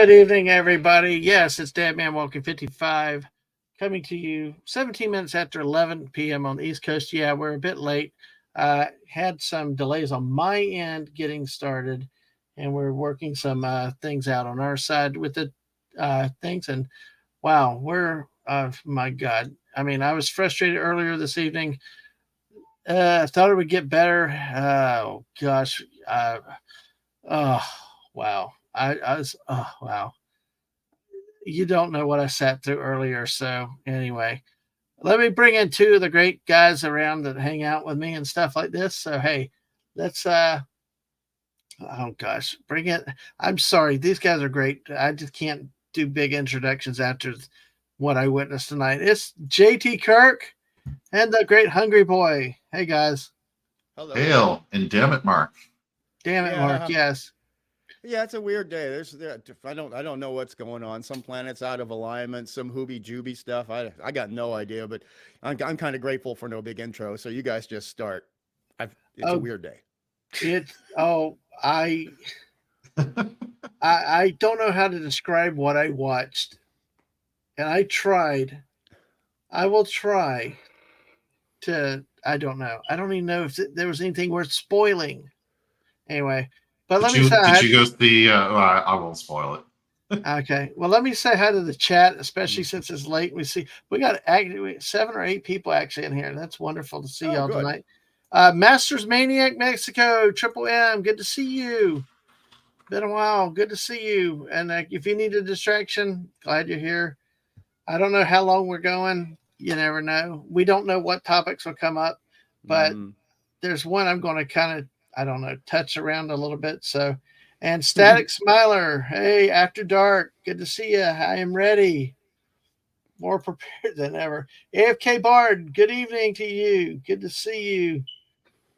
Good evening, everybody. Yes, it's Deadman Walking 55 coming to you 17 minutes after 11 p.m. on the East Coast. Yeah, we're a bit late. Had some delays on my end getting started, and we're working some things out on our side with the things. And wow, my God. I mean, I was frustrated earlier this evening. I thought it would get better. Oh, gosh. Oh, wow. Wow, you don't know what I sat through earlier. So anyway, let me bring in two of the great guys around that hang out with me and stuff like this. So hey, let's oh gosh, bring it. I'm sorry, these guys are great. I just can't do big introductions after what I witnessed tonight. It's JT Kirk and the great Hungry Boy. Hey guys. Hello. Hail and damn it, Mark. Damn it, Mark. Yeah, Yes. yeah, it's a weird day. I don't know what's going on. Some planets out of alignment, some hooby jooby stuff. I got no idea, but I'm kind of grateful for no big intro. So you guys just start. It's a Oh, weird day. it. Oh, I don't know how to describe what I watched, and I tried. I will try to. I don't know. I don't even know if there was anything worth spoiling. Anyway, but let Did me say you did hi. you go see? Well, I won't spoil it. Okay, well, let me say hi to the chat, especially Mm. since it's late. We got actually 7 or 8 people actually in here. That's wonderful to see Oh, y'all good. tonight. Masters Maniac Mexico, Triple M, good to see you. Been a while. Good to see you. And if you need a distraction, glad you're here. I don't know how long we're going. You never know. We don't know what topics will come up, but Mm. there's one I'm going to kind of, I don't know, touch around a little bit. So, and Static Smiler, hey, after dark, good to see you. I am ready, more prepared than ever. AFK Bard, good evening to you. Good to see you.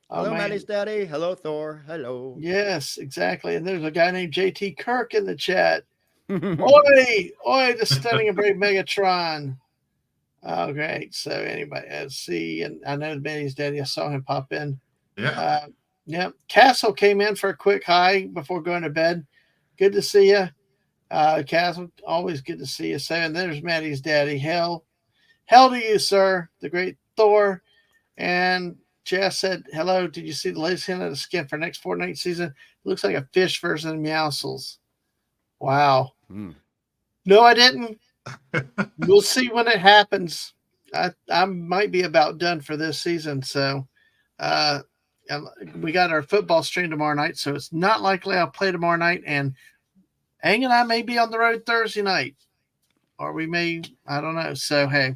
Oh Hello, Maddie's man, daddy. Hello, Thor. Hello. yes, exactly. And there's a guy named JT Kirk in the chat. Oi, oi, the stunning and brave Megatron. Oh, great. So anybody, let's see, and I know Benny's daddy. I saw him pop in. Yeah. Uh, yeah, Castle came in for a quick hi before going to bed. Good to see you, Castle. Always good to see you. So, and there's Maddie's daddy. Hell to you, sir. The great Thor. And Jess said, "Hello. Did you see the latest hint of the skin for next Fortnite season? It looks like a fish version of Meowscles." Wow. Mm. No, I didn't. We'll see when it happens. I might be about done for this season. So, uh, we got our football stream tomorrow night, so it's not likely I'll play tomorrow night. And Ang and I may be on the road Thursday night, or we may, I don't know. So, hey,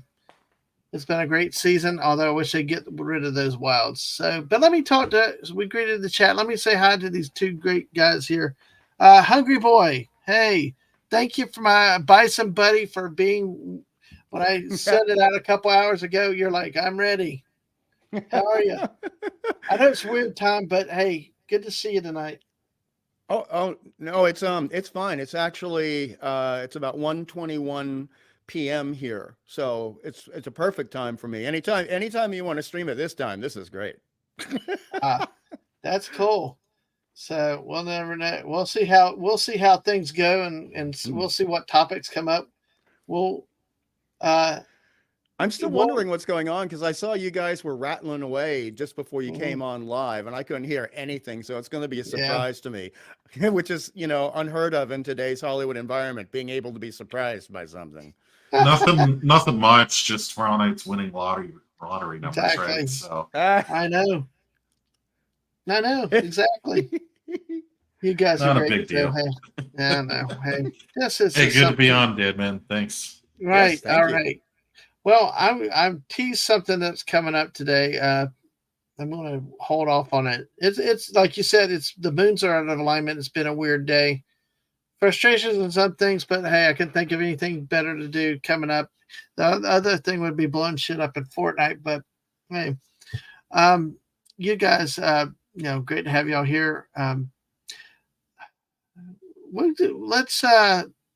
it's been a great season, although I wish they'd get rid of those wilds. So, but let me talk to, we greeted the chat. Let me say hi to these two great guys here. Hungry Boy, hey, thank you for my Bison buddy for being, when I sent it out a couple hours ago, you're like, I'm ready. How are you? I know it's weird time, but hey, good to see you tonight. Oh no, it's fine. It's actually it's about 1:21 p.m. here. So it's a perfect time for me. Anytime you want to stream at this time, this is great. Ah, that's cool. So we'll never know. We'll see how things go, and Mm. we'll see what topics come up. We'll uh I'm still we'll wondering what's going on because I saw you guys were rattling away just before you mhm, came on live, and I couldn't hear anything. So it's going to be a yeah. surprise to me, which is unheard of in today's Hollywood environment, being able to be surprised by something. Nothing much. Just Fortnite's winning lottery numbers, right? Exactly. So Ah. I know. I know exactly. You guys are not a great. big So deal. hey, I know. Hey, this is Hey, just good to be something. on, Dead Man. Thanks. Yes, Right. All thank you. right. Well, I'm teased something that's coming up today. I'm going to hold off on it. It's like you said. It's the moons are out of alignment. It's been a weird day. Frustrations and some things, but hey, I can think of anything better to do coming up. The other thing would be blowing shit up in Fortnite, but hey, um, you guys, great to have y'all here. Let's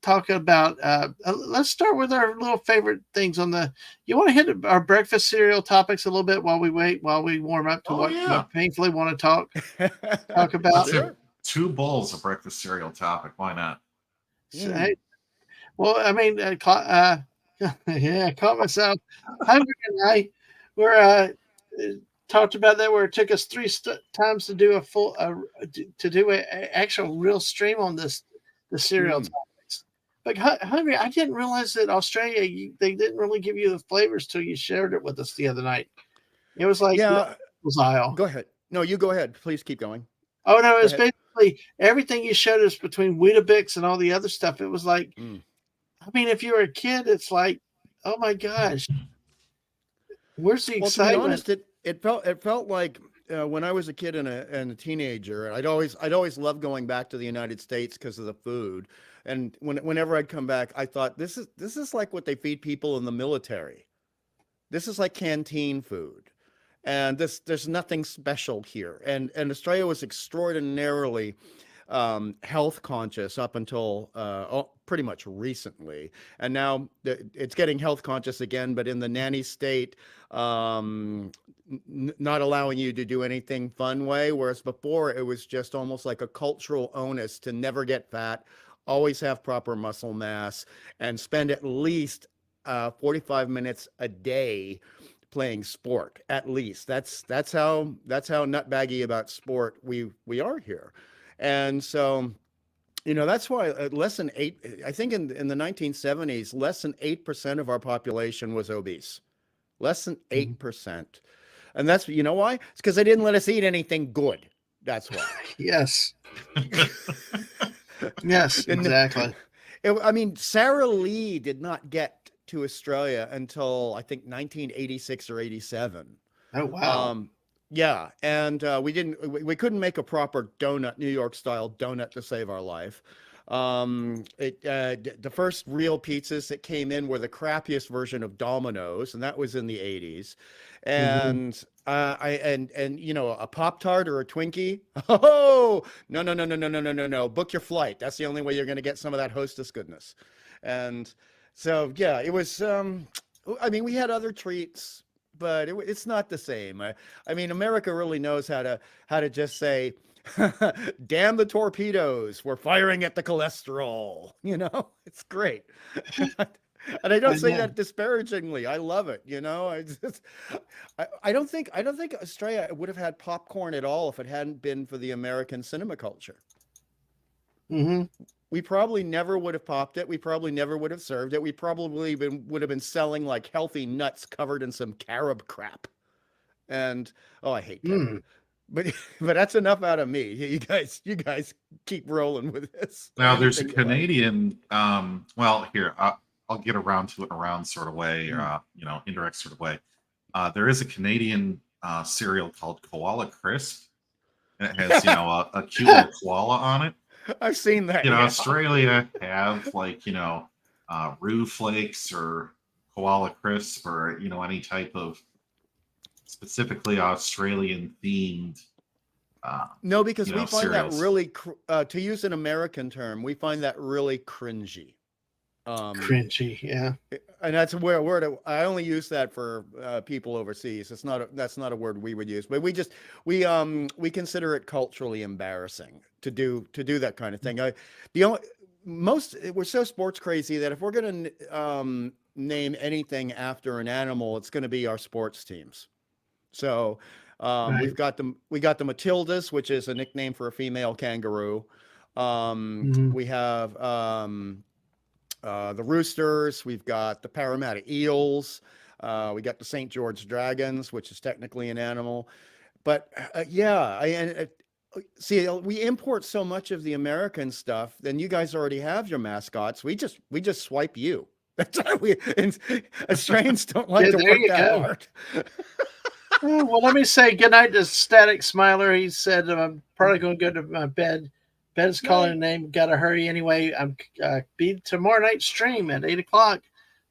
talk about. Let's start with our little favorite things on the. You want to hit our breakfast cereal topics a little bit while we wait, while we warm up to Oh what yeah. we painfully want to talk Let's about. do Sure. 2 bowls of breakfast cereal topic. Why not? So, hey, well, I mean, yeah, I caught myself hungry, and I we're talked about that where it took us times to do a full to do a actual real stream on the cereal Mm. topics. But hungry, I didn't realize that Australia they didn't really give you the flavors till you shared it with us the other night. It was like Yeah, was aisle. go ahead. No, you go ahead. Please keep going. Oh no, it Go was ahead. basically everything you showed us between Weetabix and all the other stuff. It was like, Mm. I mean, if you were a kid, it's like, oh my gosh, where's the Well, to be excitement? honest, it felt like when I was a kid and a teenager, I'd always loved going back to the United States because of the food. And whenever I'd come back, I thought this is like what they feed people in the military. This is like canteen food. And there's nothing special here. And Australia was extraordinarily health conscious up until pretty much recently, and now it's getting health conscious again, but in the nanny state, not allowing you to do anything fun way. Whereas before, it was just almost like a cultural onus to never get fat, always have proper muscle mass, and spend at least 45 minutes a day playing sport. At least that's how nutbaggy about sport we are here. And so, that's why less than eight, I think in the 1970s, less than 8% of our population was obese. Less than 8%. And that's, you know why? It's because they didn't let us eat anything good. That's why. Yes, yes, And exactly. I mean, Sarah Lee did not get to Australia until I think 1986 or 87. Oh wow. Yeah, and we couldn't make a proper donut, New York style donut, to save our life. The first real pizzas that came in were the crappiest version of Domino's, and that was in the 80s. Mhm. And a Pop Tart or a Twinkie. Oh, no, no, no, no, no, no, no, no, no. Book your flight. That's the only way you're going to get some of that Hostess goodness. And so, yeah, it was. I mean, we had other treats, but it's not the same. I mean, America really knows how to just say, "Damn the torpedoes! We're firing at the cholesterol." It's great. And I don't I say know. that disparagingly. I love it. I don't think Australia would have had popcorn at all if it hadn't been for the American cinema culture. Hmm. We probably never would have popped it. We probably never would have served it. We probably would have been selling like healthy nuts covered in some carob crap. And oh, I hate carob. Mm. But but that's enough out of me. You guys keep rolling with this. Now there's a Anything you like. Canadian. Well, here I'll get around to it in a round sort of way, Mm. indirect sort of way. There is a Canadian cereal called Koala Crisp, and it has a cute little koala on it. I've seen that. Yeah. Australia have like Roo Flakes or Koala Crisp or any type of specifically Australian themed No, because we find that cereals. really, to use an American term, we find that really cringy. Cringy. Yeah. And that's where word I only use that for people overseas. That's not a word we would use, but we consider it culturally embarrassing to do that kind of thing. The only most we're so sports crazy that if we're going to name anything after an animal, it's going to be our sports teams. So Right. we got the Matildas, which is a nickname for a female kangaroo. Mhm. We have the Roosters. We've got the Parramatta Eels. We got the St. George Dragons, which is technically an animal. But see, we import so much of the American stuff. Then you guys already have your mascots. We just swipe you. That's how and Australians don't like Yeah, to there work you that go. hard. Oh, well, let me say goodnight to Static Smiler. He said, I'm probably going to go to my bed. Bed's calling a Yay. name. Got to hurry anyway. I'm be tomorrow night's stream at 8 o'clock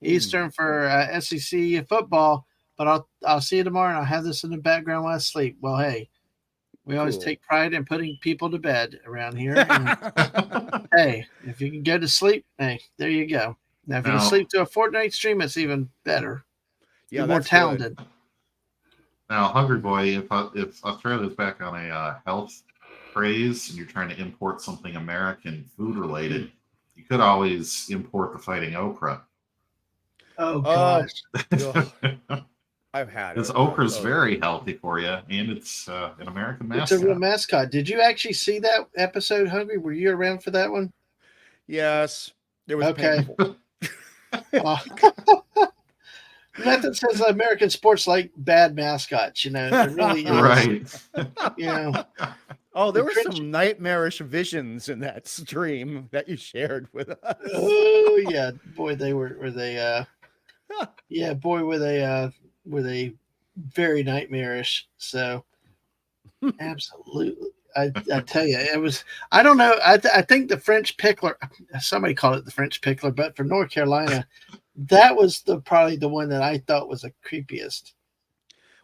Eastern for SEC football. But I'll see you tomorrow, and I'll have this in the background while I sleep. Well, hey, we always Cool. take pride in putting people to bed around here. And hey, if you can go to sleep, hey, there you go. Now, if you can Now- sleep to a Fortnite stream, it's even better. Yeah, You're more that's good. talented. Now, Hungry Boy, if Australia's back on a health craze and you're trying to import something American food related, you could always import the fighting okra. Oh Oh, gosh. ugh, I've had Because it. okra's Oh, very healthy for you, and it's an American It's a real mascot. mascot. Did you actually see that episode, Hungry? Were you around for that one? yes, it was Okay. painful. Uh, Nothing says American sports like bad mascots. There really is. Right. You know, Oh, there The were cringe- some nightmarish visions in that stream that you shared with us. oh yeah, boy, they were they yeah, boy, were they very nightmarish. So absolutely. I tell you, it was. I don't know. I think the French pickler. Somebody called it the French pickler, but for North Carolina, that was probably the one that I thought was the creepiest.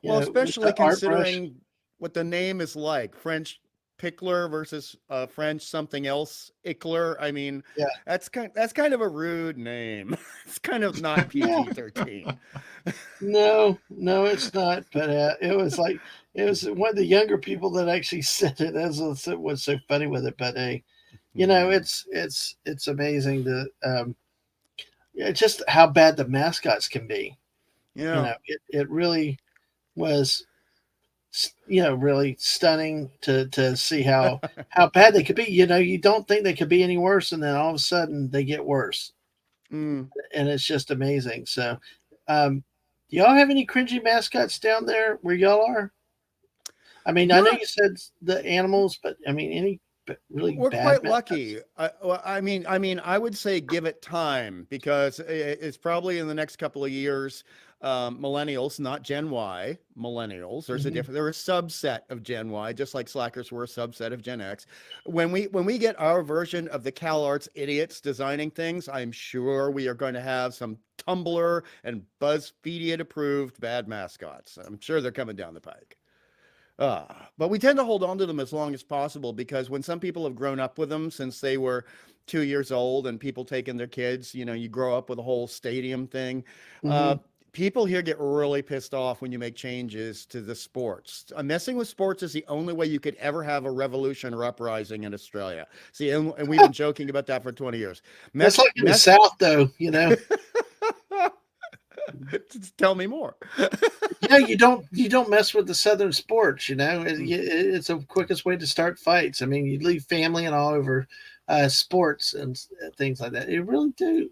Well, with especially the art brush. considering what the name is like, French pickler versus French something else, Ickler. I mean, Yeah. that's kind of a rude name. It's kind of not Yeah. PG-13. No, it's not. But it was one of the younger people that actually said it. That's what's so funny with it. But it's amazing just how bad the mascots can be. Yeah. It really was, really stunning to see how bad they could be. You don't think they could be any worse, and then all of a sudden they get worse, Mm. and it's just amazing. So, do y'all have any cringy mascots down there where y'all are? I mean, I know Not- you said the animals, but I mean, any really We're bad quite mascots? lucky. I mean, I would say give it time because it's probably in the next couple of years. Millennials, not Gen Y, millennials. There's Mhm. they're a subset of Gen Y, just like Slackers were a subset of Gen X. When we get our version of the CalArts idiots designing things, I'm sure we are going to have some Tumblr and BuzzFeed approved bad mascots. I'm sure they're coming down the pike. But we tend to hold on to them as long as possible because when some people have grown up with them since they were 2 years old and people taking their kids, you grow up with a whole stadium thing. Mhm. People here get really pissed off when you make changes to the sports. Messing with sports is the only way you could ever have a revolution or uprising in Australia. See, and we've been joking about that for 20 years. That's like in the South, though. Tell me more. You don't mess with the Southern sports. It's the quickest way to start fights. I mean, you leave family and all over sports and things like that. You really do.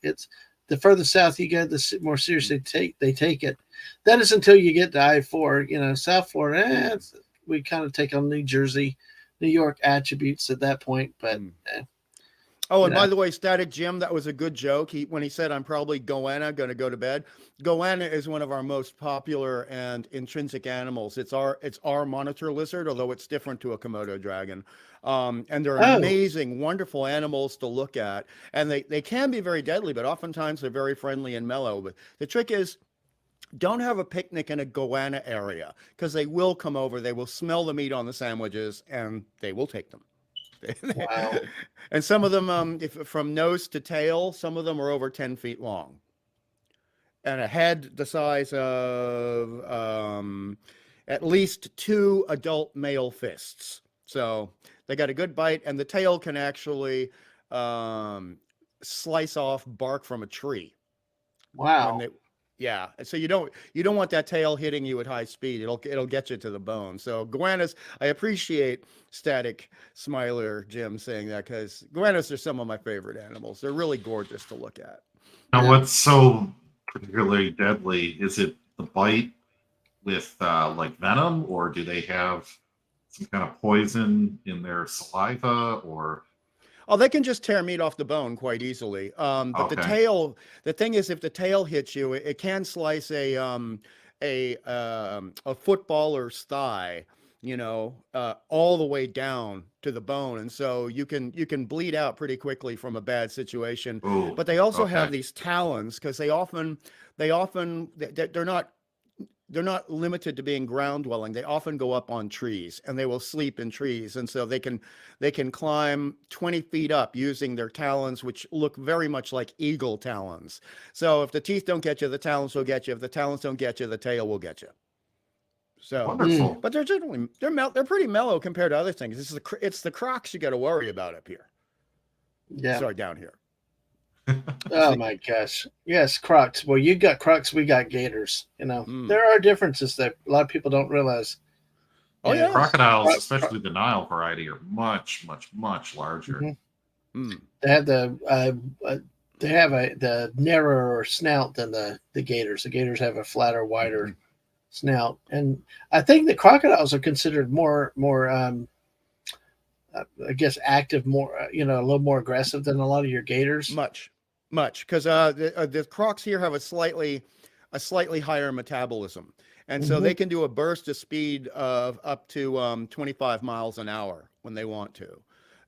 It's the further south you go, the more seriously they take it. That is until you get to I-4. South Florida, we kind of take on New Jersey, New York attributes at that point. But Oh, and you know. by the way, Static Jim, that was a good joke. When he said, I'm probably goanna, going to go to bed. Goanna is one of our most popular and intrinsic animals. It's our monitor lizard, although it's different to a Komodo dragon. And they're Oh. amazing, wonderful animals to look at. And they can be very deadly, but oftentimes they're very friendly and mellow. But the trick is, don't have a picnic in a goanna area because they will come over. They will smell the meat on the sandwiches and they will take them. Wow. And some of them, from nose to tail, some of them are over 10 feet long. And a head the size of at least 2 adult male fists. So they got a good bite, and the tail can actually slice off bark from a tree. Wow. Yeah, so you don't want that tail hitting you at high speed. It'll get you to the bone. So goannas, I appreciate Static Smiler Jim saying that because goannas are some of my favorite animals. They're really gorgeous to look at. Now, Yeah. what's so particularly deadly? Is it the bite with like venom, or do they have some kind of poison in their saliva, or? Oh, they can just tear meat off the bone quite easily. But the Okay. tail, the thing is, if the tail hits you, it can slice a footballer's thigh, all the way down to the bone, and so you can bleed out pretty quickly from a bad situation. Ooh, But they also have okay. these talons because they're not limited to being ground dwelling. They often go up on trees and they will sleep in trees. And so they can climb 20 feet up using their talons, which look very much like eagle talons. So if the teeth don't get you, the talons will get you. If the talons don't get you, the tail will get you. So, Wonderful. but they're pretty mellow compared to other things. It's the crocs you got to worry about up here. Yeah. Sorry, down here. Oh my gosh. Yes, crocs. Well, you got crocs, we got gators. Mm. There are differences that a lot of people don't realize. Oh, Yeah. yeah. Crocodiles, Croc- especially the Nile variety, are much, much, much larger. Mhm. Mm. They have the narrower snout than the gators. The gators have a flatter, wider Mhm. snout, and I think the crocodiles are considered more I guess active, more a little more aggressive than a lot of your gators. Much, because the crocs here have a slightly higher metabolism, and so they Mhm. can do a burst of speed of up to 25 miles an hour when they want to,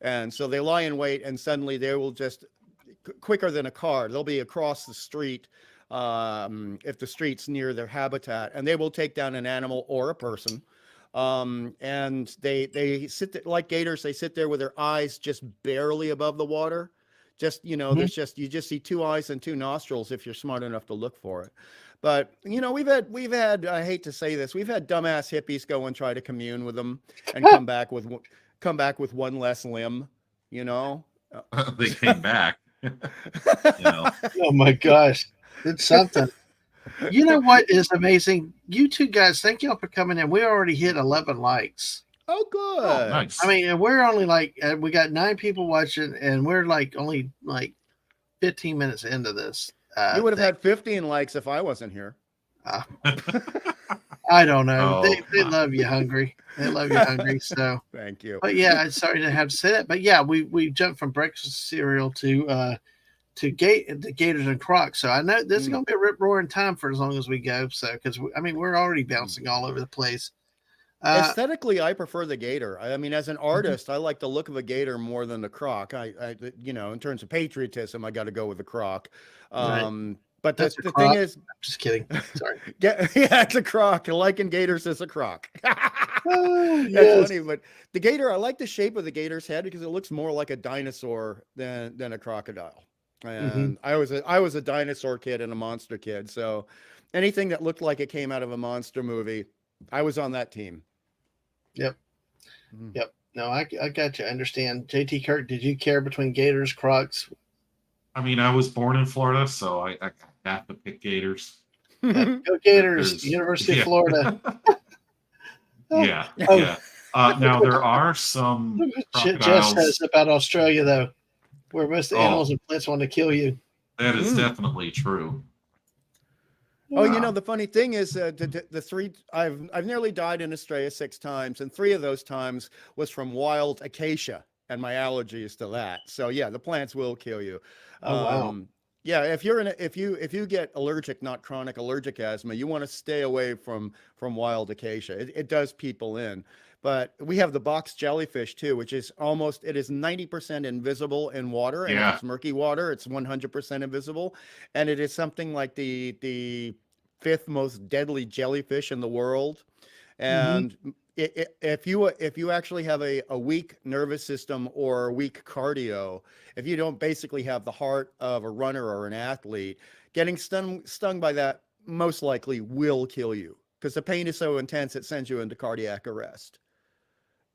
and so they lie in wait, and suddenly they will just quicker than a car. They'll be across the street if the street's near their habitat, and they will take down an animal or a person. And they sit there, like gators. They sit there with their eyes just barely above the water. Just Mhm. there's just you just see two eyes and two nostrils if you're smart enough to look for it. But we've had I hate to say this, we've had dumbass hippies go and try to commune with them and come back with one less limb. You know. They came back. Oh my gosh, it's something. You know what is amazing? You two guys, thank y'all for coming in. We already hit 11 likes. Oh, good. Oh, nice. I mean, we're only we got 9 people watching, and we're only 15 minutes into this. You would have had 15 likes if I wasn't here. I don't know. Oh. They love you hungry. They love you hungry. So, Thank you. but yeah, I'm sorry to have to say that. But yeah, we jumped from breakfast cereal to the Gators and Crocs. So I know this is going to be a rip roaring time for as long as we go. So because we're already bouncing all over the place. Aesthetically, I prefer the gator. I mean, as an artist, I like the look of a gator more than the croc. In terms of patriotism, I got to go with the croc. Right. But That's the a thing croc. is, I'm just kidding. Sorry. yeah, it's a croc. Liking gators is a croc. Oh, That's yes. funny, but the gator, I like the shape of the gator's head because it looks more like a dinosaur than a crocodile. And I was a dinosaur kid and a monster kid, so anything that looked like it came out of a monster movie, I was on that team. Yep. Yep. No, I got you. I understand. JT Kirk, did you care between Gators, Crocs? I mean, I was born in Florida, so I have to pick Gators. Go Gators, There's- University of Florida. Yeah, Oh. yeah. Now there are some Look what Jeff crocodiles. says about Australia, though, where most of the Oh. animals and plants want to kill you. That is definitely true. Oh, the funny thing is, the 3 I've nearly died in Australia 6 times, and 3 of those times was from wild acacia and my allergies to that. So yeah, the plants will kill you. Oh, wow. Yeah, if you get allergic, not chronic allergic asthma, you want to stay away from wild acacia. It does people in. But we have the box jellyfish too, which is it is 90% invisible in water, and Yeah. if it's murky water, it's 100% invisible, and it is something like the 5th most deadly jellyfish in the world. And if you actually have a weak nervous system or weak cardio, if you don't basically have the heart of a runner or an athlete, getting stung by that most likely will kill you because the pain is so intense it sends you into cardiac arrest.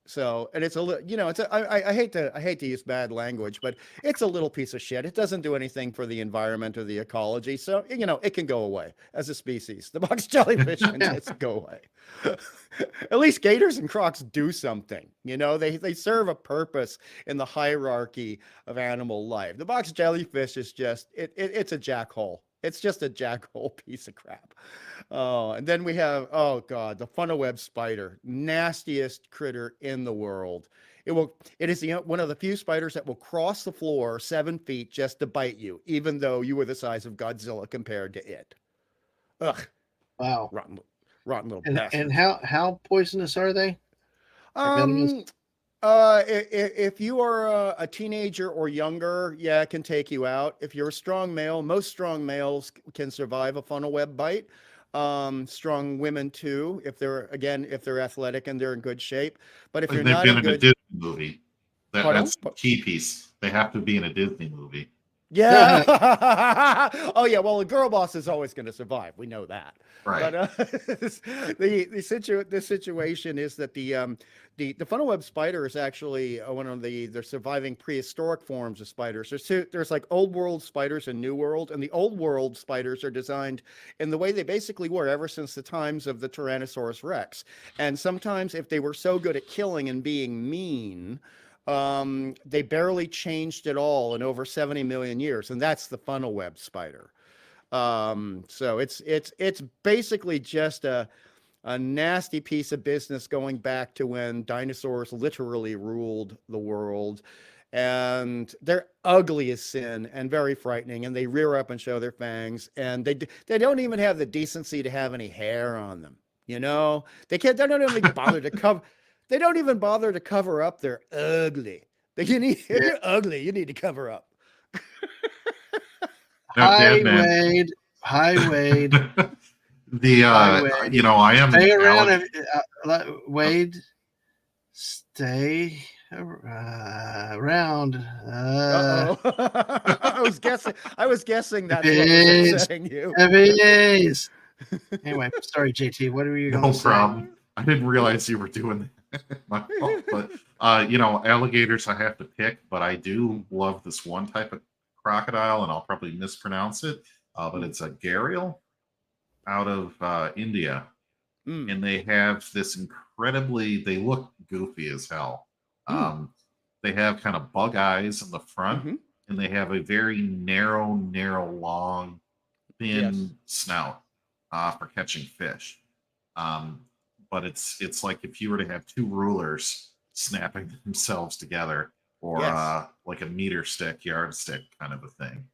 So, and it's I hate to use bad language, but it's a little piece of shit. It doesn't do anything for the environment or the ecology. So, it can go away as a species. The box jellyfish can just go away. At least gators and crocs do something. They serve a purpose in the hierarchy of animal life. The box jellyfish is just it's a jackhole. It's just a jackhole piece of crap. Oh, and then we have, oh God, the funnel web spider, nastiest critter in the world. It is one of the few spiders that will cross the floor 7 feet just to bite you, even though you were the size of Godzilla compared to it. Ugh. Wow. Rotten little And bastards. how poisonous are they? Venomous? If you are a teenager or younger, yeah, it can take you out. If you're a strong male, most strong males can survive a funnel web bite. Strong women too, if they're athletic and they're in good shape. But if you're They've not been in in a good, Disney movie. Pardon? That's the key piece. They have to be in a Disney movie. Yeah. Oh yeah. Well, the girl boss is always going to survive. We know that. Right. But the situation is that the funnel web spider is actually one of the surviving prehistoric forms of spiders. There's like old world spiders and new world, and the old world spiders are designed in the way they basically were ever since the times of the Tyrannosaurus Rex. And sometimes, if they were so good at killing and being mean, they barely changed at all in over 70 million years, and that's the funnel web spider. So it's basically just a nasty piece of business going back to when dinosaurs literally ruled the world. And they're ugly as sin and very frightening, and they rear up and show their fangs, and they don't even have the decency to have any hair on them. You know, they don't even bother to cover. They don't even bother to cover up. They're ugly. If you're ugly, you need to cover up. Now, Hi, Dead Man, Wade. Hi, Wade. the Hi, Wade. you know, I am Stay around, Alex- Wade. Stay around. Uh-oh. I was guessing that's what Yes. was upsetting you. Yes. Anyway, sorry, JT. What were you going No to say? problem. I didn't realize you were doing that. My fault. But you know, alligators I have to pick, but I do love this one type of crocodile, and I'll probably mispronounce it. But it's a gharial out of India. And they have this they look goofy as hell. They have kind of bug eyes in the front, and they have a very narrow, long, thin snout for catching fish. But it's like if you were to have two rulers snapping themselves together, or like a meter stick, yardstick kind of a thing.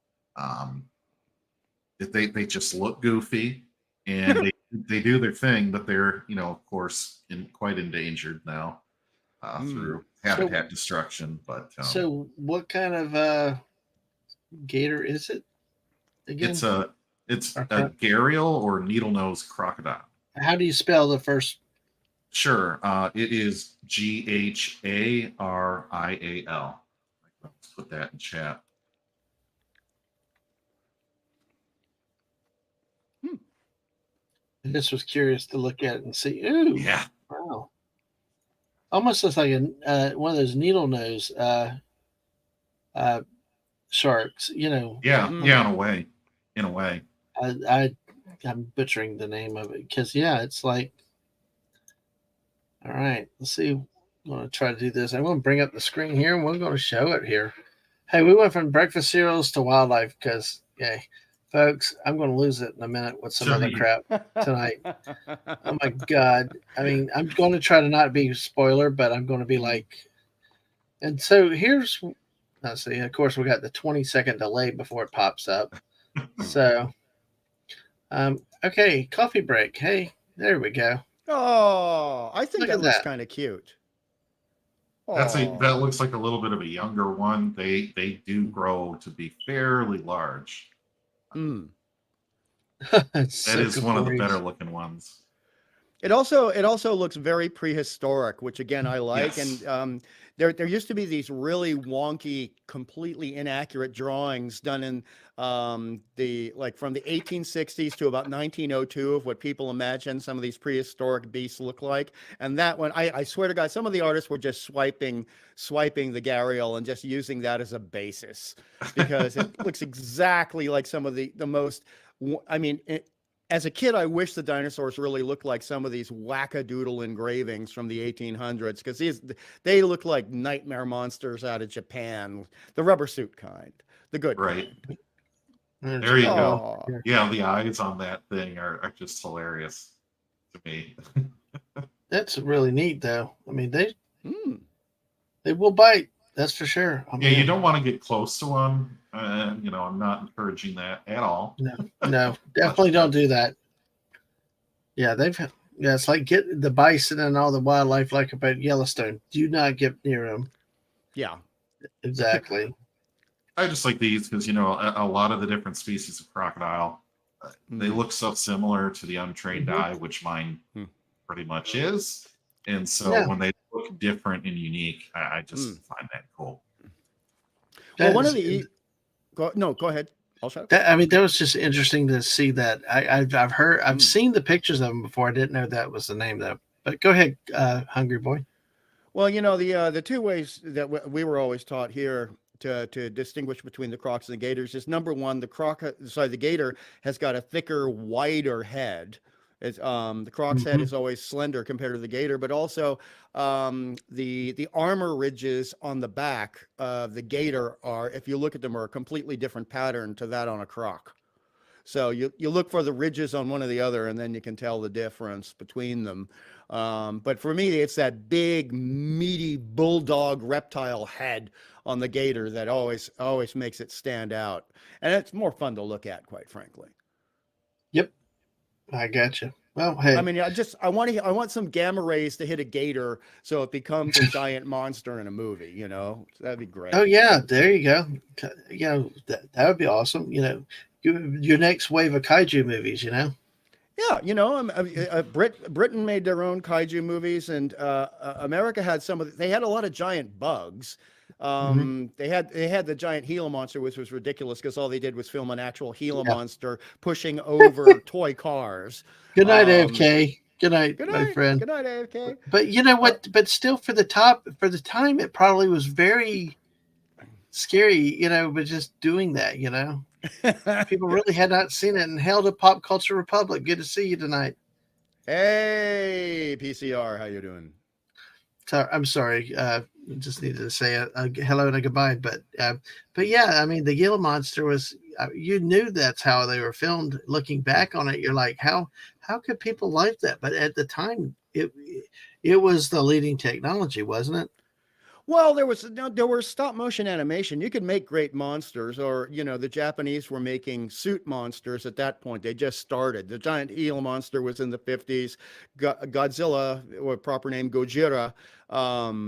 They just look goofy, and they do their thing, but they're, you know, of course, quite endangered now through habitat destruction. But so what kind of gator is it again? it's a gharial or needle-nosed crocodile. How do you spell the first? Sure. It is Gharial. Let's put that in chat. I just was curious to look at it and see. Ooh, Yeah. wow. Almost looks like one of those needle nose sharks. You know. Yeah. Yeah. In a way. I'm butchering the name of it because it's like. All right, let's see. I'm going to try to do this. I'm going to bring up the screen here, and we're going to show it here. Hey, we went from breakfast cereals to wildlife because, folks, I'm going to lose it in a minute with some other crap tonight. Oh, my God. I mean, I'm going to try to not be a spoiler, but I'm going to be like – and so here's – let's see. Of course, we got the 20-second delay before it pops up. So, okay, coffee break. Hey, there we go. Oh, I think that looks kind of cute. That looks like a little bit of a younger one. They do grow to be fairly large. That is one of the better looking ones. It also looks very prehistoric, which again I like. Yes. And there used to be these really wonky, completely inaccurate drawings done in from the 1860s to about 1902 of what people imagine some of these prehistoric beasts look like. And that one, I swear to God, some of the artists were just swiping the gharial and just using that as a basis, because it looks exactly like some of the most. I mean. As a kid, I wish the dinosaurs really looked like some of these wackadoodle engravings from the 1800s, because they look like nightmare monsters out of Japan, the rubber suit kind, the good right. kind. There you go. Yeah, the eyes on that thing are just hilarious to me. That's really neat, though. I mean, they will bite. That's for sure. I mean, you don't want to get close to one. You know, I'm not encouraging that at all. No, definitely don't do that. Yeah, it's like get the bison and all the wildlife like about Yellowstone. Do not get near them. Yeah, exactly. I just like these because, you know, a lot of the different species of crocodile, they look so similar to the untrained eye, which mine pretty much is. And so when they look different and unique, I just find that cool. Well, one of the go ahead. I'll shut up. I mean, that was just interesting to see that. I've heard, I've Mm. seen the pictures of them before. I didn't know that was the name though. But go ahead, Hungry Boy. Well, the two ways that we were always taught here to distinguish between the Crocs and the Gators is number one, the Gator has got a thicker, wider head. The Croc's head Mhm. is always slender compared to the Gator, but also the armor ridges on the back of the Gator are, if you look at them, are a completely different pattern to that on a Croc. So you look for the ridges on one or the other, and then you can tell the difference between them. But for me, it's that big, meaty bulldog reptile head on the Gator that always makes it stand out, and it's more fun to look at, quite frankly. Yep, I got you. Well, I hey, mean, I want some gamma rays to hit a Gator so it becomes a giant monster in a movie. That'd be great. oh yeah, there you go. That would be awesome. Your next wave of kaiju movies. Yeah, Britain made their own kaiju movies, and America had they had a lot of giant bugs. They had the giant Gila monster, which was ridiculous because all they did was film an actual Gila Yeah. monster pushing over toy cars. Good night, Um, AFK. Good night, Good my night, friend. good night, AFK. But you know what? But still, for the time, it probably was very scary. But just doing that. People really had not seen it. And hell to Pop Culture Republic. Good to see you tonight. Hey, PCR, how you doing? I'm sorry. Just needed to say a hello and a goodbye. But yeah, I mean, the Gila monster was. You knew that's how they were filmed. Looking back on it, you're like, how could people like that? But at the time, it was the leading technology, wasn't it? Well, there was stop motion animation. You could make great monsters, or the Japanese were making suit monsters at that point. They just started. The giant eel monster was in the 50s. Godzilla, or proper name Gojira,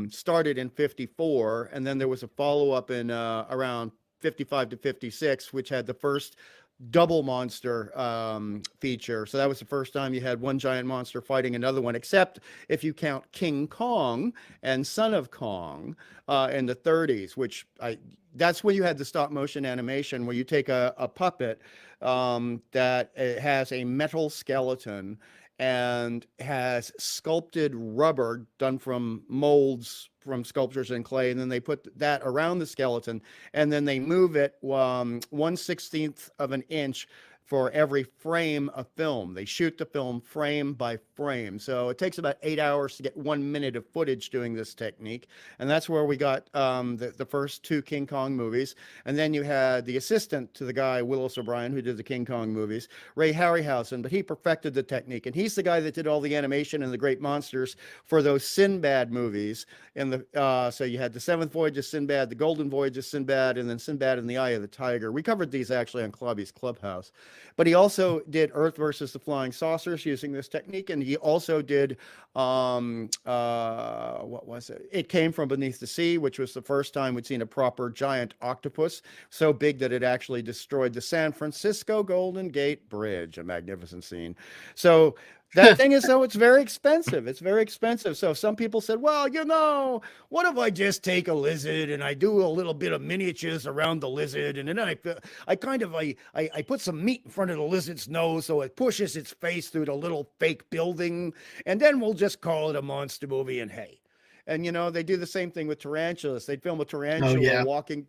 started in 54, and then there was a follow-up in around 55 to 56, which had the first double monster feature. So that was the first time you had one giant monster fighting another one, except if you count King Kong and Son of Kong in the 30s, that's when you had the stop motion animation where you take a puppet that has a metal skeleton and has sculpted rubber done from molds from sculptures in clay, and then they put that around the skeleton, and then they move it 1/16 of an inch for every frame of film. They shoot the film frame by frame. So it takes about 8 hours to get 1 minute of footage doing this technique. And that's where we got the first two King Kong movies. And then you had the assistant to the guy, Willis O'Brien, who did the King Kong movies, Ray Harryhausen, but he perfected the technique. And he's the guy that did all the animation and the great monsters for those Sinbad movies. So you had the Seventh Voyage of Sinbad, the Golden Voyage of Sinbad, and then Sinbad in the Eye of the Tiger. We covered these actually on Clubby's Clubhouse. But he also did Earth versus the Flying Saucers using this technique, and he also did what was it? It Came from Beneath the Sea, which was the first time we'd seen a proper giant octopus, so big that it actually destroyed the San Francisco Golden Gate Bridge, a magnificent scene. So that thing is, though, it's very expensive. It's very expensive. So some people said, well, what if I just take a lizard and I do a little bit of miniatures around the lizard, and then I put some meat in front of the lizard's nose so it pushes its face through the little fake building, and then we'll just call it a monster movie, and hey. And they do the same thing with tarantulas. They'd film a tarantula yeah. walking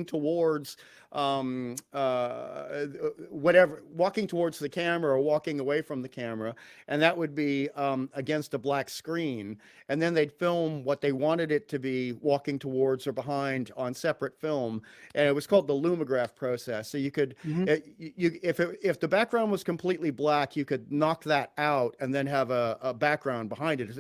towards walking towards the camera or walking away from the camera, and that would be against a black screen. And then they'd film what they wanted it to be walking towards or behind on separate film, and it was called the lumograph process. So you could, if the background was completely black, you could knock that out and then have a background behind it.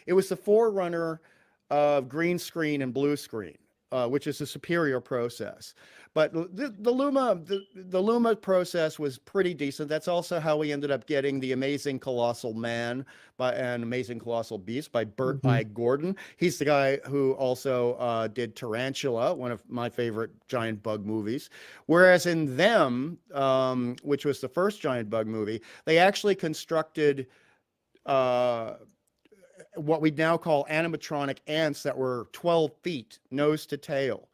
It was the forerunner of green screen and blue screen, which is a superior process. But the Luma process was pretty decent. That's also how we ended up getting The Amazing Colossal Man and Amazing Colossal Beast by Burt I. Gordon. He's the guy who also did Tarantula, one of my favorite giant bug movies. Whereas in Them, which was the first giant bug movie, they actually constructed what we now call animatronic ants that were 12 feet nose to tail.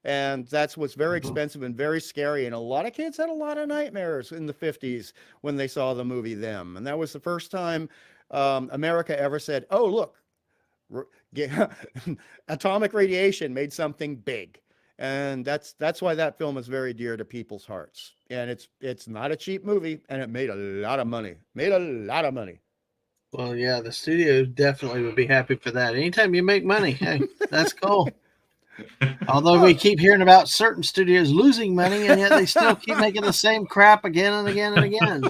And that's what's very Mhm. expensive and very scary. And a lot of kids had a lot of nightmares in the 50s when they saw the movie Them. And that was the first time America ever said, oh, look, r- atomic radiation made something big. And that's why that film is very dear to people's hearts. And it's not a cheap movie, and it made a lot of money. Made a lot of money. Well, yeah, the studio definitely would be happy for that. Anytime you make money, hey, that's cool. Although we Oh, keep hearing about certain studios losing money, and yet they still keep making the same crap again and again and again.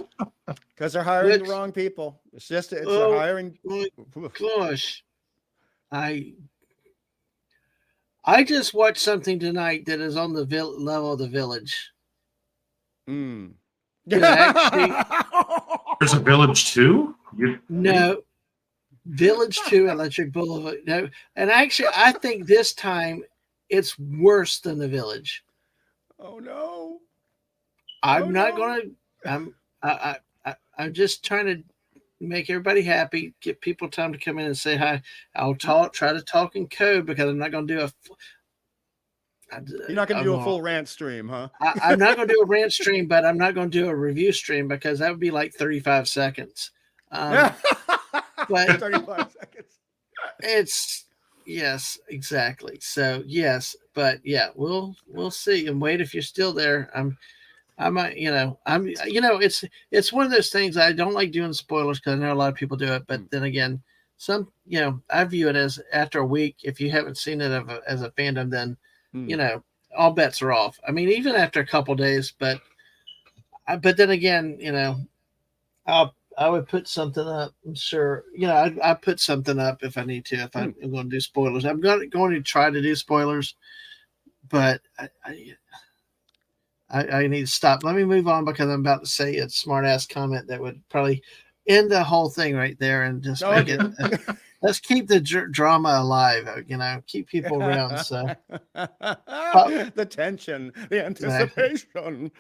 because they're hiring the Which, wrong people. It's a oh hiring. my gosh, I I just watched something tonight that is on the level of The Village. Mm. It actually There's a Village too. You, no Village 2 Electric Boulevard. No, and actually, I think this time it's worse than The Village. Oh no. Oh I'm not no. going to. I'm just trying to make everybody happy. Get people time to come in and say hi. I'll try to talk in code because I'm not going to do a. You're not going to do a I'm, full rant stream, huh? I'm not going to do a rant stream, but I'm not going to do a review stream because that would be like 35 seconds. Yeah. But 35 seconds. it's yes, exactly. So yes, but yeah, we'll see and wait if you're still there. It's one of those things I don't like doing spoilers because I know a lot of people do it, but then again, I view it as after a week, if you haven't seen it as a fandom, then Hmm. all bets are off. I mean, even after a couple days, but then again, I would put something up. I'm sure, I put something up if I need to. If I'm going to do spoilers, I'm going to try to do spoilers, but I need to stop. Let me move on because I'm about to say a smart ass comment that would probably end the whole thing right there and just make it. Let's keep the drama alive. Keep people around. So The tension, the anticipation.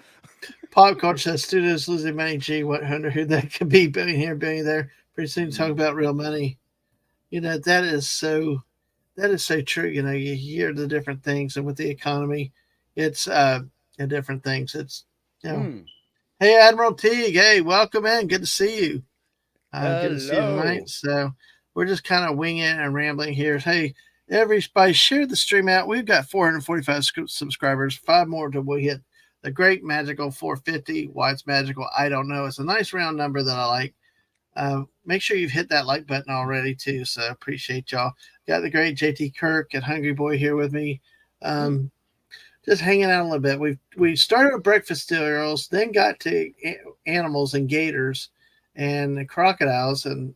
Pop culture says studios losing money. Gee, what wonder who that could be? Billion here, billion there. Pretty soon talk about real money. That is so true. You hear the different things, and with the economy, it's and different things. It's Hey Admiral Teague, hey, welcome in. Good to see you. Good to see you tonight. So we're just kind of winging it and rambling here. Hey, everybody, share the stream out. We've got 445 subscribers, 5 more till we hit the great magical 450. Why it's magical, I don't know. It's a nice round number that I like. Make sure you've hit that like button already too. So appreciate y'all. Got the great JT Kirk and Hungry Boy here with me. Just hanging out a little bit. We started with breakfast cereals, then got to animals and gators and crocodiles and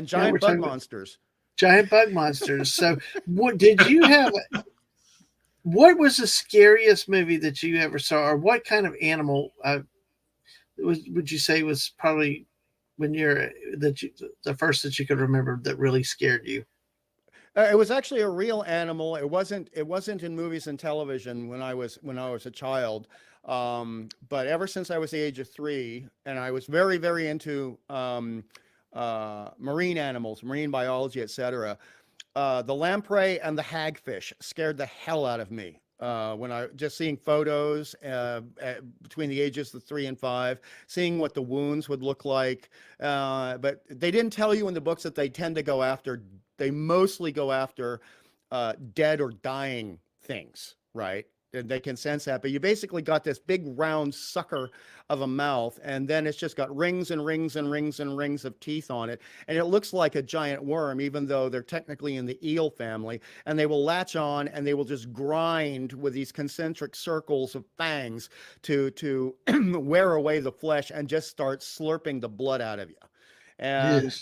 giant bug monsters. Giant bug monsters. So what did you have? What was the scariest movie that you ever saw, or what kind of animal would you say was probably the first that you could remember that really scared you? It was actually a real animal. It wasn't in movies and television when I was a child. But ever since I was the age of 3, and I was very, very into marine animals, marine biology, etc. The lamprey and the hagfish scared the hell out of me. When I just seeing photos between the ages of 3 and 5, seeing what the wounds would look like. But they didn't tell you in the books that they mostly go after dead or dying things, right? And they can sense that, but you basically got this big round sucker of a mouth, and then it's just got rings and rings and rings and rings of teeth on it, and it looks like a giant worm, even though they're technically in the eel family. And they will latch on, and they will just grind with these concentric circles of fangs to wear away the flesh and just start slurping the blood out of you. And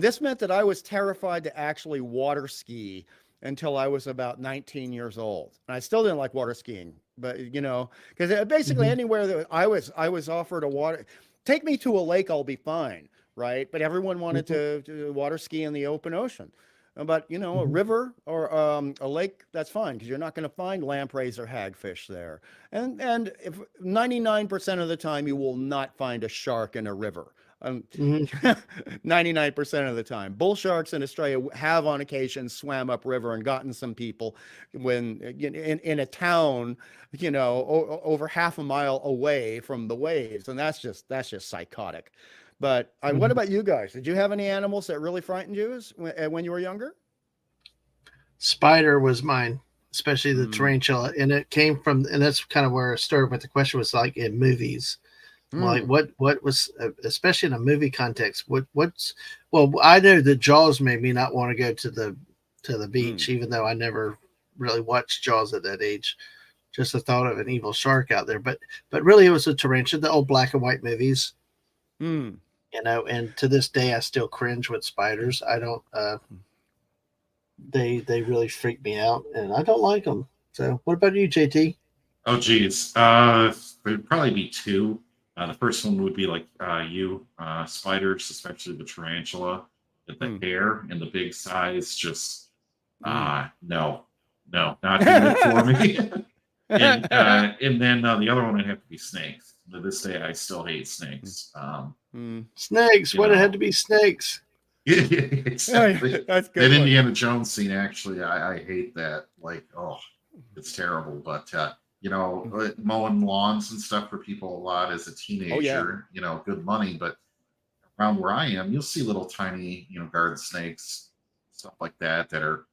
this meant that I was terrified to actually water ski until I was about 19 years old. And I still didn't like water skiing, but because basically anywhere that I was offered a water, take me to a lake, I'll be fine, right? But everyone wanted to water ski in the open ocean. But a river or a lake, that's fine, because you're not going to find lampreys or hagfish there. And if 99% of the time you will not find a shark in a river. Mhm. 99% of the time. Bull sharks in Australia have on occasion swam upriver and gotten some people when in a town, over half a mile away from the waves. And that's just psychotic. But what Mhm. about you guys? Did you have any animals that really frightened you when you were younger? Spider was mine, especially the Mm. tarantula, and it came from, and that's kind of where I started with the question was like in movies, like Mm. what was, especially in a movie context, what's, well, I know that Jaws made me not want to go to the beach, Mm. even though I never really watched Jaws at that age. Just the thought of an evil shark out there, but really it was a tarantula, the old black and white movies, Mm. and to this day I still cringe with spiders. I don't. They really freak me out, and I don't like them. So, what about you, JT? Oh, geez. There'd probably be two. The first one would be like spiders, especially the tarantula. But the Mm. hair and the big size, just Mm. no, not doing it for me. And then the other one would have to be snakes. To this day, I still hate snakes. Mm. Snakes. You What, it had know, to be snakes? exactly. That's a That good one. Indiana Jones scene, actually, I hate that. Like, oh, it's terrible. But mowing lawns and stuff for people a lot as a Oh yeah. teenager, good money. But around where I am, you'll see little tiny, garden snakes, stuff like that are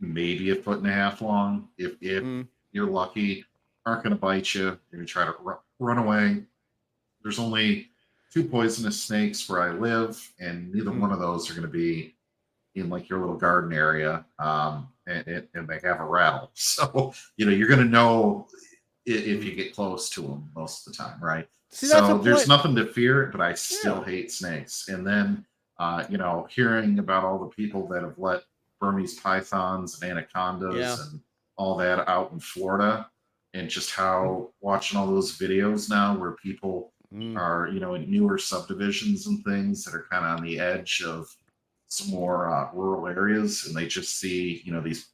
maybe a foot and a half long. If Mm. you're lucky, aren't going to bite you. You're going to try to run away. There's only two poisonous snakes where I live, and neither Mm. one of those are going to be in like your little garden area. And they have a rattle, so you're going to know if you get close to them most of the time, right? See, that's a So there's point. nothing to fear, but I still Yeah. hate snakes. And then, hearing about all the people that have let Burmese pythons and anacondas Yeah. and all that out in Florida, and just how watching all those videos now where people Mm. are, in newer subdivisions and things that are kind of on the edge of some more rural areas, and they just see, these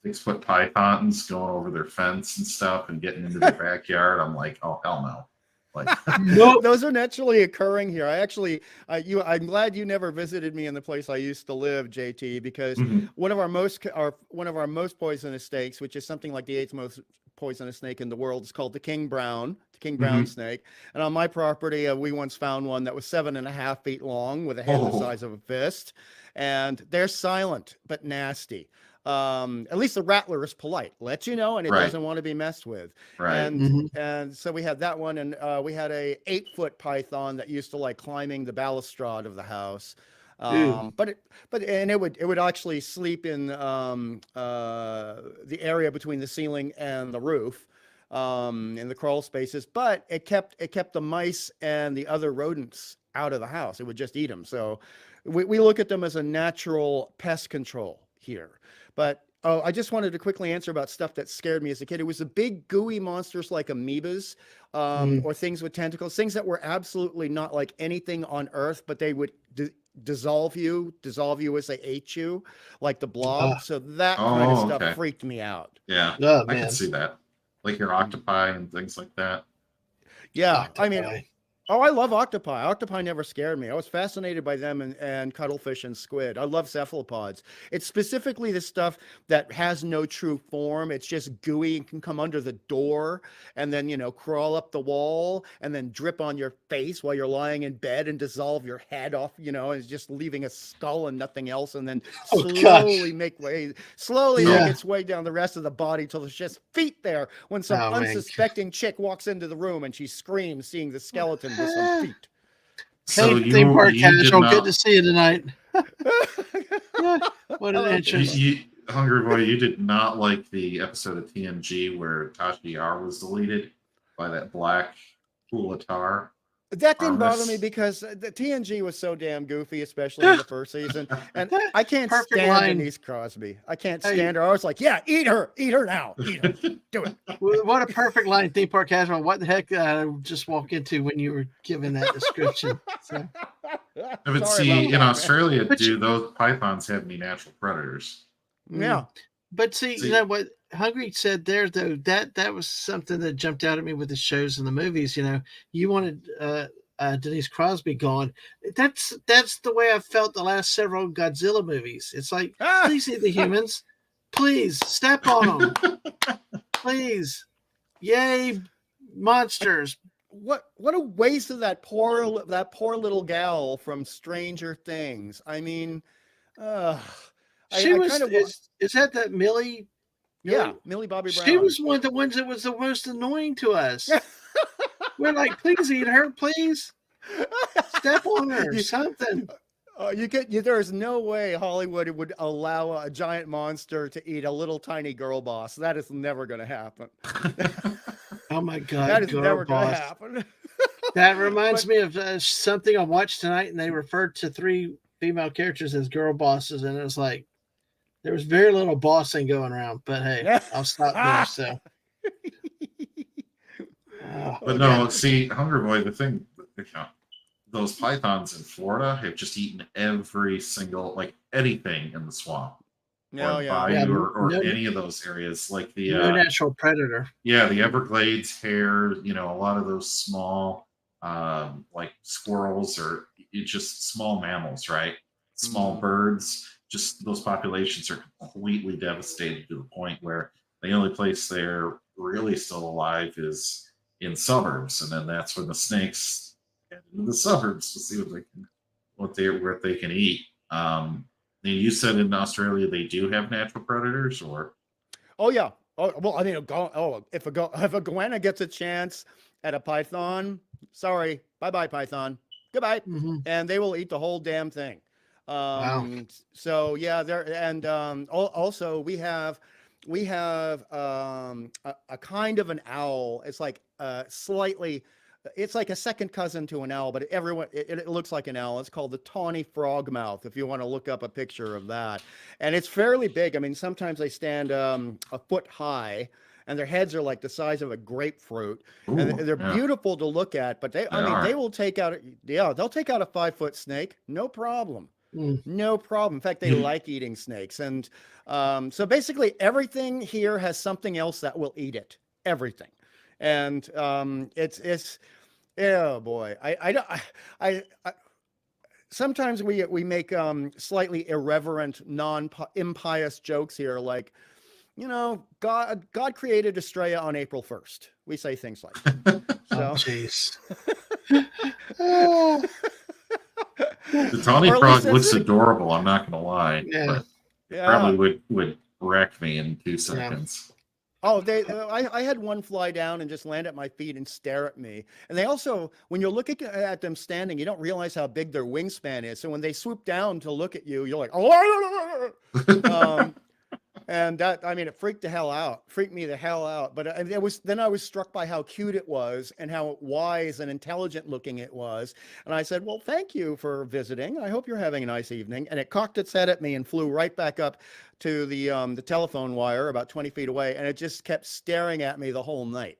6-foot pythons going over their fence and stuff and getting into their backyard. I'm like, oh hell no! Like, Nope. Those are naturally occurring here. I'm glad you never visited me in the place I used to live, JT, because mhm. one of our most poisonous snakes, which is something like the 8th most poisonous snake in the world, is called the king brown snake. And on my property, we once found one that was 7.5 feet long with a head the Oh, size of a fist, and they're silent but nasty. At least the rattler is polite, lets you know, and it right, doesn't want to be messed with. right. And so we had that one, and we had a 8-foot python that used to like climbing the balustrade of the house. Ew. It would actually sleep in the area between the ceiling and the roof, in the crawl spaces. But it kept the mice and the other rodents out of the house. It would just eat them. So we look at them as a natural pest control here. But I just wanted to quickly answer about stuff that scared me as a kid. It was the big gooey monsters like amoebas, Mm. or things with tentacles, things that were absolutely not like anything on Earth, but they would dissolve you as they ate you, like the blob. So that kind of Oh, stuff okay. freaked me out. Yeah, Oh I can man, see that. Like your octopi and things like that. Yeah, I mean, octopi. oh, I love octopi. Octopi never scared me. I was fascinated by them and cuttlefish and squid. I love cephalopods. It's specifically the stuff that has no true form. It's just gooey and can come under the door and then, crawl up the wall and then drip on your face while you're lying in bed and dissolve your head off, and just leaving a skull and nothing else. And then Oh gosh. slowly make Yeah. its way down the rest of the body till there's just feet there when some Oh man. unsuspecting chick walks into the room and she screams seeing the skeleton with some feet. So Hey, theme park you did casual. Good to not. see you tonight. Yeah, what an Hello. entrance. Hungry Boy, you did not like the episode of TNG where Tasha Yar was deleted by that black Pulatar. That didn't bother me Armis. because the TNG was so damn goofy, especially in the first season. And I can't Perfect stand line. Denise Crosby. I can't Hey. stand her. I was like, yeah, eat her now, eat her, do it. What a perfect line, theme park casual. What the heck did I just walk into when you were giving that description? So, I would Sorry see about in that, man. Australia, But do those pythons have any natural predators? Yeah. But see, See- you know what Hungry said there, though, that was something that jumped out at me with the shows and the movies. You wanted Denise Crosby gone. That's the way I felt the last several Godzilla movies. It's like, please eat the humans, please step on them, please, yay, monsters. What a waste of that poor little gal from Stranger Things. I mean, She was. kind of Is that Millie? yeah, Millie Bobby Brown. She was one of the ones that was the most annoying to us. We're like, please eat her, please. Step on her, something. There's no way Hollywood would allow a giant monster to eat a little tiny girl boss. That is never going to happen. Oh my God, that is girl never going to boss. happen. That reminds me of something I watched tonight, and they referred to 3 female characters as girl bosses, and it was like there was very little bossing going around. But hey, I'll stop there. So, But no, see, Hungry Boy, the thing, those pythons in Florida have just eaten every single, like anything in the swamp. No, or yeah. bayou or any of those areas, like the no natural predator. Yeah, the Everglades hare, a lot of those small like squirrels or just small mammals, right? Small birds, just those populations are completely devastated to the point where the only place they're really still alive is in suburbs, and then that's when the snakes head into the suburbs to see what they can eat. You said in Australia they do have natural predators, or? Oh yeah. Oh well, I mean, if a goanna gets a chance at a python, sorry, bye python, goodbye, and they will eat the whole damn thing. Wow. So yeah, also we have a kind of an owl. It's like slightly. It's like a second cousin to an owl, but it looks like an owl. It's called the tawny frogmouth, if you want to look up a picture of that. And it's fairly big. I mean, sometimes they stand a foot high, and their heads are like the size of a grapefruit. Ooh, and they're beautiful to look at, but they will take out, they'll take out a 5-foot snake, no problem. No problem. In fact, they like eating snakes. And so basically everything here has something else that will eat it. Everything. And it's oh boy, I sometimes we make slightly irreverent, impious jokes here, like, God created Australia on April 1st. We say things like that. Oh, jeez. The tawny frog looks adorable, I'm not gonna lie. Yeah. But it probably would wreck me in 2 seconds. Oh, I had one fly down and just land at my feet and stare at me. And they also, when you're looking at them standing, you don't realize how big their wingspan is. So when they swoop down to look at you, you're like, oh, and that, I mean, it freaked me the hell out. But then I was struck by how cute it was and how wise and intelligent looking it was. And I said, well, thank you for visiting. I hope you're having a nice evening. And it cocked its head at me and flew right back up to the telephone wire about 20 feet away. And it just kept staring at me the whole night.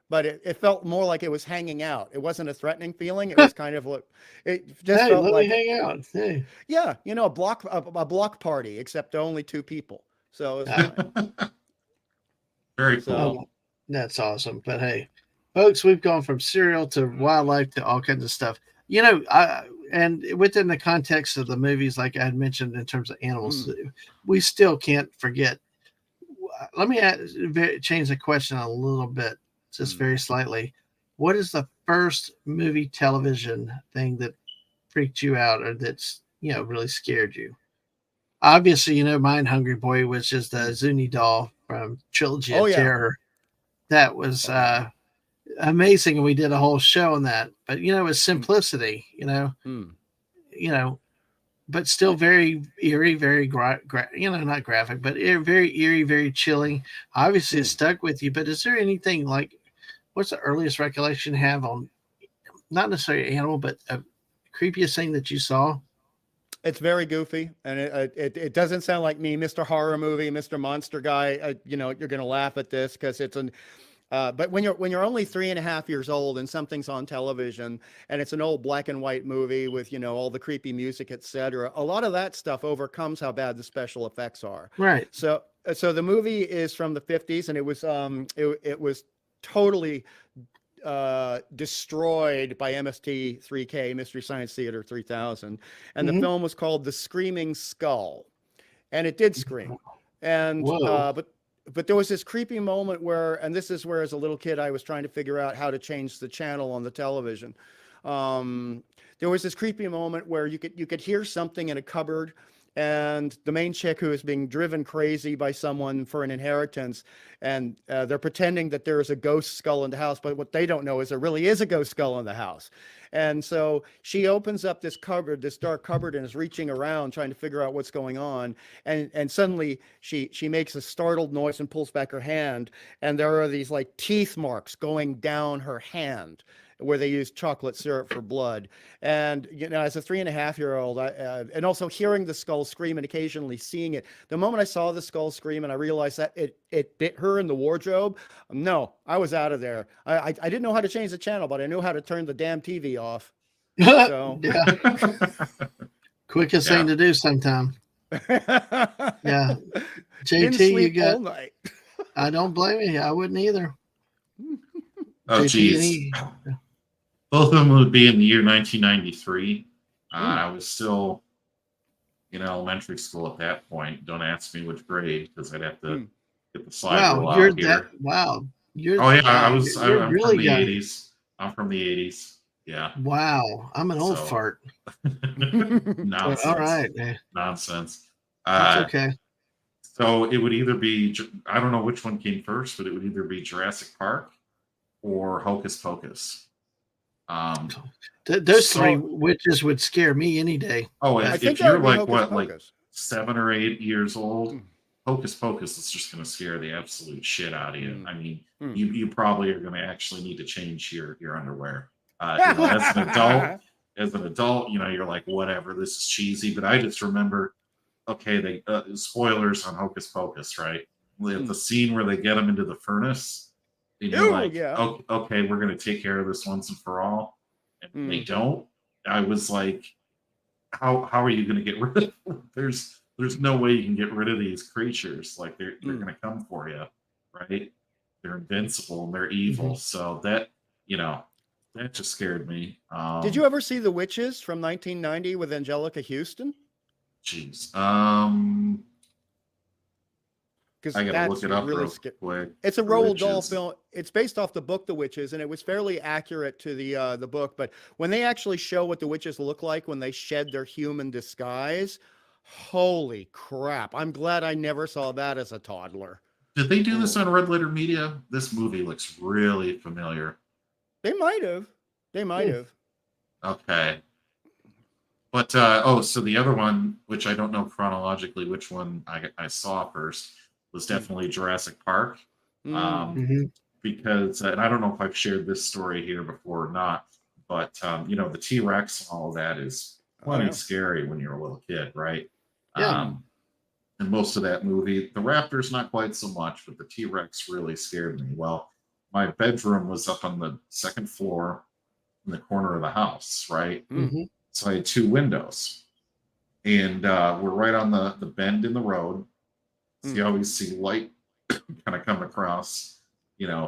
But it felt more like it was hanging out. It wasn't a threatening feeling. It was kind of like, it just felt let like, me hang out. Hey. Yeah, a block party, except only 2 people. So it's fine. Very cool. Oh, that's awesome. But hey, folks, we've gone from cereal to wildlife to all kinds of stuff. And within the context of the movies, like I had mentioned in terms of animals, we still can't forget. Let me change the question a little bit, just very slightly. What is the first movie television thing that freaked you out or that's, really scared you? Obviously, mine, Hungry Boy, was just the Zuni doll from Trilogy of Terror. That was amazing, and we did a whole show on that. But it's simplicity, but still very eerie, very not graphic, but very eerie, very chilling. Obviously, it stuck with you. But is there anything like, what's the earliest recollection you have on, not necessarily animal, but a creepiest thing that you saw? It's very goofy, and it doesn't sound like me, Mr. Horror Movie, Mr. Monster Guy. You're going to laugh at this because it's but when you're only 3.5 years old and something's on television and it's an old black and white movie with all the creepy music, etc., a lot of that stuff overcomes how bad the special effects are. Right. So the movie is from the 50s, and it was totally destroyed by MST3K, Mystery Science Theater 3000, and the Mhm. film was called The Screaming Skull, and it did scream. And Whoa. but there was this creepy moment where, and this is where as a little kid I was trying to figure out how to change the channel on the television. There was this creepy moment where you could hear something in a cupboard, and the main chick who is being driven crazy by someone for an inheritance, and they're pretending that there is a ghost skull in the house, but what they don't know is there really is a ghost skull in the house. And so she opens up this cupboard, this dark cupboard, and is reaching around trying to figure out what's going on. And suddenly she makes a startled noise and pulls back her hand, and there are these like teeth marks going down her hand where they use chocolate syrup for blood. And as a 3.5-year-old, and also hearing the skull scream and occasionally seeing it, the moment I saw the skull scream and I realized that it bit her in the wardrobe, no, I was out of there. I didn't know how to change the channel, but I knew how to turn the damn TV off. So Yeah, quickest thing to do sometime. Yeah. didn't JT, you sleep all got, night. I don't blame you. I wouldn't either. Oh, JT, geez. any- Both of them would be in the year 1993. I was still in elementary school at that point. Don't ask me which grade because I'd have to get the slide rule Wow, you're out here. that. Wow, you're. Oh yeah, wow, I'm you're from really the young. 80s. I'm from the 80s. Yeah. Wow, I'm an old So- fart. Nonsense. All right, man. Nonsense. That's okay. So it would either be, I don't know which one came first, but it would either be Jurassic Park or Hocus Pocus. Those so- three witches would scare me any day. Oh, I if think that you're would be like Hocus what, like Pocus. 7 or 8 years old, Mm. Hocus Pocus is just going to scare the absolute shit out of you. Mm. I mean, Mm. you probably are going to actually need to change your underwear. As an adult, you're like, whatever, this is cheesy. But I just remember, okay, they spoilers on Hocus Pocus, right? The scene where they get them into the furnace, and you're Ooh, like, yeah. oh, okay, we're going to take care of this once and for all, and they don't. I was like, how are you going to get rid of them? There's no way you can get rid of these creatures. Like they're going to come for you, right? They're invincible and they're evil. So that that just scared me. Did you ever see The Witches from 1990 with Angelica Houston? Jeez. Because I gotta look it up really real quick. It's a The Roald Dahl Witches. film. It's based off the book The Witches, and it was fairly accurate to the book. But when they actually show what the witches look like when they shed their human disguise, holy crap! I'm glad I never saw that as a toddler. Did they do this on Red Letter Media? This movie looks really familiar. They might have. They might have. Okay. But so the other one, which I don't know chronologically which one I saw first, was definitely Jurassic Park. Because, and I don't know if I've shared this story here before or not, but the T-Rex and all of that is plenty yeah. scary when you're a little kid, right? Yeah. And most of that movie, the Raptors not quite so much, but the T-Rex really scared me. Well, my bedroom was up on the second floor in the corner of the house, right? So I had 2 windows, and we're right on the bend in the road. So you always see light kind of come across,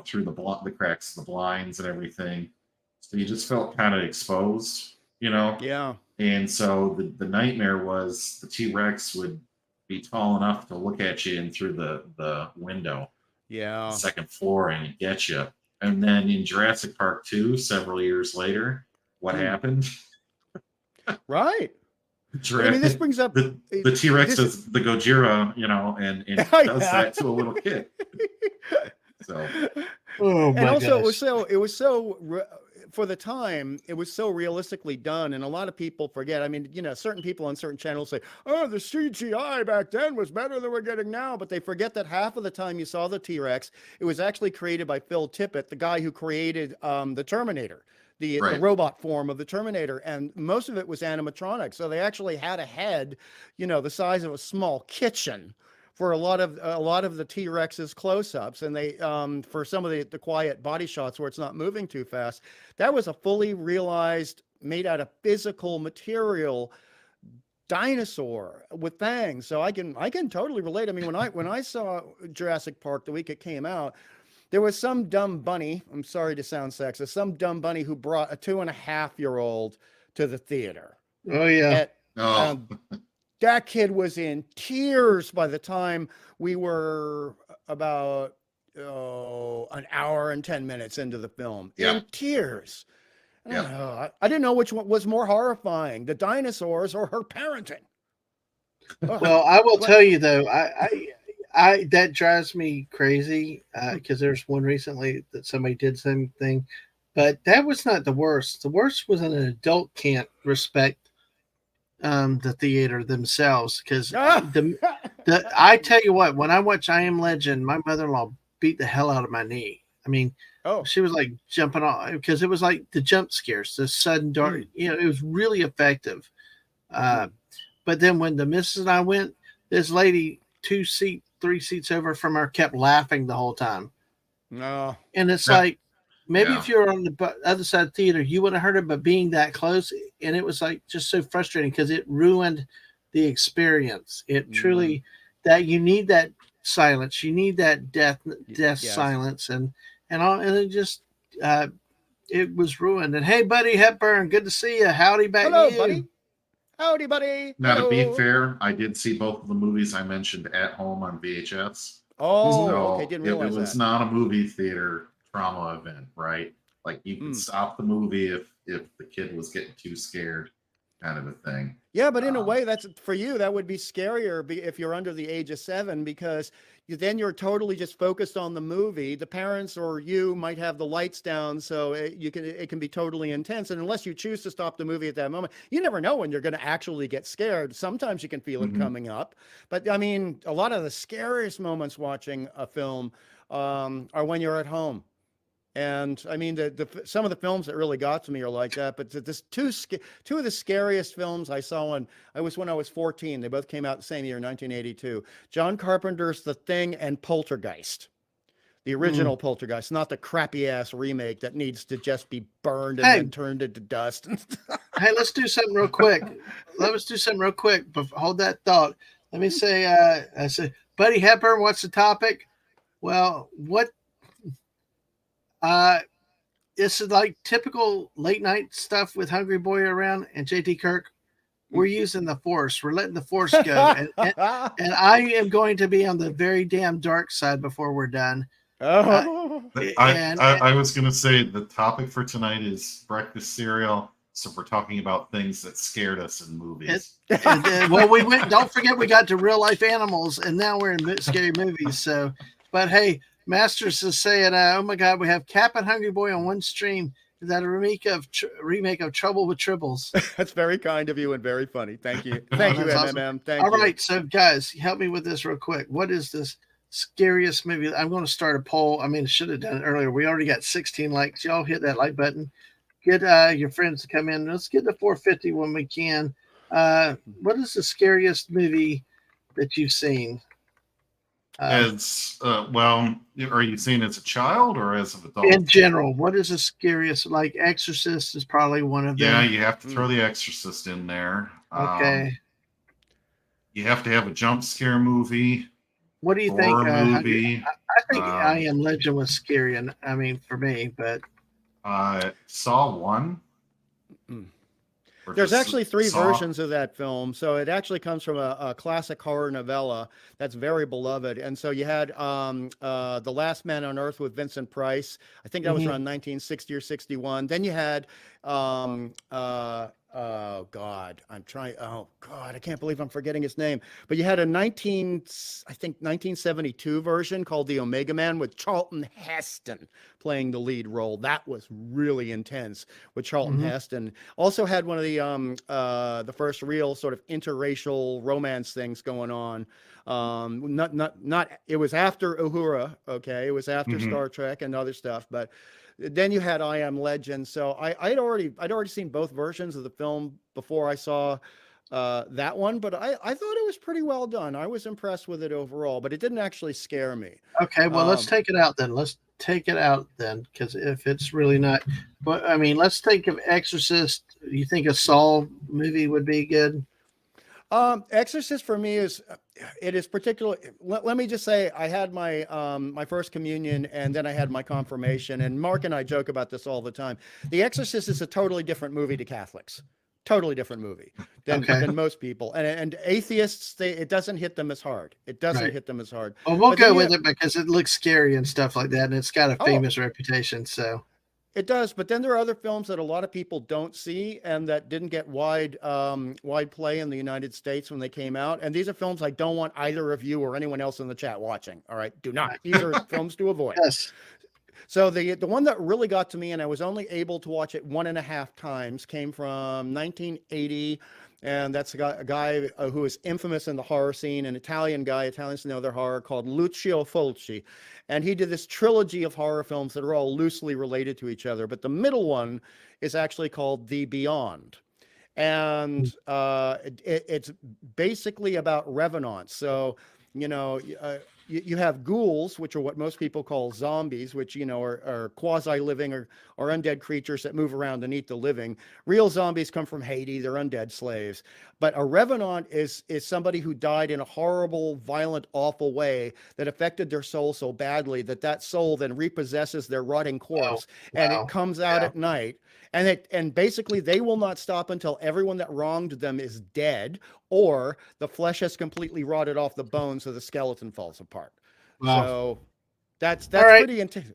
through the cracks of the blinds and everything. So you just felt kind of exposed, Yeah. And so the nightmare was the T-Rex would be tall enough to look at you in through the window, Yeah. second floor, and get you. And then in Jurassic Park 2, several years later, what happened? Right. I mean, this brings up the T-Rex this- is the Gojira, and it Oh, does yeah. that to a little kid. So Oh my and also gosh. it was so for the time it was so realistically done, and a lot of people forget. I mean, certain people on certain channels say, oh, the CGI back then was better than we're getting now, but they forget that half of the time you saw the T-Rex, it was actually created by Phil Tippett, the guy who created the Terminator, the Right. robot form of the Terminator, and most of it was animatronic. So they actually had a head, the size of a small kitchen for a lot of the T-Rex's close-ups, and they for some of the quiet body shots where it's not moving too fast, that was a fully realized, made out of physical material dinosaur with fangs. So I can totally relate. I mean, when I saw Jurassic Park the week it came out, There was some dumb bunny. I'm sorry to sound sexist. Some dumb bunny who brought a 2.5-year-old to the theater. Oh yeah. And, Oh, that kid was in tears by the time we were about an hour and 10 minutes into the film. Yeah. In tears. I Yeah. don't know. I didn't know which one was more horrifying, the dinosaurs or her parenting. Well, I will But- tell you though, I that drives me crazy because there's one recently that somebody did something, but that was not the worst. The worst was an adult can't respect the theater themselves because I tell you what, when I watch I Am Legend, my mother-in-law beat the hell out of my knee. I mean, Oh, she was like jumping off because it was like the jump scares, the sudden dark. It was really effective. But then when the missus and I went, this lady 3 seats over from her kept laughing the whole time, no. and it's Yeah. like maybe Yeah. if you were on the other side of the theater, you would have heard it, but being that close, and it was like just so frustrating because it ruined the experience. It truly that you need that silence, you need that death Yes. silence, and it just it was ruined. And hey, buddy Hepburn, good to see you. Howdy back Hello, to you. buddy. Howdy, buddy. now to be Hello. fair, I did see both of the movies I mentioned at home on VHS. Oh, So okay. Didn't it realize was that. not a movie theater trauma event, right? Like you could stop the movie if the kid was getting too scared, kind of a thing. Yeah, but in a Um, way, that's for you. That would be scarier if you're under the age of 7, because then you're totally just focused on the movie. The parents or you might have the lights down, so it can be totally intense. And unless you choose to stop the movie at that moment, you never know when you're going to actually get scared. Sometimes you can feel it Mhm. coming up, but I mean, a lot of the scariest moments watching a film are when you're at home. And I mean, some of the films that really got to me are like that. But this two of the scariest films I saw when I was 14. They both came out the same year, 1982. John Carpenter's The Thing and Poltergeist. The original Poltergeist, not the crappy ass remake that needs to just be burned and Hey. then turned into dust. Hey, let's do something real quick. But hold that thought. Let me say, I said, Buddy Hepburn, what's the topic? Well, this is like typical late night stuff with Hungry Boy around and JT Kirk. We're using the Force. We're letting the Force go. And I am going to be on the very damn dark side before we're done. Oh. I was going to say the topic for tonight is breakfast cereal. So we're talking about things that scared us in movies. And then, well, we went. Don't forget, we got to real life animals, and now we're in scary movies. So, but hey, Masters is saying, "Oh my God, we have Cap and Hungry Boy on one stream. Is that a remake of Trouble with Tribbles?" That's very kind of you and very funny. Thank you. Thank you, That's awesome. MMM. Thank All you. right, so guys, help me with this real quick. What is this scariest movie? I'm going to start a poll. I mean, I should have done it earlier. We already got 16 likes. Y'all hit that like button. Get your friends to come in. Let's get to 450 when we can. What is the scariest movie that you've seen? As well, are you saying as a child or as an adult? In general, what is the scariest? Like Exorcist is probably one of them. Yeah, you have to throw The Exorcist in there. Okay. You have to have a jump scare movie, What do you think? horror movie. I think I Am Legend was scary, and I mean for me, but Saw 1. Mm. Or There's just actually 3 Saw. versions of that film. So it actually comes from a classic horror novella that's very beloved. And so you had The Last Man on Earth with Vincent Price. I think that was around 1960 or 61. Then you had oh God, I can't believe I'm forgetting his name. But you had a 1972 version called The Omega Man with Charlton Heston playing the lead role. That was really intense with Charlton Heston. Also had one of the first real sort of interracial romance things going on. It was after Uhura, okay? It was after Star Trek and other stuff, but then you had I Am Legend. So I'd already seen both versions of the film before I saw that one, but I thought it was pretty well done. I was impressed with it overall, but it didn't actually scare me. okay. Well, let's take it out then. Because if it's really not, but I mean, let's think of Exorcist. You think a Saw movie would be good? Exorcist for me is it is particular. Let me just say, I had my my first communion, and then I had my confirmation. And Mark and I joke about this all the time. The Exorcist is a totally different movie to Catholics. Totally different movie Okay. than most people. And atheists, it doesn't hit them as hard. It doesn't Right. hit them as hard. Well, we'll But then go you with have- it because it looks scary and stuff like that, and it's got a Oh. famous reputation. So It does, but then there are other films that a lot of people don't see and that didn't get wide play in the United States when they came out. And these are films I don't want either of you or anyone else in the chat watching. All right, do not. These are films to avoid. yes, So the one that really got to me, and I was only able to watch it 1.5 times, came from 1980. And that's a guy who is infamous in the horror scene, an Italian guy. Italians know their horror, called Lucio Fulci. And he did this trilogy of horror films that are all loosely related to each other. But the middle one is actually called The Beyond. And it's basically about revenants. So, you know, you have ghouls, which are what most people call zombies, which, you know, are quasi-living or undead creatures that move around and eat the living. Real zombies come from Haiti. They're undead slaves. But a revenant is somebody who died in a horrible, violent, awful way that affected their soul so badly that soul then repossesses their rotting corpse, and wow. it comes out Yeah. at night. And basically they will not stop until everyone that wronged them is dead, or the flesh has completely rotted off the bone, so the skeleton falls apart. Wow. So that's All right. pretty intense.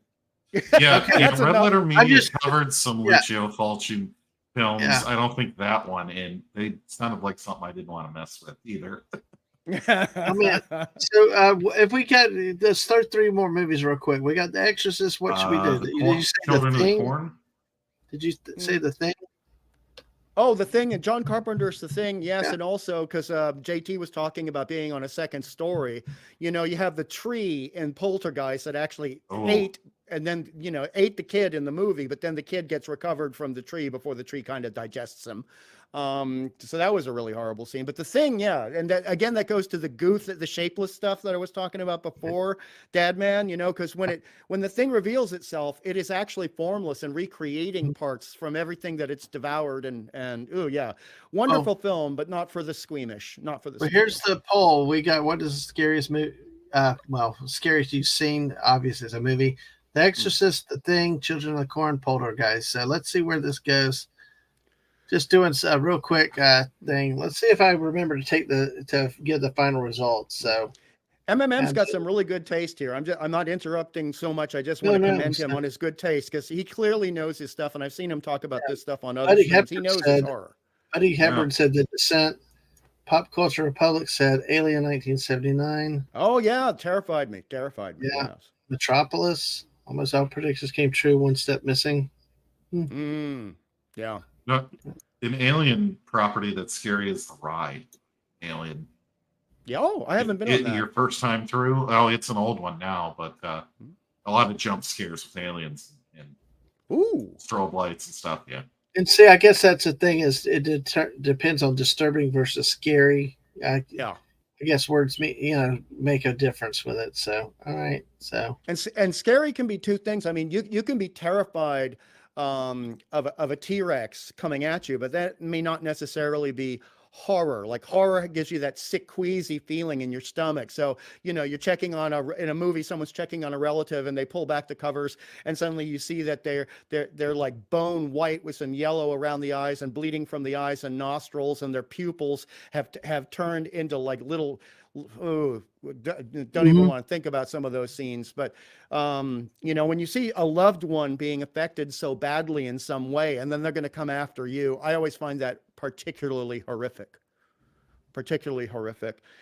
Yeah, Okay, yeah, that's Red enough. Letter Media just- covered some yeah. Lucio Fulci films. Yeah. I don't think that one, and they sounded like something I didn't want to mess with either. mean, So if we got, let's start 3 more movies real quick. We got The Exorcist. What should we do? The Did Corn- you say Children The of the Thing? Corn. Did you say The Thing? Oh, The Thing, and John Carpenter's The Thing, yes, Yeah. and also because JT was talking about being on a second story. You know, you have the tree in Poltergeist that actually Oh. ate, and then, you know, ate the kid in the movie, but then the kid gets recovered from the tree before the tree kind of digests him. So that was a really horrible scene. But The Thing, yeah, and that, again, that goes to the goof, the shapeless stuff that I was talking about before, Dad Man. You know, because when the Thing reveals itself, it is actually formless and recreating parts from everything that it's devoured. And oh yeah, wonderful film, but not for the squeamish. Not for the. Well, here's the poll. We got, what is the scariest movie? Well, scariest you've seen, obviously, is a movie. The Exorcist, The Thing, Children of the Corn, Poltergeist. So let's see where this goes. Just doing a real quick thing. Let's see if I remember to give the final results. So MMM's got And- some really good taste here. I'm not interrupting so much. I just No, want to no, commend him so- on his good taste, because he clearly knows his stuff, and I've seen him talk about this stuff on other Buddy streams. He Hepburn knows his said- horror. Buddy Hepburn said The Descent. Pop Culture Republic said Alien 1979. Oh yeah, terrified me. Yeah. Yes. Metropolis. Almost all predictions came true. One step missing. Yeah. No, an alien property that's scary is the ride. Alien. Yeah. Oh, I haven't been on that. Your first time through. Oh, it's an old one now, but a lot of jump scares with aliens and Ooh. strobe lights and stuff. Yeah. And see, I guess that's the thing, is it depends on disturbing versus scary. Yeah. I guess words make a difference with it. So all right. So And scary can be two things. I mean, you can be terrified of a T-Rex coming at you, but that may not necessarily be horror. Like, horror gives you that sick, queasy feeling in your stomach. So, you know, you're checking on in a movie, someone's checking on a relative, and they pull back the covers, and suddenly you see that they're like bone white with some yellow around the eyes and bleeding from the eyes and nostrils, and their pupils have turned into like little. Oh, don't even want to think about some of those scenes. But you know, when you see a loved one being affected so badly in some way, and then they're going to come after you, I always find that particularly horrific.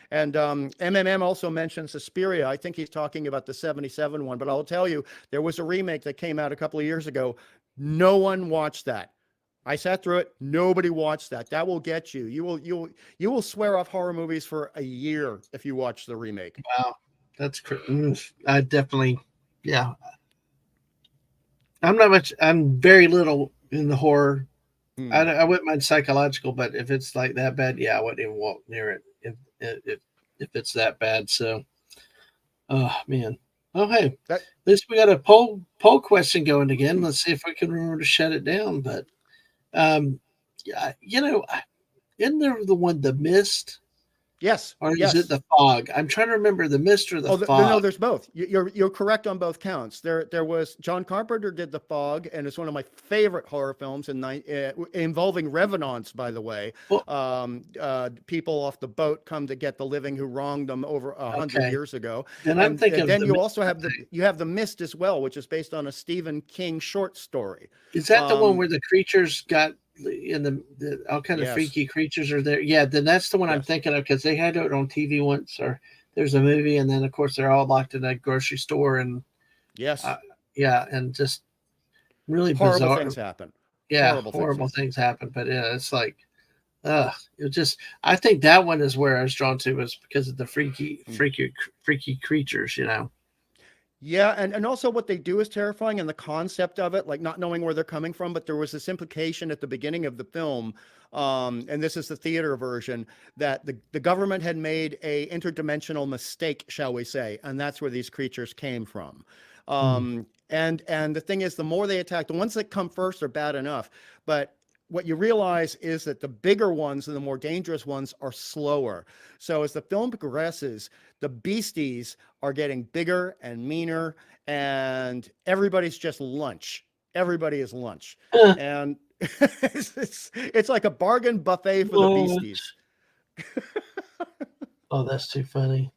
And MMM also mentions Suspiria. I think he's talking about the 77 one, but I'll tell you, there was a remake that came out a couple of years ago. No one watched that. I sat through it. Nobody watched that. That will get you. You will swear off horror movies for a year if you watch the remake. wow, that's I definitely, yeah. I'm very little in the horror. I wouldn't mind psychological, but if it's like that bad, yeah, I wouldn't even walk near it if it's that bad. So, oh man. Oh hey, at least we got a poll question going again. Let's see if we can remember to shut it down. But yeah, you know, isn't there the one, The Mist? Yes. or is Yes. it the fog? I'm trying to remember the mist or the No, fog. there's both. You're correct on both counts. There was John Carpenter did The Fog, and it's one of my favorite horror films involving revenants. By the way, Well, people off the boat come to get the living who wronged them over 100 okay. years ago. Then I'm thinking And of then the you Mist, also I have think. the Mist as well, which is based on a Stephen King short story. Is that the one Um, where the creatures got in the all kind of yes, freaky creatures are there? Yeah, then that's the one I'm yes, thinking of because they had it on TV once, or there's a movie, and then of course they're all locked in a grocery store, and yes. uh, yeah, and just really Horrible bizarre. things happen. Yeah, Horrible things horrible happen. things happen, but yeah, it's like, it just. I think that one is where I was drawn to was because of the freaky creatures, you know. Yeah, and also what they do is terrifying, and the concept of it, like not knowing where they're coming from. But there was this implication at the beginning of the film, and this is the theater version, that the government had made a interdimensional mistake, shall we say, and that's where these creatures came from. Hmm. And the thing is, the more they attack, the ones that come first are bad enough, but what you realize is that the bigger ones and the more dangerous ones are slower. So as the film progresses, the beasties are getting bigger and meaner, and everybody's just lunch. Everybody is lunch. Uh, And it's like a bargain buffet for the Lord. beasties. Oh, that's too funny.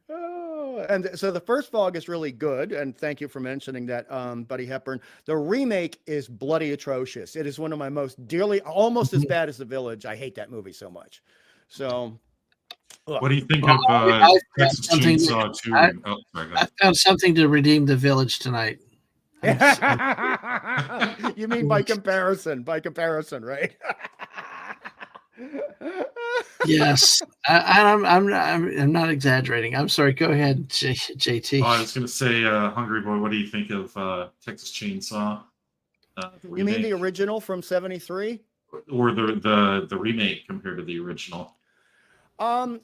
Oh, and so the first Fog is really good, and thank you for mentioning that, Buddy Hepburn. The remake is bloody atrocious. It is one of my most dearly, almost as Mhm. bad as The Village. I hate that movie so much. So, ugh. What do you think Well, of I found Texas something. Chainsaw 2? I, Oh, sorry, go I ahead. found something to redeem the village tonight. I'm You mean by comparison? By comparison, right? yes, I'm not exaggerating. I'm sorry. Go ahead, JT. Oh, I was going to say, Hungry Boy, what do you think of Texas Chainsaw, the You mean the remake, original from '73? or the remake compared to the original? I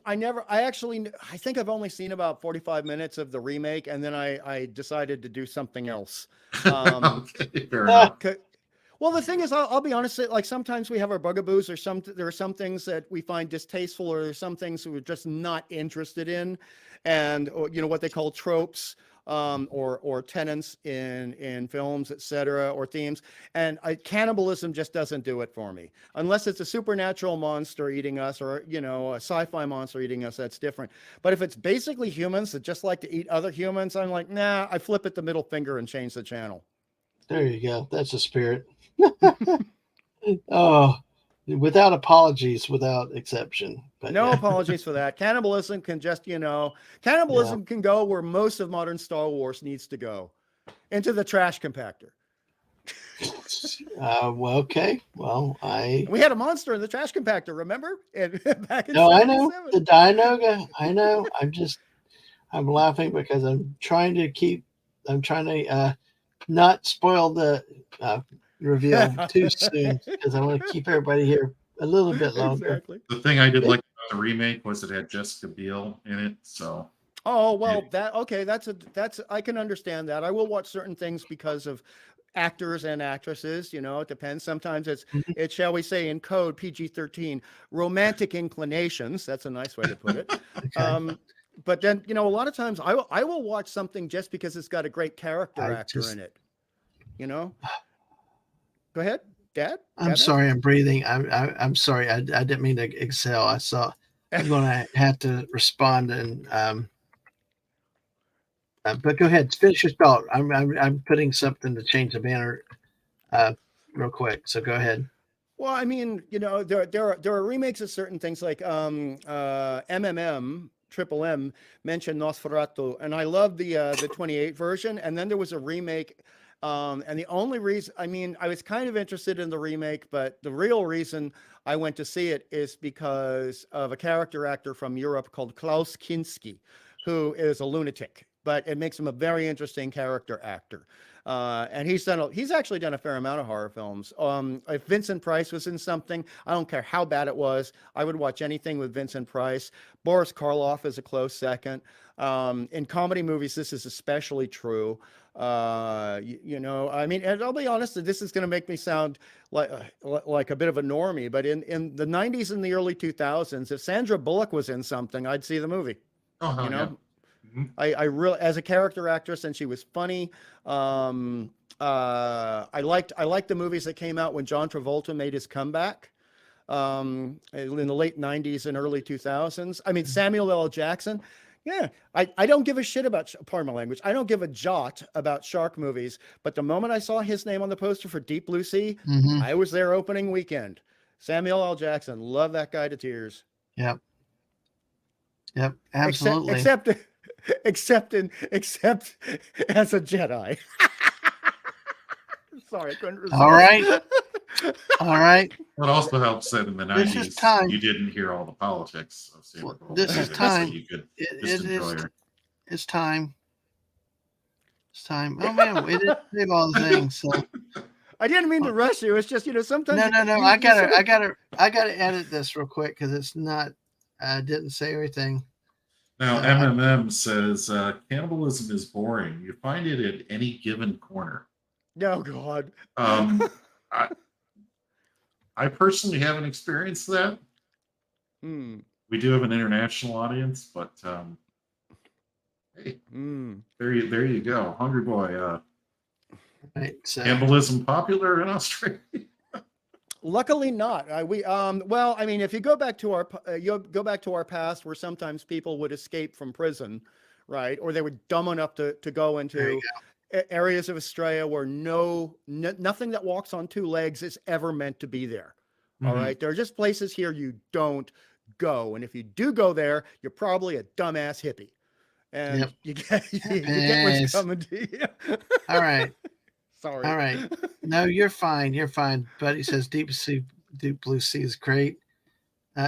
think I've only seen about 45 minutes of the remake, and then I decided to do something else. Okay, fair enough. Well, the thing is, I'll be honest, like sometimes we have our bugaboos, or there are some things that we find distasteful, or there's some things we're just not interested in, and or, what they call tropes, or tenets in films, etc., or themes. And cannibalism just doesn't do it for me, unless it's a supernatural monster eating us, or a sci-fi monster eating us. That's different. But if it's basically humans that just like to eat other humans, I'm like, nah. I flip it the middle finger and change the channel. There you go. That's the spirit. Oh, without apologies, without exception. But No yeah, apologies for that. Cannibalism can just, yeah. cannibalism can go where most of modern Star Wars needs to go, into the trash compactor. Well, okay. Well, We had a monster in the trash compactor, remember? Back in no, I know 77. the Dianoga. I know. I'm laughing because I'm trying to not spoil the reveal too soon because I want to keep everybody here a little bit longer. Exactly. The thing I did like about the remake was it had Jessica Biel in it, so Oh, well, that's I can understand that. I will watch certain things because of actors and actresses, it depends. Sometimes Mhm. it's, shall we say, in code PG-13, romantic inclinations. That's a nice way to put it. Okay. But then, a lot of times I will watch something just because it's got a great character I actor just in it. Go ahead, Dad. I'm sorry, I'm breathing. I'm sorry. I didn't mean to exhale. I'm going to have to respond and but go ahead, finish your thought. I'm putting something to change the banner real quick. So go ahead. Well, I mean, there are remakes of certain things, like Triple M mentioned Nosferatu, and I love the 28 version. And then there was a remake, and the only reason, I mean, I was kind of interested in the remake, but the real reason I went to see it is because of a character actor from Europe called Klaus Kinski, who is a lunatic, but it makes him a very interesting character actor. And he's actually done a fair amount of horror films. If Vincent Price was in something, I don't care how bad it was, I would watch anything with Vincent Price. Boris Karloff is a close second. In comedy movies, this is especially true. I mean, and I'll be honest, this is going to make me sound like a bit of a normie, but in the 90s and the early 2000s, if Sandra Bullock was in something, I'd see the movie. Oh, hell You yeah. know, I really, as a character actress, and she was funny. I liked the movies that came out when John Travolta made his comeback in the late 90s and early 2000s. I mean, Samuel L. Jackson. Yeah, I don't give a shit about, pardon my language, I don't give a jot about shark movies. But the moment I saw his name on the poster for Deep Blue Sea, Mhm. I was there opening weekend. Samuel L. Jackson, love that guy to tears. Yep. Absolutely. Except as a Jedi. Sorry, I couldn't resist. All right. All right. It also helps that in the This is 90s, time. you didn't hear all the politics of Sandra Well, Bullock this is either, so time. you could It just is. enjoy her. It's time. It's time. Oh man, we didn't save all the things. So I didn't mean to rush you. It's just, sometimes. no. you- I you gotta sort of- edit this real quick because it's not. I didn't say everything. Now, Yeah, MMM says cannibalism is boring. You find it at any given corner. Oh, God. Um, I personally haven't experienced that. Hmm. We do have an international audience, but hey, there you go, Hungry Boy. Right. So Cannibalism popular in Australia? Luckily not. Well, I mean, if you go back to our past, where sometimes people would escape from prison, right? Or they were dumb enough to go there into you areas of Australia where nothing that walks on two legs is ever meant to be there. All Mhm. right. There are just places here you don't go. And if you do go there, you're probably a dumbass hippie. And Yep. you get what's Hippies. coming to you. All right. Sorry. All right. No, you're fine. You're fine. Buddy says Deep Blue Sea is great.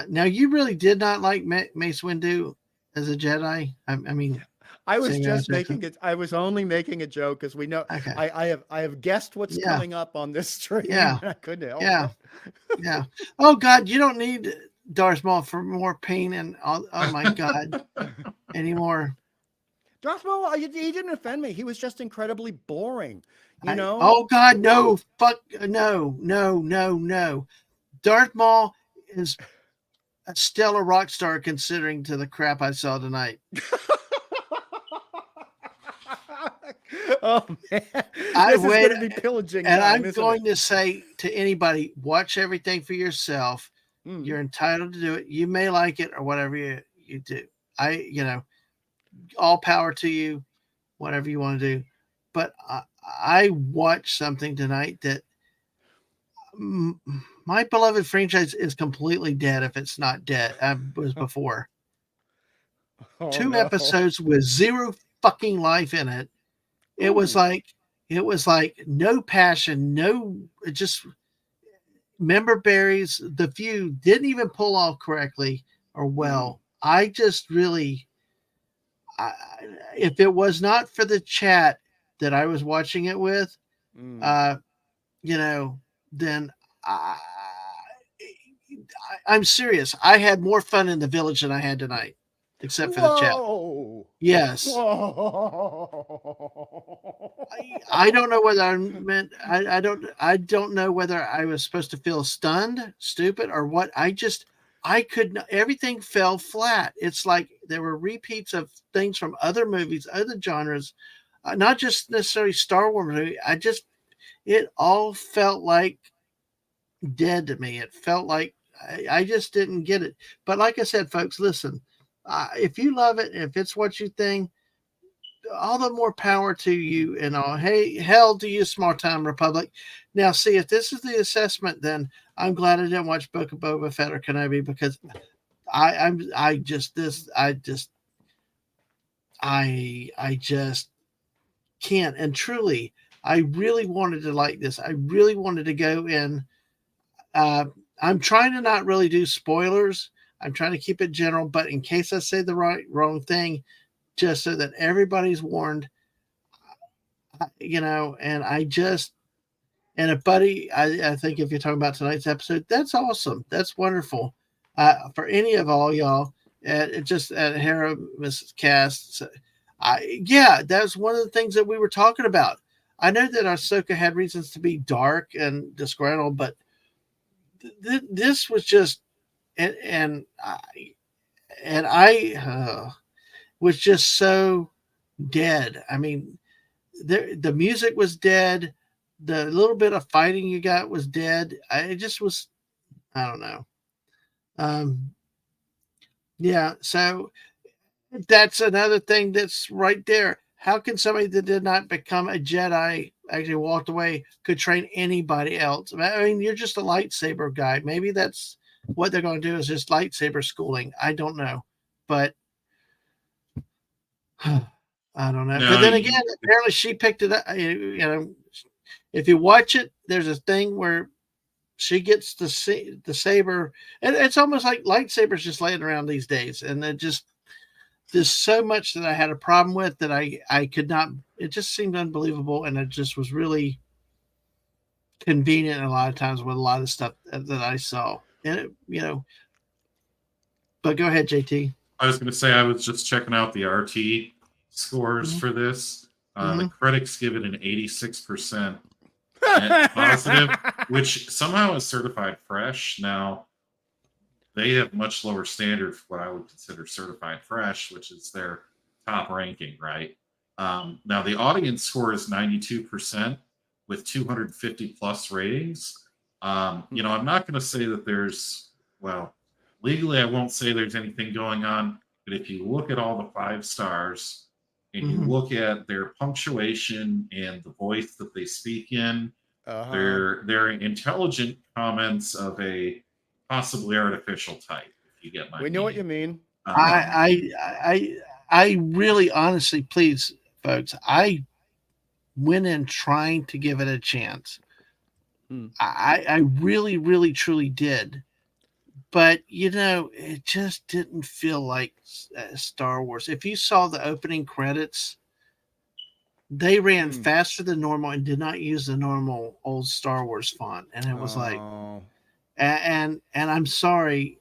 Now you really did not like Mace Windu as a Jedi. I mean, I was Same just answer. making it. I was only making a joke because we know okay. I have guessed what's Yeah. coming up on this stream. Yeah. I couldn't help Yeah. it. Yeah. Oh God, you don't need Darth Maul for more pain and oh my God anymore. Darth Maul, he didn't offend me. He was just incredibly boring. Oh God, no! Fuck no! Darth Maul is a stellar rock star considering to the crap I saw tonight. Oh man, I this is wait- going to be pillaging And time, I'm isn't going to say to anybody, watch everything for yourself. it? Mm. You're entitled to do it. You may like it or whatever you do. All power to you, whatever you want to do. But I watched something tonight that my beloved franchise is completely dead if it's not dead. I was before. Oh, 2 no. episodes with zero fucking life in it. It was like no passion, just member berries. The few didn't even pull off correctly or well. I just really, if it was not for the chat that I was watching it with, Mm. then I'm serious. I had more fun in the village than I had tonight, except for the chat. Whoa. Yes. Whoa. I don't know whether I don't know whether I was supposed to feel stunned, stupid, or what. I couldn't. Everything fell flat. It's like there were repeats of things from other movies, other genres, not just necessarily Star Wars movie. It all felt like dead to me. It felt like I just didn't get it. But like I said, folks, listen. If you love it, if it's what you think, all the more power to you and all. Hey, hell to you, Small Time Republic. Now, see, if this is the assessment, then I'm glad I didn't watch Book of Boba Fett or Kenobi because I just can't. And truly, I really wanted to like this. I really wanted to go in. I'm trying to not really do spoilers. I'm trying to keep it general, but in case I say the wrong thing, just so that everybody's warned, and and a buddy, I think if you're talking about tonight's episode, that's awesome. That's wonderful. For any of all y'all, just at Hera, Mrs. Cast, yeah, that's one of the things that we were talking about. I know that Ahsoka had reasons to be dark and disgruntled, but this was just and I was just so dead. I mean, the music was dead. The little bit of fighting you got was dead. It just was. I don't know. Um, yeah. So that's another thing that's right there. How can somebody that did not become a Jedi actually walked away could train anybody else? I mean, you're just a lightsaber guy. Maybe that's what they're going to do is just lightsaber schooling. I don't know, but I don't know. No, But then again, apparently she picked it up. You know, if you watch it, there's a thing where she gets the saber, and it's almost like lightsabers just laying around these days, and it just there's so much that I had a problem with that I could not. It just seemed unbelievable, and it just was really convenient a lot of times with a lot of stuff that I saw, and it, you know. But go ahead, JT. I was going to say I was just checking out the RT scores for this. The critics give it an 86% positive, which somehow is certified fresh. Now, they have much lower standard for what I would consider certified fresh, which is their top ranking, right? Now, the audience score is 92% with 250 plus ratings. You know, I'm not going to say that there's, well, legally, I won't say there's anything going on, but if you look at all the 5 stars and you look at their punctuation and the voice that they speak in, they're intelligent comments of a possibly artificial type. If you get my, we know what you mean. I really, honestly, please, folks, I went in trying to give it a chance. I really, really, truly did. But, you know, it just didn't feel like Star Wars. If you saw the opening credits, they ran faster than normal and did not use the normal old Star Wars font. And it was like, and I'm sorry.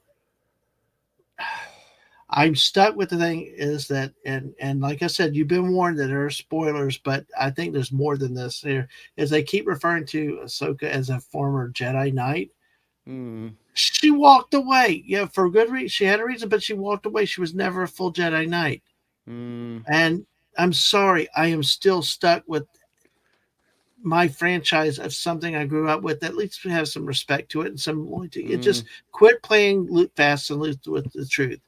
I'm stuck with the thing is that, and like I said, you've been warned that there are spoilers, but I think there's more than this here. Is they keep referring to Ahsoka as a former Jedi Knight. She walked away. Yeah, for a good reason. She had a reason, but she walked away. She was never a full Jedi Knight. And I'm sorry, I am still stuck with my franchise of something I grew up with. At least we have some respect to it and some loyalty. It just quit playing loot fast and loot with the truth.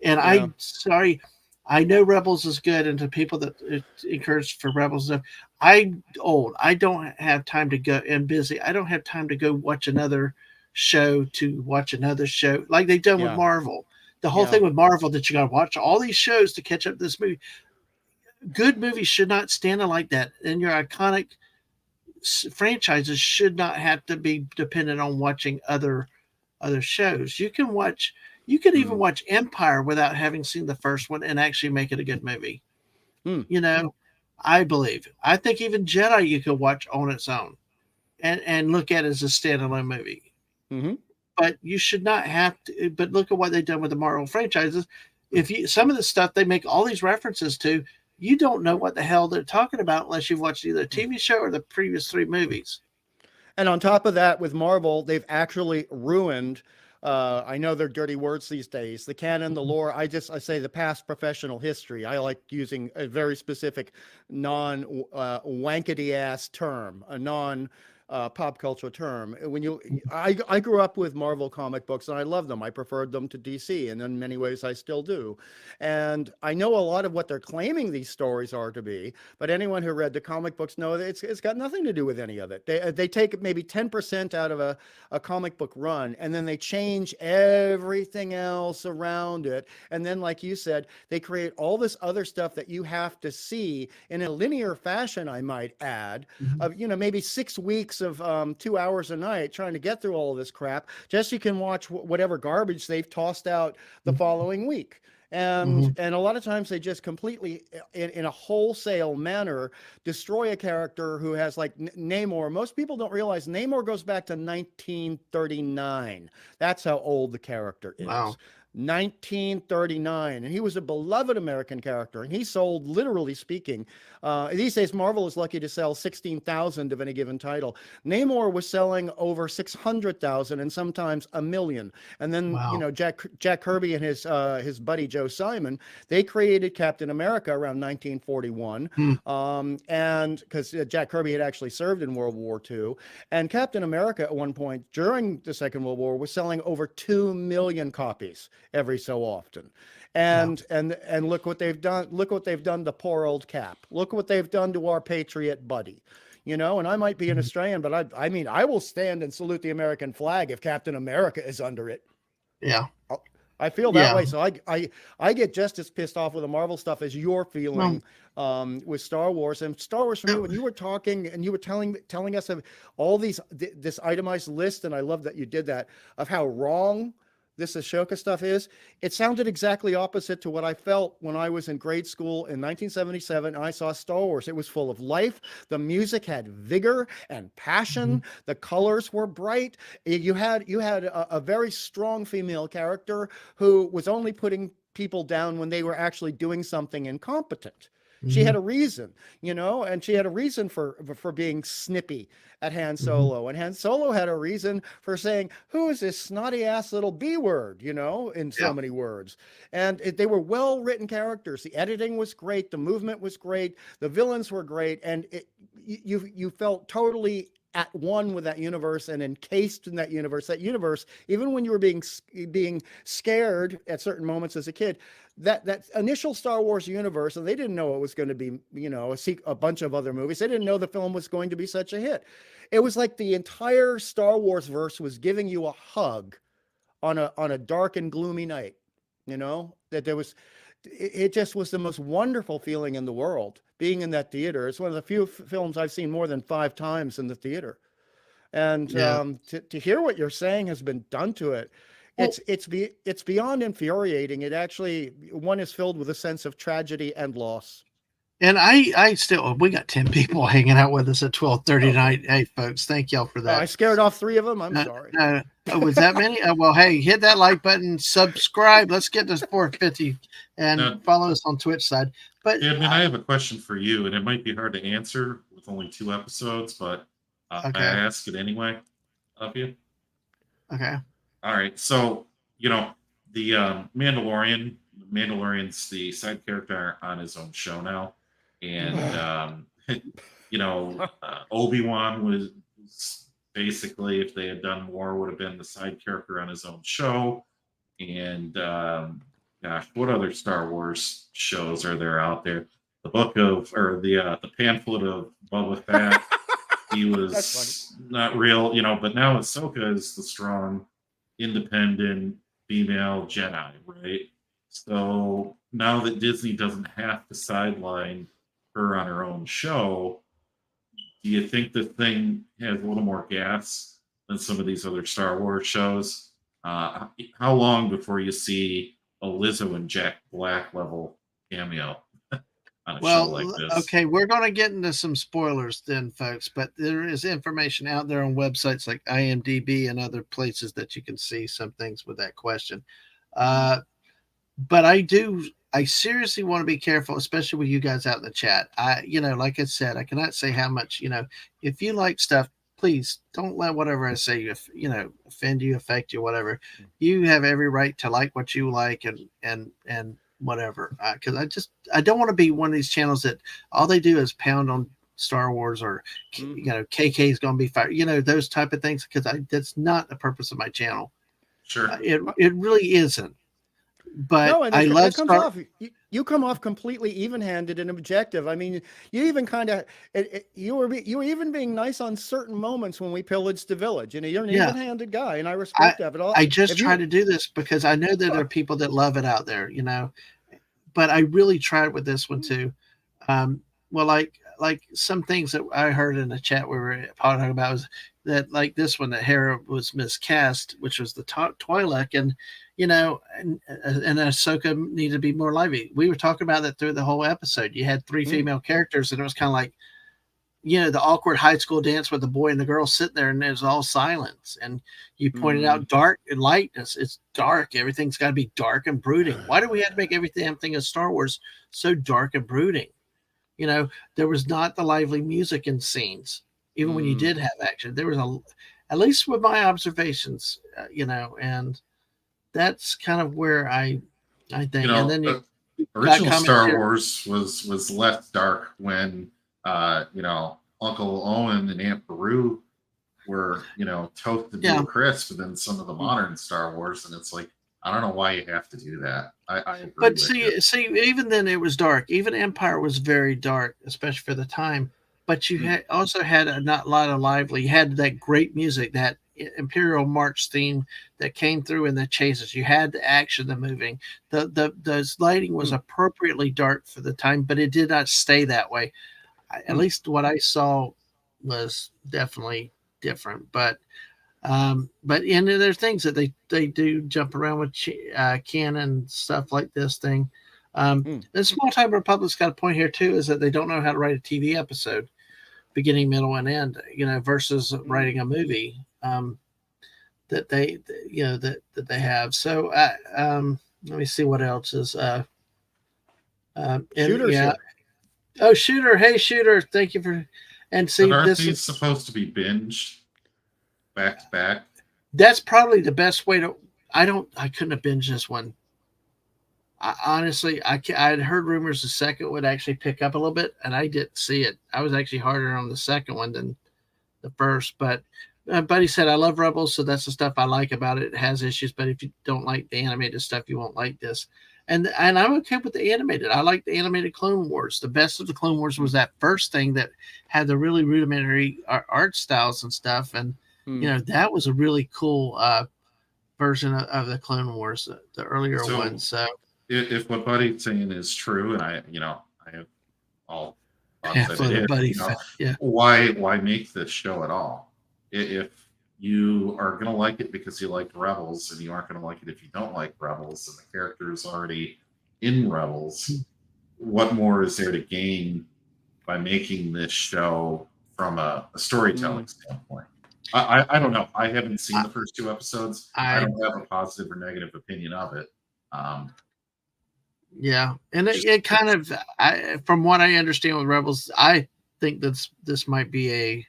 And I'm sorry. I know Rebels is good, and to people that encourage for Rebels stuff, I'm old. I don't have time to go and busy. I don't have time to go watch another show to watch another show like they've done with Marvel. The whole thing with Marvel that you got to watch all these shows to catch up to this movie. Good movies should not stand like that, and your iconic franchises should not have to be dependent on watching other shows. You can watch. You could even watch Empire without having seen the first one and actually make it a good movie. You know, I believe. I think even Jedi you could watch on its own and look at it as a standalone movie. But you should not have to. But look at what they've done with the Marvel franchises. If you some of the stuff they make all these references to, you don't know what the hell they're talking about unless you've watched either a TV show or the previous 3 movies. And on top of that, with Marvel, they've actually ruined. I know they're dirty words these days. The canon, the lore. I say the past professional history. I like using a very specific, non-wankety ass term, a non. Pop culture term. I grew up with Marvel comic books and I loved them. I preferred them to DC, and in many ways I still do. And I know a lot of what they're claiming these stories are to be, but anyone who read the comic books know that it's got nothing to do with any of it. They take maybe 10% out of a comic book run, and then they change everything else around it. And then, like you said, they create all this other stuff that you have to see in a linear fashion, I might add, of maybe 6 weeks of 2 hours a night trying to get through all of this crap just so you can watch whatever garbage they've tossed out the following week. And a lot of times they just completely, in a wholesale manner, destroy a character who has, like Namor. Most people don't realize Namor goes back to 1939. That's how old the character is. Wow. 1939, and he was a beloved American character, and he sold, literally speaking, these days Marvel is lucky to sell 16,000 of any given title. Namor was selling over 600,000 and sometimes a million. And then Wow. Jack Kirby and his buddy Joe Simon, they created Captain America around 1941, Hmm. and because Jack Kirby had actually served in World War II, and Captain America at one point during the Second World War was selling over 2 million copies every so often. And look what they've done. Look what they've done to poor old Cap. Look what they've done to our patriot buddy. And I might be an Australian, but I mean, I will stand and salute the American flag if Captain America is under it. Yeah. I feel that Yeah. way. So I get just as pissed off with the Marvel stuff as you're feeling with Star Wars. And Star Wars, for me, when you were talking and you were telling us of all this itemized list, and I love that you did that, of how wrong this Ashoka stuff is, it sounded exactly opposite to what I felt when I was in grade school in 1977 and I saw Star Wars. It was full of life. The music had vigor and passion. The colors were bright. You had a very strong female character who was only putting people down when they were actually doing something incompetent. She had a reason, and she had a reason for being snippy at Han Solo. And Han Solo had a reason for saying, who is this snotty ass little B word, in so many words. And they were well-written characters. The editing was great. The movement was great. The villains were great. And you felt totally at one with that universe and encased in that universe, even when you were being scared at certain moments as a kid, that initial Star Wars universe, and they didn't know it was going to be, a bunch of other movies. They didn't know the film was going to be such a hit. It was like the entire Star Wars verse was giving you a hug on a dark and gloomy night, that there was, it just was the most wonderful feeling in the world being in that theater. It's one of the few films I've seen more than 5 times in the theater. And to hear what you're saying has been done to it, it's beyond infuriating. It actually, one is filled with a sense of tragedy and loss. And I still, we got 10 people hanging out with us at 12:30 tonight. Hey, folks, thank y'all for that. I scared off 3 of them. I'm sorry. Was that many? Well, hey, hit that like button, subscribe. Let's get to 450 and follow us on Twitch side. But I have a question for you, and it might be hard to answer with only 2 episodes, but I ask it anyway of you. Okay. All right. So, the Mandalorian's the side character on his own show now. And, Obi-Wan was basically, if they had done more, would have been the side character on his own show. And, gosh, what other Star Wars shows are there out there? The pamphlet of Boba Fett. He was not real, but now Ahsoka is the strong, independent female Jedi, right? So now that Disney doesn't have to sideline her on her own show, do you think the thing has a little more gas than some of these other Star Wars shows? How long before you see a Lizzo and Jack Black level cameo on a show like this? Okay, we're going to get into some spoilers then, folks, but there is information out there on websites like IMDb and other places that you can see some things with that question. But I seriously want to be careful, especially with you guys out in the chat. Like I said, I cannot say how much, if you like stuff, please don't let whatever I say, offend you, affect you, whatever. You have every right to like what you like and whatever. Because I don't want to be one of these channels that all they do is pound on Star Wars or, KK is going to be fired, those type of things. Because that's not the purpose of my channel. Sure. It really isn't. But no, I love you come off completely even-handed and objective. I mean, you even kind of you were even being nice on certain moments when we pillaged the village. You're an even-handed guy, and I respect that. But I just try to do this because I know that there are people that love it out there, But I really tried with this one too. Well, like some things that I heard in the chat we were talking about was that, like this one, that Hera was miscast, which was the Twi'lek, and and Ahsoka needed to be more lively. We were talking about that through the whole episode. You had 3 female characters, and it was kind of like, the awkward high school dance with the boy and the girl sitting there and there's all silence. And you pointed out dark and lightness. It's dark. Everything's got to be dark and brooding. Why do we have to make everything in Star Wars so dark and brooding? There was not the lively music in scenes, even when you did have action. There was at least with my observations, and that's kind of where I think. And then original Star Wars was less dark when Uncle Owen and Aunt Beru were toasted to a crisp than some of the modern Star Wars, and it's like, I don't know why you have to do that. I agree. But see, even then it was dark. Even Empire was very dark, especially for the time. But you also had a lot of lively. You had that great music, that Imperial March theme that came through in the chases. You had the action, the moving. The lighting was appropriately dark for the time, but it did not stay that way. At least what I saw was definitely different. But there's things that they do jump around with canon stuff like this thing. The Small Time Republic's got a point here too, is that they don't know how to write a TV episode, beginning, middle, and end. Versus writing a movie that they have. So let me see what else is. Shooter's here. Oh, Shooter! Hey, Shooter! Thank you for. And see, but aren't this these is supposed to be binged back to back? That's probably the best way to. I couldn't have binged this one. Honestly, I had heard rumors the second would actually pick up a little bit, and I didn't see it. I was actually harder on the second one than the first. But Buddy said, I love Rebels, so that's the stuff I like about it. It has issues, but if you don't like the animated stuff, you won't like this. And I'm okay with the animated. I like the animated Clone Wars. The best of the Clone Wars was that first thing that had the really rudimentary art styles and stuff. And, that was a really cool version of the Clone Wars, the earlier one. So if what Buddy's saying is true, and I have all thoughts why make this show at all? If you are going to like it because you liked Rebels, and you aren't going to like it if you don't like Rebels, and the character is already in Rebels, what more is there to gain by making this show from a storytelling standpoint? I don't know. I haven't seen the first two episodes. I don't have a positive or negative opinion of it. Yeah, and it kind of, from what I understand with Rebels, I think this might be a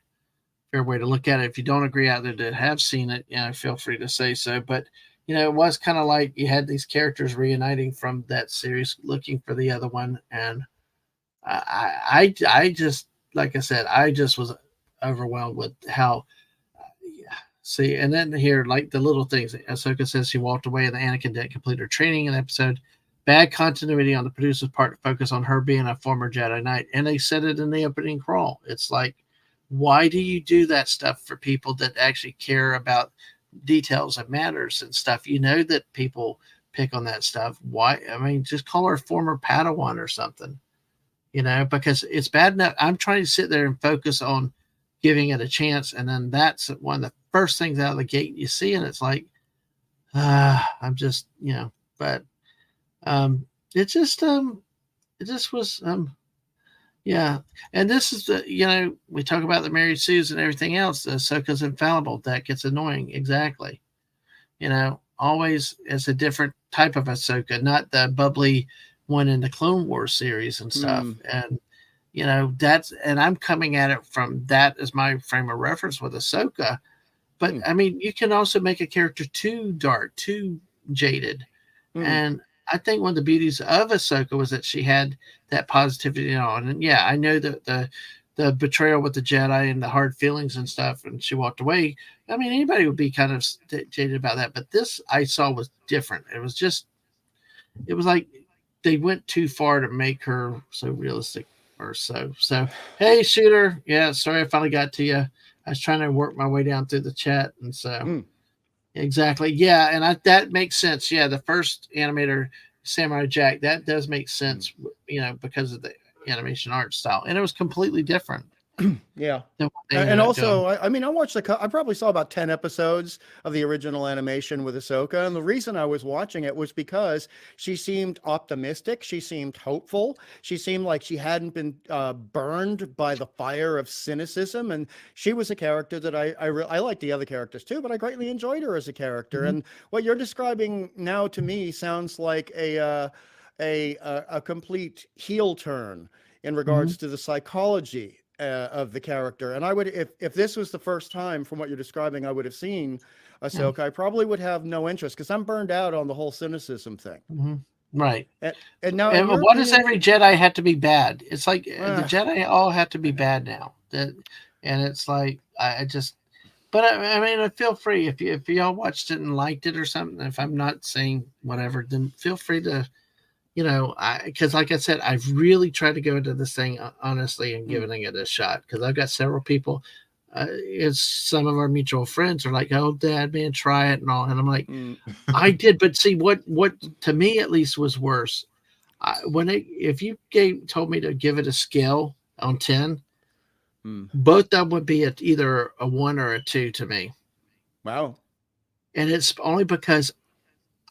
fair way to look at it. If you don't agree out there that have seen it, feel free to say so. But it was kind of like you had these characters reuniting from that series, looking for the other one, and I just, like I said, I just was overwhelmed with how. See, and then here, like the little things. Ahsoka says she walked away and the Anakin didn't complete her training in the episode. Bad continuity on the producer's part to focus on her being a former Jedi Knight. And they said it in the opening crawl. It's like, why do you do that stuff for people that actually care about details and matters and stuff? That people pick on that stuff. Why? I mean, just call her a former Padawan or something, because it's bad enough. I'm trying to sit there and focus on giving it a chance. And then that's one of the first things out of the gate you see. And it's like, I'm just, but it just was, yeah. And this is the, we talk about the Mary Sues and everything else. Ahsoka's infallible. That gets annoying. Exactly. Always it's a different type of Ahsoka, not the bubbly one in the Clone Wars series and stuff. And, and I'm coming at it from that as my frame of reference with Ahsoka. But I mean, you can also make a character too dark, too jaded. And I think one of the beauties of Ahsoka was that she had that positivity on. And yeah, I know that the betrayal with the Jedi and the hard feelings and stuff, and she walked away. I mean, anybody would be kind of jaded about that. But this I saw was different. It was like they went too far to make her so realistic or so. So, hey, Shooter. Yeah, sorry I finally got to you. I was trying to work my way down through the chat. And so, exactly. Yeah. And that makes sense. Yeah. The first animator, Samurai Jack, that does make sense, because of the animation art style. And it was completely different. Yeah. than what they And ended up also, doing. I mean, I watched I probably saw about 10 episodes of the original animation with Ahsoka. And the reason I was watching it was because she seemed optimistic. She seemed hopeful. She seemed like she hadn't been burned by the fire of cynicism. And she was a character that I liked the other characters too, but I greatly enjoyed her as a character. Mhm. And what you're describing now to me sounds like a complete heel turn in regards to the psychology of the character. And I would, if this was the first time from what you're describing, I would have seen Ahsoka, I probably would have no interest because I'm burned out on the whole cynicism thing. Mm-hmm. Right. And now, in And your why does opinion, every Jedi have to be bad? It's like the uh, Jedi all have to be bad now. And it's like I just. But I mean, feel free if y'all watched it and liked it or something. If I'm not saying whatever, then feel free to, because like I said, I've really tried to go into this thing honestly and giving it a shot. Because I've got several people. It's some of our mutual friends are like, "Oh, Dad, man, try it," and all, and I'm like, I did, but see what to me at least was worse. If you told me to give it a scale on 10, both of them would be at either a 1 or a 2 to me. wow. And it's only because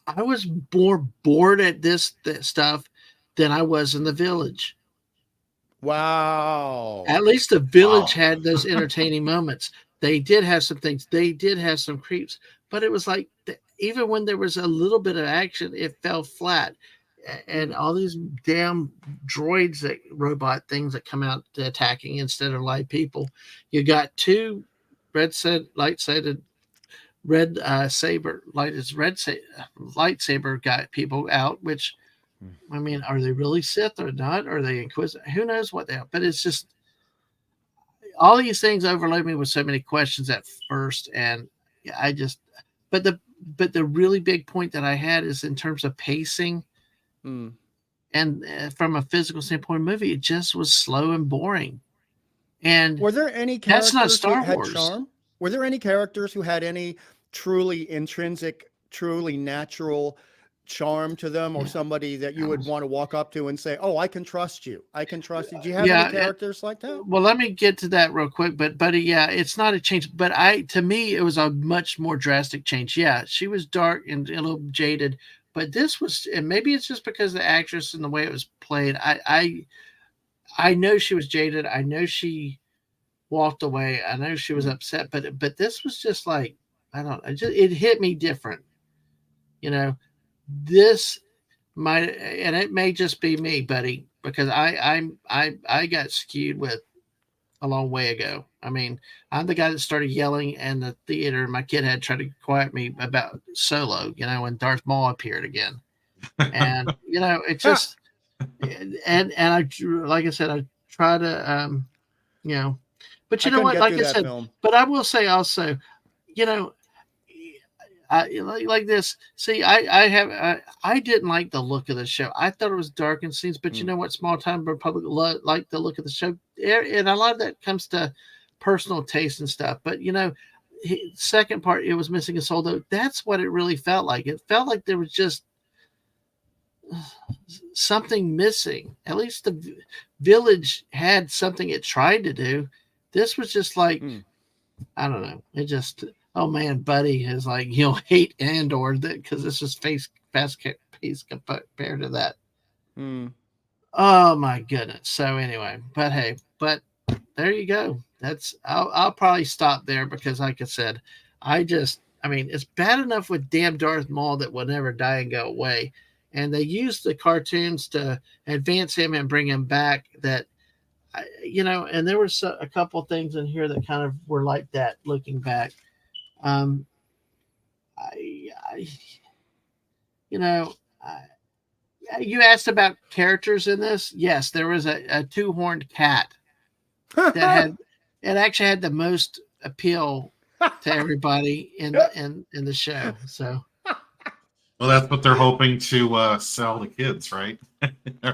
I was more bored at this stuff than I was in the village. Wow. At least the village Wow. had those entertaining moments. They did have some things. They did have some creeps, but it was like even when there was a little bit of action, it fell flat. And all these damn droids, robot things that come out to attacking instead of live people. You got two lightsaber lightsaber guy people out, which I mean, are they really Sith or not? Are they Inquisitor? Who knows what they are? But it's just all these things overload me with so many questions at first, and I just. But the really big point that I had is in terms of pacing, and from a physical standpoint, movie it just was slow and boring. And were there any that's not characters who Star had Wars. charm? Were there any characters who had any truly intrinsic, truly natural charm to them, or somebody that you would want to walk up to and say, "Oh, I can trust you. I can trust you." Do you have any characters like that? Well, let me get to that real quick. But buddy, yeah, it's not a change. But to me, it was a much more drastic change. Yeah, she was dark and a little jaded, but this was, and maybe it's just because of the actress and the way it was played. I know she was jaded. I know she walked away. I know she was upset. But this was just like, I don't know. It hit me different. This might, and it may just be me, buddy, because I got skewed with a long way ago. I mean, I'm the guy that started yelling in the theater. My kid had tried to quiet me about Solo, when Darth Maul appeared again, and it just, and I, like I said, I try to, but you know what, like I said, but I will say also, like this. See, I didn't like the look of the show. I thought it was dark and scenes, but you know what? Small Time Republic liked the look of the show, and a lot of that comes to personal taste and stuff. But second part, it was missing a soul. Though that's what it really felt like. It felt like there was just something missing. At least the village had something it tried to do. This was just like I don't know. It just. Oh man, Buddy is like hate Andor because this is fast pace compared to that. Oh my goodness. So anyway, but hey, there you go. I'll probably stop there because, like I said, I mean, it's bad enough with damn Darth Maul that will never die and go away, and they used the cartoons to advance him and bring him back. That. And there were a couple things in here that kind of were like that looking back. You asked about characters in this. Yes, there was a two-horned cat that actually had the most appeal to everybody in the show. So, well, that's what they're hoping to sell the kids, right?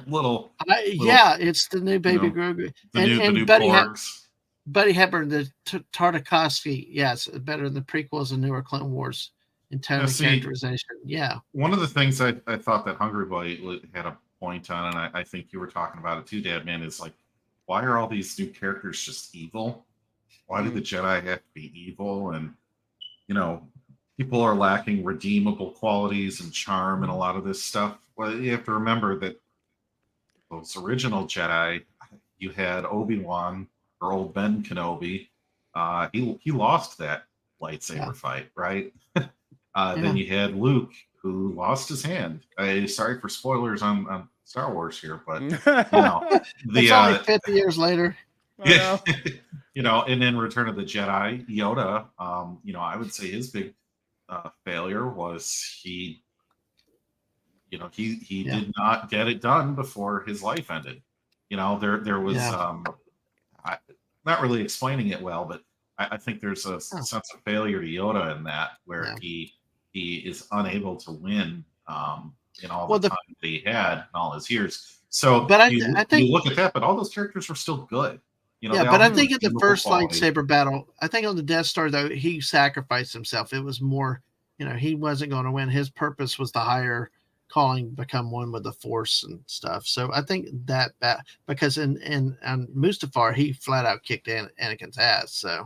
little. Yeah, it's the new Baby Grogu The new Porgs. Buddy Hepburn, the Tartakovsky, yes, better than the prequels and newer Clone Wars in tone and characterization. Yeah. One of the things I thought that Hungry Boy had a point on, and I think you were talking about it too, Dad, man, is like why are all these new characters just evil? Why do the Jedi have to be evil? And you know, people are lacking redeemable qualities and charm and a lot of this stuff. Well, you have to remember that those original Jedi, you had Obi-Wan or old Ben Kenobi. He lost that lightsaber fight, right? Then you had Luke, who lost his hand. Sorry for spoilers on Star Wars here, but you know, It's only 50 years later. yeah, you know, and then Return of the Jedi, Yoda. You know, I would say his big failure was he did not get it done before his life ended. You know, there was not really explaining it well, but I think there's a sense of failure to Yoda in that, where he is unable to win in all the time that he had in all his years. So, but I think you look at that, but all those characters were still good. You know, yeah, but I think in the first lightsaber battle, I think on the Death Star, though, he sacrificed himself. It was more, you know, he wasn't going to win. His purpose was the higher calling, become one with the Force and stuff. So I think that because in Mustafar, he flat out kicked Anakin's ass. So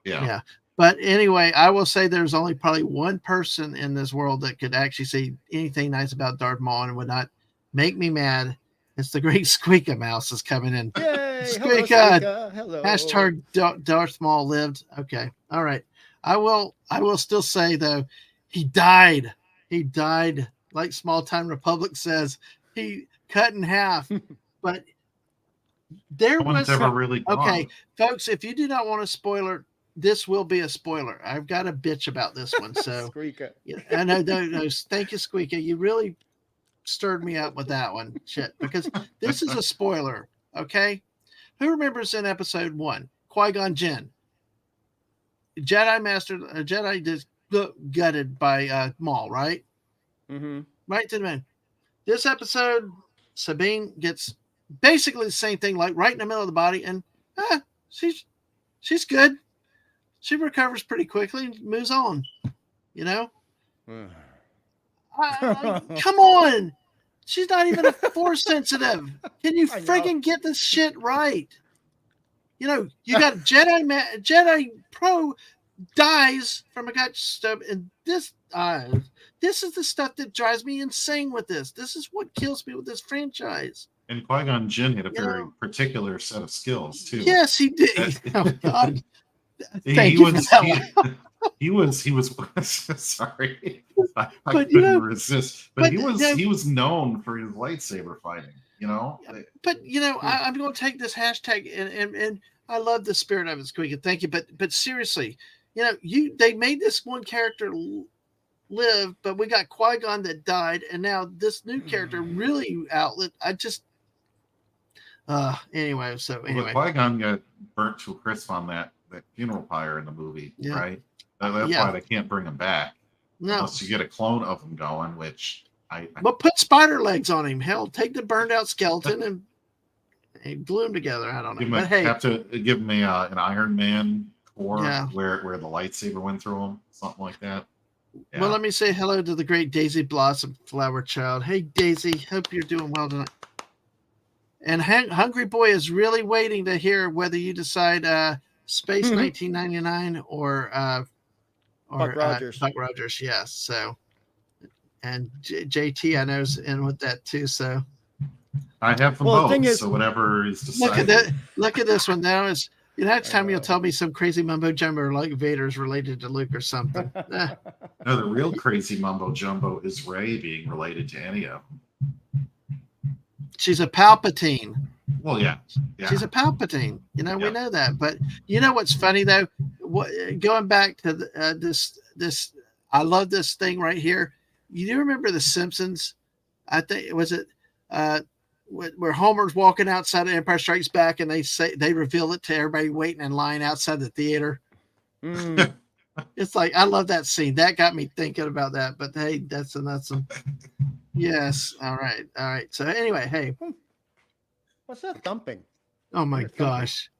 yeah. But anyway, I will say there's only probably one person in this world that could actually say anything nice about Darth Maul and would not make me mad. It's the great Squeaker Mouse is coming in. Yay! Squeaker. Hello. Hashtag Darth Maul lived. Okay. All right. I will still say, though, he died. He died. Like Small Time Republic says, he cut in half. But there was never really gone. Okay, folks, if you do not want a spoiler, this will be a spoiler. I've got a bitch about this one. So Squeaker. Yeah, I know. No, thank you, Squeaker. You really stirred me up with that one. Shit, because this is a spoiler. Okay, who remembers in episode 1, Qui-Gon Jinn, Jedi Master, Jedi just gutted by Maul, right? Mm-hmm. Right to the man. This episode, Sabine gets basically the same thing, like right in the middle of the body, and she's good. She recovers pretty quickly and moves on. You know. Come on. She's not even a Force sensitive. Can you friggin' get this shit right? You know, you got Jedi Pro dies from a gut stub, and this is the stuff that drives me insane with this. This is what kills me with this franchise. And Qui-Gon Jinn had a very particular set of skills too. Yes, he did. Oh God. He was sorry. I couldn't resist. But he was known for his lightsaber fighting, you know. But you know, I'm going to take this hashtag and I love the spirit of it, Squeaky. Thank you. But seriously, you know, they made this one character live, but we got Qui-Gon that died, and now this new character really outlet. Anyway. Well, Qui-Gon got burnt to a crisp on that funeral pyre in the movie, right? That's why they can't bring him back. No. Unless you get a clone of him going, which But put spider legs on him. Hell, take the burned out skeleton and glue them together. I don't know. Have to give him an Iron Man core where the lightsaber went through him, something like that. Yeah. Well, let me say hello to the great Daisy Blossom Flower Child. Hey, Daisy, hope you're doing well tonight. And Hungry Boy is really waiting to hear whether you decide Space 1999 or Buck Rogers. Buck Rogers, yes. So, and JT, I know, is in with that too. So, I have them both. So whatever is decided. Look at this one now. Is next time you'll tell me some crazy mumbo jumbo like Vader's related to Luke or something. No, the real crazy mumbo jumbo is Rey being related to any of them. She's a Palpatine. Well, yeah. She's a Palpatine. You know, we know that. But you know what's funny though? Going back to this, I love this thing right here. You do remember The Simpsons? I think where Homer's walking outside of Empire Strikes Back, and they reveal it to everybody waiting in line outside the theater. It's like, I love that scene. That got me thinking about that. But hey, that's yes. All right. So anyway, hey. What's that thumping? Oh my gosh.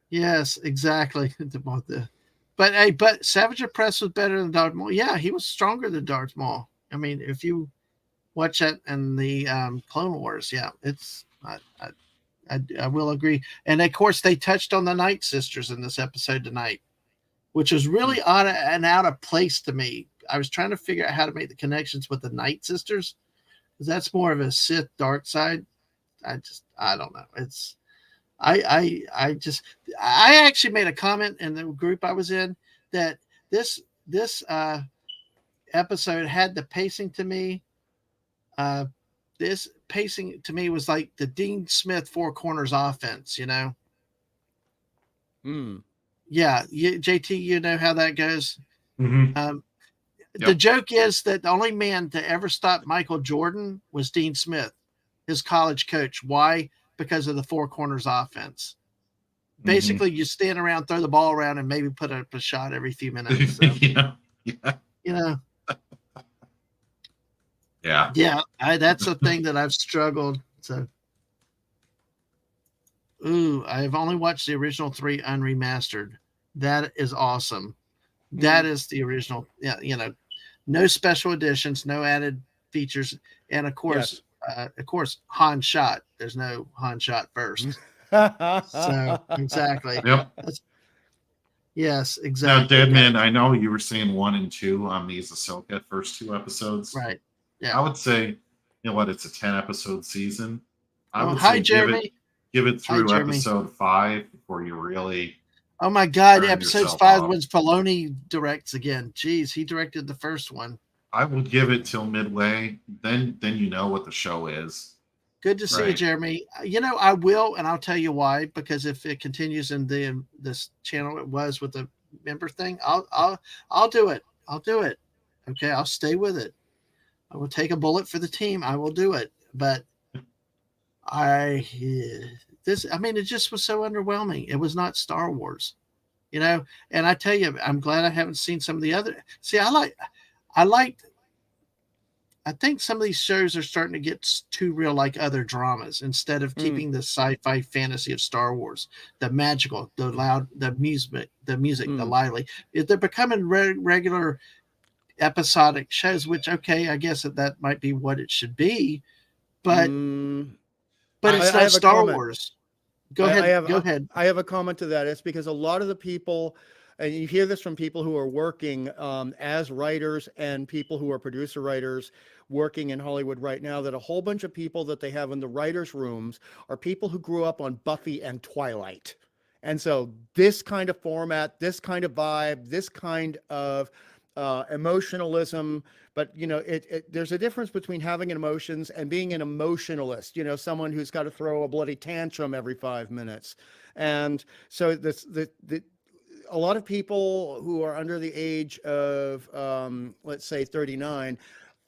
Yes, exactly. But Savage Press was better than Darth Maul. Yeah, he was stronger than Darth Maul. I mean, if you watch that in the Clone Wars, yeah, it's I will agree. And of course, they touched on the Night Sisters in this episode tonight, which was really odd and out of place to me. I was trying to figure out how to make the connections with the Night Sisters, because that's more of a Sith dark side. I don't know. It's I actually made a comment in the group I was in that this episode had the pacing to me. This pacing to me was like the Dean Smith Four Corners offense, you know? Yeah. JT, you know how that goes. Mhm. The joke is that the only man to ever stop Michael Jordan was Dean Smith, his college coach. Why? Because of the Four Corners offense. Basically, you stand around, throw the ball around, and maybe put up a shot every few minutes. So, Yeah. you know, Yeah. that's a thing that I've struggled. So, I've only watched the original 3 unremastered. That is awesome. That is the original. Yeah, you know, no special editions, no added features, and of course, Han shot. There's no Han shot first. So exactly. Yep. Yes, Now, exactly. Deadman, I know you were saying 1 and 2 on these Ahsoka first 2 episodes. Right. Yeah. I would say, you know what, it's a 10-episode season. I would hi, say Jeremy. give it through Jeremy. episode 5 before you really. Oh my God! Turn Episode yourself 5 off. when Filoni directs again. Jeez, he directed the first one. I will give it till midway. Then you know what the show is. Good to see you, Right. Jeremy. You know, I will, and I'll tell you why. Because if it continues in this channel, it was with the member thing. I'll do it. I'll do it. Okay, I'll stay with it. I will take a bullet for the team. I will do it. But it just was so underwhelming. It was not Star Wars, you know. And I tell you, I'm glad I haven't seen some of the other. See, I think some of these shows are starting to get too real, like other dramas, instead of keeping the sci-fi fantasy of Star Wars, the magical, the loud, the music, the lively. They're becoming regular episodic shows, which, okay, I guess that might be what it should be, but it's not Star Wars. Go ahead. I have a comment to that. It's because a lot of the people, and you hear this from people who are working as writers and people who are producer writers working in Hollywood right now, that a whole bunch of people that they have in the writers' rooms are people who grew up on Buffy and Twilight. And so this kind of format, this kind of vibe, this kind of emotionalism, but you know, there's a difference between having emotions and being an emotionalist, you know, someone who's got to throw a bloody tantrum every 5 minutes. And so a lot of people who are under the age of, let's say 39,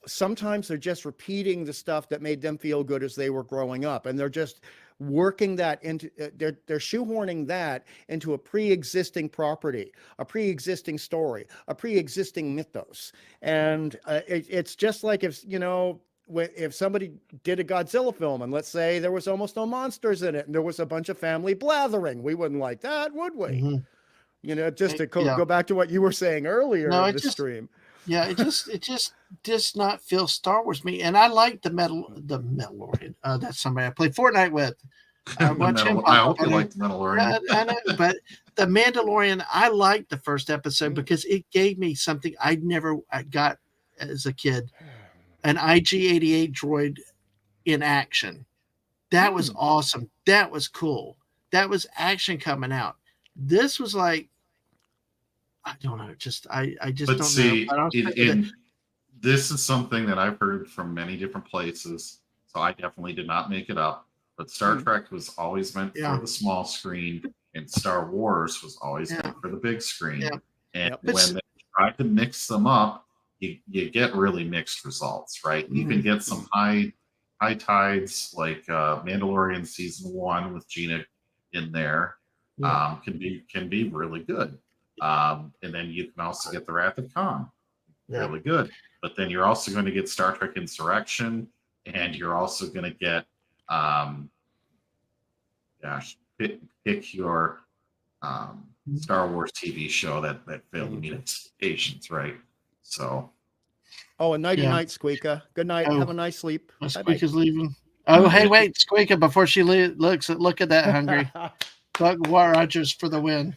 sometimes they're just repeating the stuff that made them feel good as they were growing up. And they're just working that into, they're shoehorning that into a pre-existing property, a pre-existing story, a pre-existing mythos. And it's just like if somebody did a Godzilla film and let's say there was almost no monsters in it and there was a bunch of family blathering, we wouldn't like that, would we? Mm-hmm. You know, just to go back to what you were saying earlier in the stream. Yeah, it just does not feel Star Wars to me. And I like the Mandalorian. That's somebody I play Fortnite with. I hope you like the Mandalorian. I know, but the Mandalorian, I liked the first episode because it gave me something I got as a kid, an IG-88 droid in action. That was awesome. That was cool. That was action coming out. This was like, I don't know. I just don't know. This is something that I've heard from many different places. So I definitely did not make it up. But Star Trek was always meant for the small screen, and Star Wars was always meant for the big screen. Yeah. And when they tried to mix them up, you get really mixed results, right? You can get some high tides like Mandalorian season 1 with Gina in there. Can be really good. And then you can also get the Wrath of Khan, really good. But then you're also going to get Star Trek Insurrection, and you're also going to get pick your Star Wars TV show that failed to meet expectations, right? So a nighty night, Squeaka. Good night. Have a nice sleep. Squeaka's leaving. Oh, hey, Yeah. wait, Squeaker, before she look at that hungry. Buck Rogers for the win.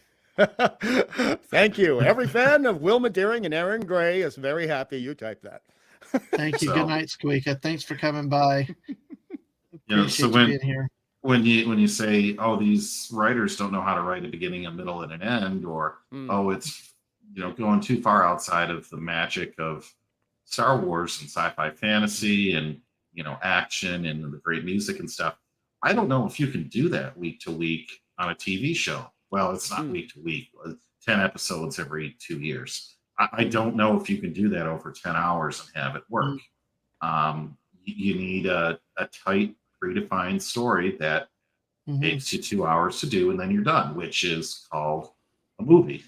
Thank you. Every fan of Wilma Deering and Aaron Gray is very happy you typed that. Thank you. So- Good night, Squeaker. Thanks for coming by. You know, so Appreciate you being here. when you say, oh, these writers don't know how to write a beginning, a middle, and an end, or Mm. oh, it's going too far outside of the magic of Star Wars and sci-fi fantasy and action and the great music and stuff. I don't know if you can do that week to week on a TV show. Well, it's not Mm. week to week, 10 episodes every 2 years. I don't know if you can do that over 10 hours and have it work. You need a tight, predefined story that Mhm. takes you 2 hours to do, and then you're done, which is called a movie.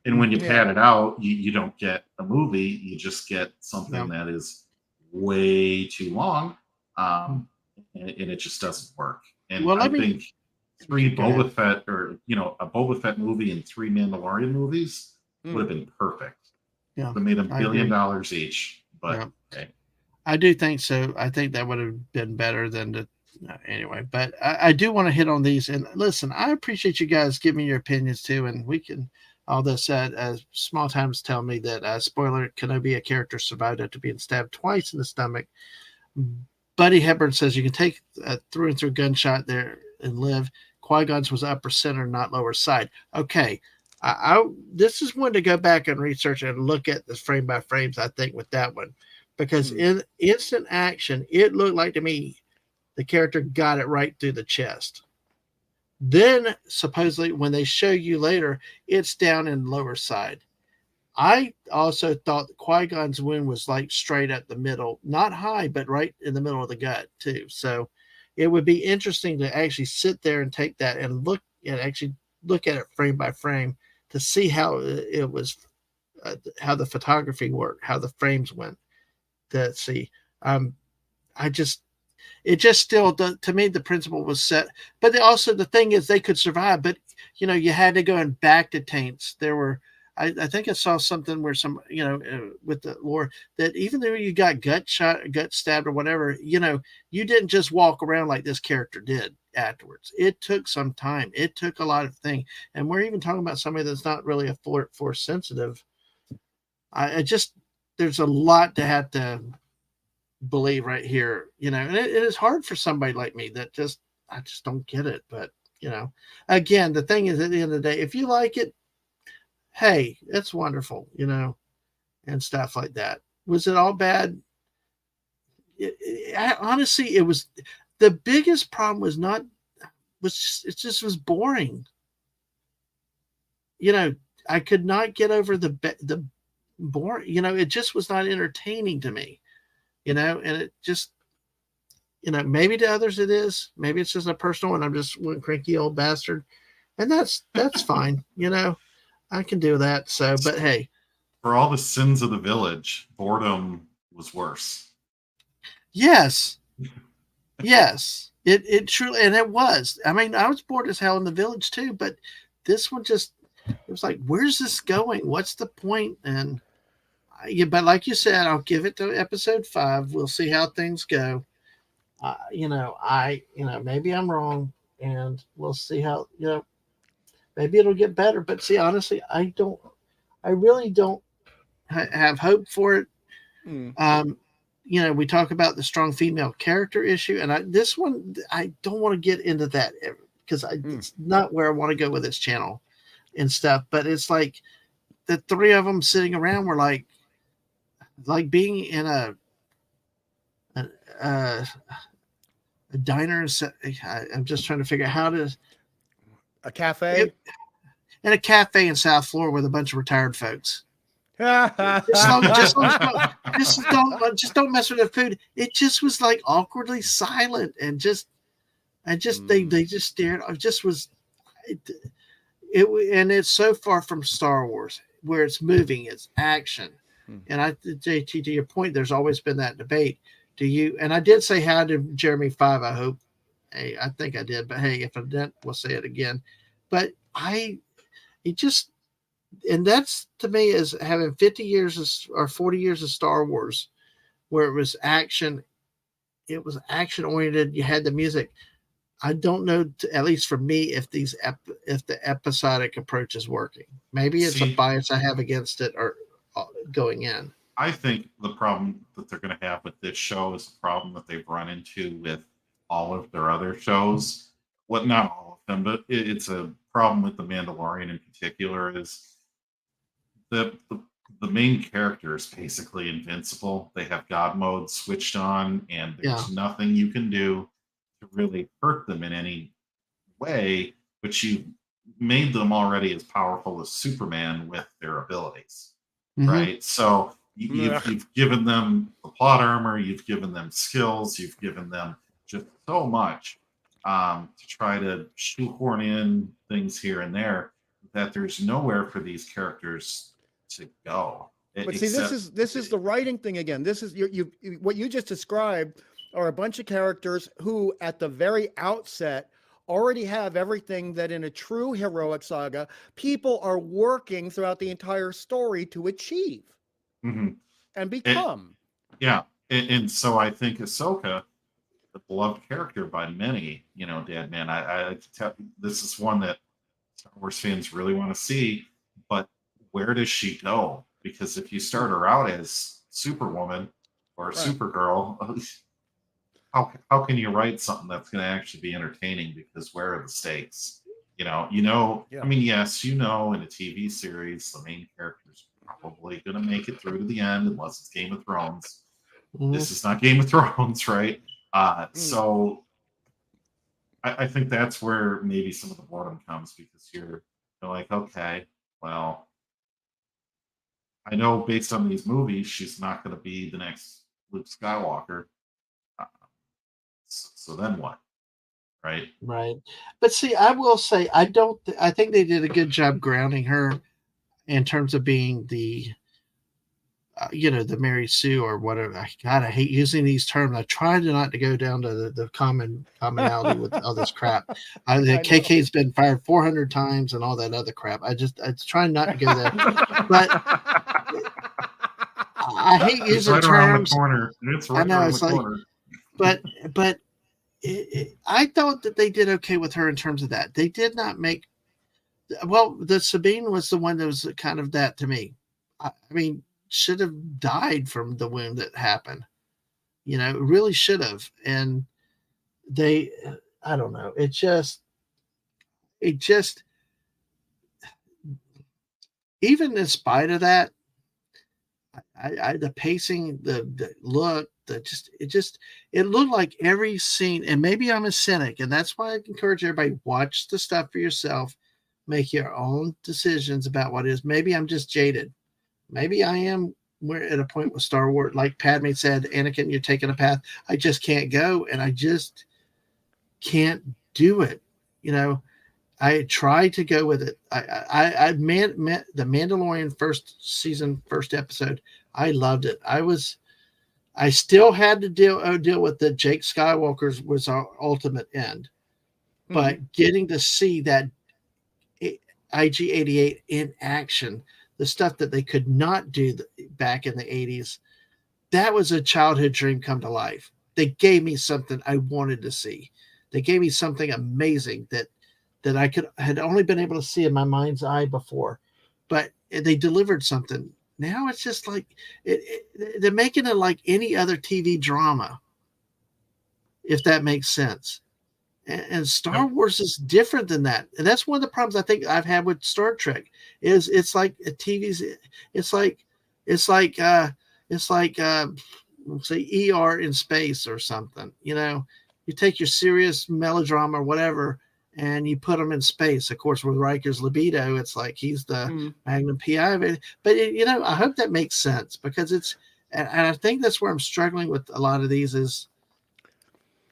And when you Yeah. pad it out, you don't get a movie, you just get something that is way too long, and it just doesn't work. And Well, I let me- think 3 Go ahead. Boba Fett, or a Boba Fett movie and 3 Mandalorian movies would have been perfect. Yeah, Would have made $1 I billion agree. each. But Yeah. hey, I do think so. I think that would have been better than the anyway. But I do want to hit on these. And listen, I appreciate you guys giving me your opinions too. And we can all this. Small Times tell me that spoiler Kenobi, a character, survived after being stabbed twice in the stomach. Buddy Hepburn says you can take a through and through gunshot there and live. Qui-Gon's was upper center, not lower side. Okay. This is one to go back and research and look at the frame by frames, I think, with that one. Because in instant action, it looked like to me the character got it right through the chest. Then, supposedly, when they show you later, it's down in lower side. I also thought Qui-Gon's wound was like straight at the middle, not high, but right in the middle of the gut, too. So it would be interesting to actually sit there and take that and look at it frame by frame to see how it was, how the photography worked, how the frames went. To see, it just still to me the principle was set. But also the thing is they could survive, but you had to go and back to taints. There were I think I saw something where some with the lore that even though you got gut stabbed or whatever, you didn't just walk around like this character did afterwards. It took some time. It took a lot of things, and we're even talking about somebody that's not really a force sensitive. I just there's a lot to have to believe right here, and it is hard for somebody like me that I just don't get it. But again, the thing is, at the end of the day, if you like it, hey, it's wonderful, and stuff like that. Was it all bad? Honestly, it was. The biggest problem was it just was boring. I could not get over the boring. It just was not entertaining to me. And it just, maybe to others it is. Maybe it's just a personal one. I'm just one cranky old bastard, and that's fine. I can do that. So, but hey, for all the sins of the village, boredom was worse. Yes, it truly, and it was. I mean, I was bored as hell in the village too, but this one it was like, where's this going? What's the point? And but like you said, I'll give it to episode 5. We'll see how things go. Maybe I'm wrong, and we'll see how, maybe it'll get better. But see, honestly, I really don't have hope for it. We talk about the strong female character issue, and this one, I don't want to get into that because it's not where I want to go with this channel and stuff. But it's like the 3 of them sitting around were like being in a diner. I'm just trying to figure out how to a cafe in a cafe in South Florida with a bunch of retired folks. Just don't mess with the food. It just was like awkwardly silent and they just stared. I just was and it's so far from Star Wars where it's moving, it's action. And JT, to your point, there's always been that debate. Do you? And I did say hi to Jeremy 5. I hope. Hey, I think I did. But hey, if I didn't, we'll say it again. But and that's to me is having 50 years or 40 years of Star Wars, where it was action it was action oriented. You had the music. I don't know, at least for me, if if the episodic approach is working. Maybe it's a See, bias I have against it or going in. I think the problem that they're going to have with this show is the problem that they've run into with all of their other shows. Well, not all of them, but it's a problem with The Mandalorian in particular. Is the main character is basically invincible. They have God mode switched on, and Yeah, there's nothing you can do to really hurt them in any way. But you made them already as powerful as Superman with their abilities, hmm right? So Ugh. you've given them the plot armor, you've given them skills, you've given them just so much to try to shoehorn in things here and there that there's nowhere for these characters to go. But see, this is the writing thing again. This is what you just described are a bunch of characters who, at the very outset, already have everything that in a true heroic saga, people are working throughout the entire story to achieve Mhm. and become. Yeah, and so I think Ahsoka, the beloved character by many, Dad Man, I tell this is one that Star Wars fans really want to see, but where does she go? Because if you start her out as Superwoman or Right. Supergirl, how can you write something that's going to actually be entertaining? Because where are the stakes? Yeah. I mean, yes, in a TV series, the main character is probably going to make it through to the end, unless it's Game of Thrones. hmm This is not Game of Thrones, right? So I think that's where maybe some of the boredom comes, because you're like, okay, well, I know based on these movies, she's not going to be the next Luke Skywalker. Uh, so then what, right? right. But see, I will say I don't. I think they did a good job grounding her in terms of being the the Mary Sue or whatever. God, I hate using these terms. I try to not to go down to the commonality with all this crap. The I know. KK's been fired 400 times and all that other crap. I try not to go there. But I hate It's using right around the terms. corner. It's I right know around it's the like, corner. but I thought that they did okay with her in terms of that. They did not make the Sabine was the one that was kind of that to me. I mean, should have died from the wound that happened. Really should have. And they, I don't know. It just, even in spite of that, the pacing, the look, it looked like every scene. And maybe I'm a cynic, and that's why I encourage everybody watch the stuff for yourself, make your own decisions about what it is. Maybe I'm just jaded. Maybe I am. We're at a point with Star Wars, like Padme said, Anakin, you're taking a path I just can't go, and I just can't do it. I tried to go with it. I met the Mandalorian first season, first episode. I loved it. I still had to deal with the Jake Skywalker's was our ultimate end, but getting to see that IG-88 in action, the stuff that they could not do back in the 80s, that was a childhood dream come to life. They gave me something I wanted to see. They gave me something amazing that I had only been able to see in my mind's eye before, but they delivered something. Now it's just like they're making it like any other TV drama, if that makes sense. And Star Wars is different than that, and that's one of the problems I think I've had with Star Trek. Is it's like a TV's. It's like say ER in space or something. You take your serious melodrama or whatever, and you put them in space. Of course, with Riker's libido, it's like he's the Magnum PI of it. But I hope that makes sense, because and I think that's where I'm struggling with a lot of these is.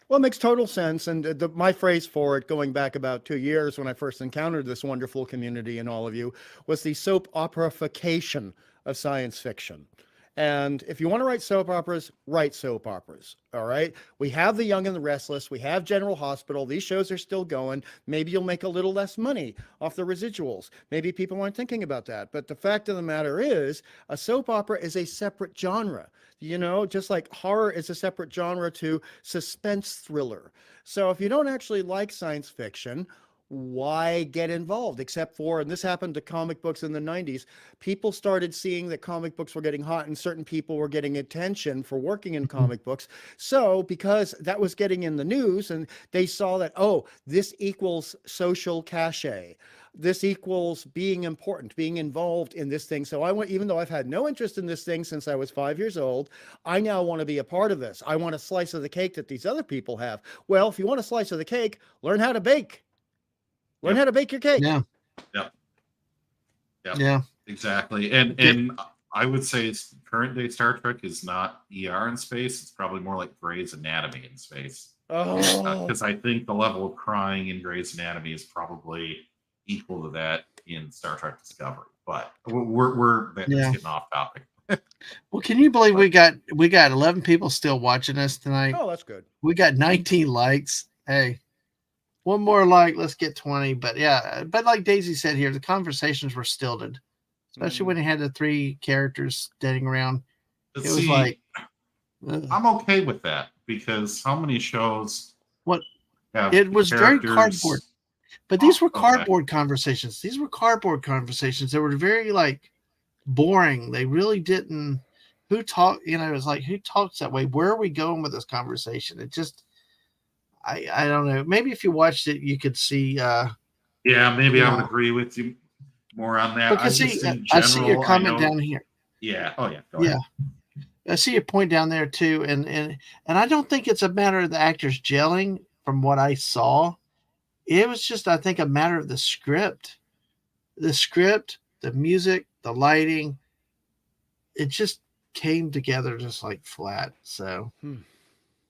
Well, it makes total sense. And my phrase for it, going back about 2 years when I first encountered this wonderful community and all of you, was the soap operification of science fiction. And if you want to write soap operas, write soap operas. All right. We have The Young and the Restless. We have General Hospital. These shows are still going. Maybe you'll make a little less money off the residuals. Maybe people aren't thinking about that. But the fact of the matter is, a soap opera is a separate genre. You know, just like horror is a separate genre to suspense thriller. So if you don't actually like science fiction, why get involved? Except for, and this happened to comic books in the 90s, people started seeing that comic books were getting hot and certain people were getting attention for working in comic books. So because that was getting in the news and they saw that, oh, this equals social cachet. This equals being important, being involved in this thing. So I went, even though I've had no interest in this thing since I was 5 years old, I now want to be a part of this. I want a slice of the cake that these other people have. Well, if you want a slice of the cake, learn how to bake. Learn how to bake your cake. Yeah. Yep. Yeah. Exactly. And I would say it's current day Star Trek is not ER in space. It's probably more like Grey's Anatomy in space. Oh, Because I think the level of crying in Grey's Anatomy is probably equal to that in Star Trek Discovery. But we're that's Yeah. getting off topic. Well, can you believe we got 11 people still watching us tonight? oh, that's good. We got 19 likes. Hey, one more like, let's get 20. But yeah, but like Daisy said here, the conversations were stilted, especially when you had the 3 characters standing around. But It was see, like, I'm okay with that because how many shows What- have it was very characters- cardboard. But these were Okay. cardboard conversations. These were cardboard conversations. They were very like boring. They really didn't. Who talk? You know, it was like, who talks that way? Where are we going with this conversation? It just, I don't know. Maybe if you watched it, you could see. Yeah, maybe I would Yeah. agree with you more on that. Because I just see, in I see your general, comment I know- down here. Yeah. Oh yeah. Go Yeah. ahead. I see your point down there too, and I don't think it's a matter of the actors gelling. From what I saw, it was just, I think, a matter of the script, the music, the lighting. It just came together just like flat. So,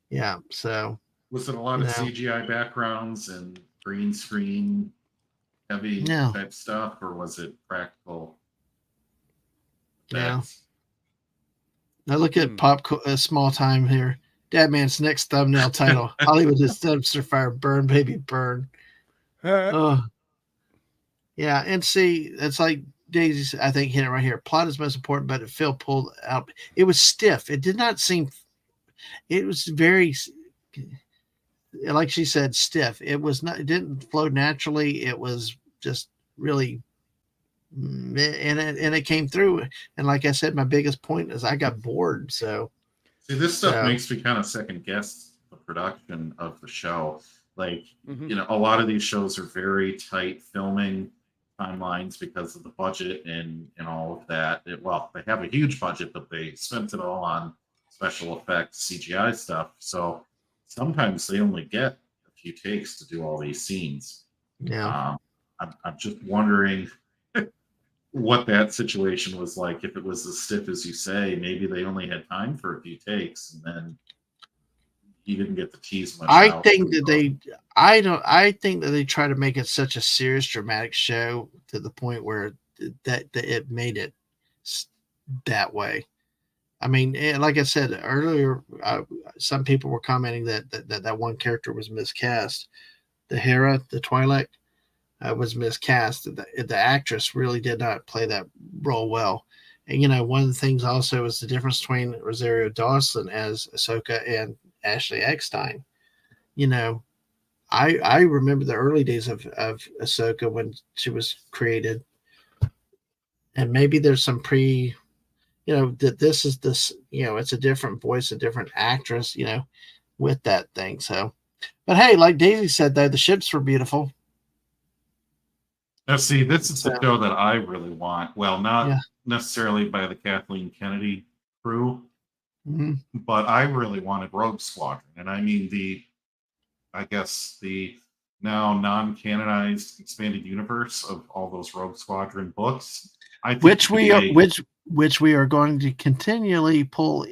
yeah. So Was it a lot of No. CGI backgrounds and green screen heavy No. type stuff, or was it practical? Yeah. effects? Now look at small time here. Dadman's next thumbnail title: Hollywood is dumpster fire, burn baby burn. Oh, yeah, and see, it's like Daisy's, I think, hit it right here. Plot is most important, but Phil pulled out. It was stiff. It did not seem. It was very, like she said, stiff. It was not. It didn't flow naturally. It was just really, and it came through. And like I said, my biggest point is I got bored. So See, this stuff Yeah. makes me kind of second guess the production of the show. Like, Mhm. you know, a lot of these shows are very tight filming timelines because of the budget and all of that. Well, they have a huge budget, but they spent it all on special effects, CGI stuff. So sometimes they only get a few takes to do all these scenes. yeah. I'm just wondering what that situation was like. If it was as stiff as you say, maybe they only had time for a few takes, and then you didn't get to tease much. I out. think that I think that they try to make it such a serious, dramatic show to the point where that it made it that way. I mean, like I said earlier, some people were commenting that one character was miscast. The Hera, the Twi'lek, was miscast. The actress really did not play that role well. And you know, one of the things also is the difference between Rosario Dawson as Ahsoka and Ashley Eckstein. You know, I remember the early days of Ahsoka when she was created, and maybe there's some that this is this, it's a different voice, a different actress, with that thing. So, but hey, like Daisy said, though, the ships were beautiful. Now, see, this is the show that I really want. Well, not Yeah. necessarily by the Kathleen Kennedy crew, Mhm. but I really wanted Rogue Squadron. And I mean the now non-canonized expanded universe of all those Rogue Squadron books. Which we are going to continually pull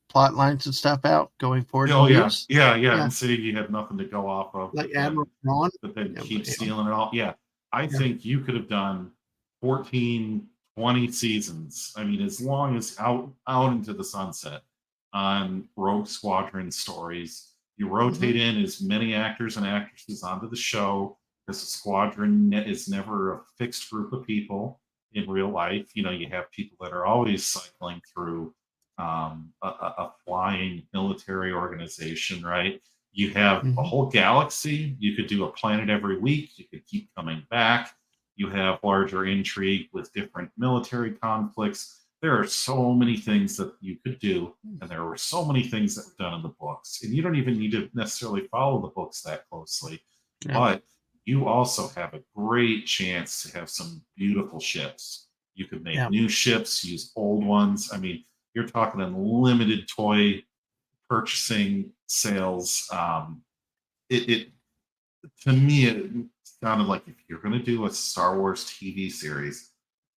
plot lines and stuff out going forward. Oh yeah, Use, yeah. Yeah. And see, you have nothing to go off of. like but then- Admiral Thrawn. but then Yeah, keep but, yeah. stealing it all. Yeah, I think you could have done 14, 20 seasons. I mean, as long as out into the sunset on Rogue Squadron stories. You rotate in as many actors and actresses onto the show because the squadron is never a fixed group of people in real life. You know, you have people that are always cycling through a flying military organization, right? You have a Mhm. whole galaxy. You could do a planet every week. You could keep coming back. You have larger intrigue with different military conflicts. There are so many things that you could do, and there were so many things that were done in the books. And you don't even need to necessarily follow the books that closely, Yeah. but you also have a great chance to have some beautiful ships. You could make Yeah. new ships, use old ones. I mean, you're talking unlimited toy purchasing sales. It to me it sounded like if you're going to do a Star Wars TV series,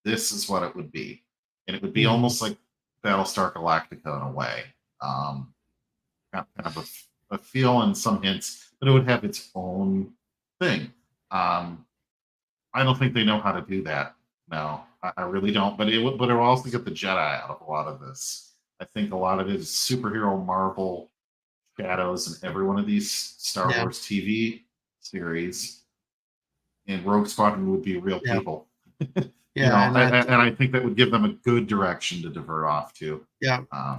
this is what it would be, and it would be Mhm. almost like Battlestar Galactica in a way. Kind of a feel and some hints, but it would have its own thing. Um, I don't think they know how to do that. No, I really don't. But it would, but it will also get the Jedi out of a lot of this. I think a lot of it is superhero Marvel shadows in every one of these Star Yeah. Wars TV series, and Rogue Squadron would be real Yeah. people. You Yeah. know, and I think that would give them a good direction to divert off to. Yeah. Um,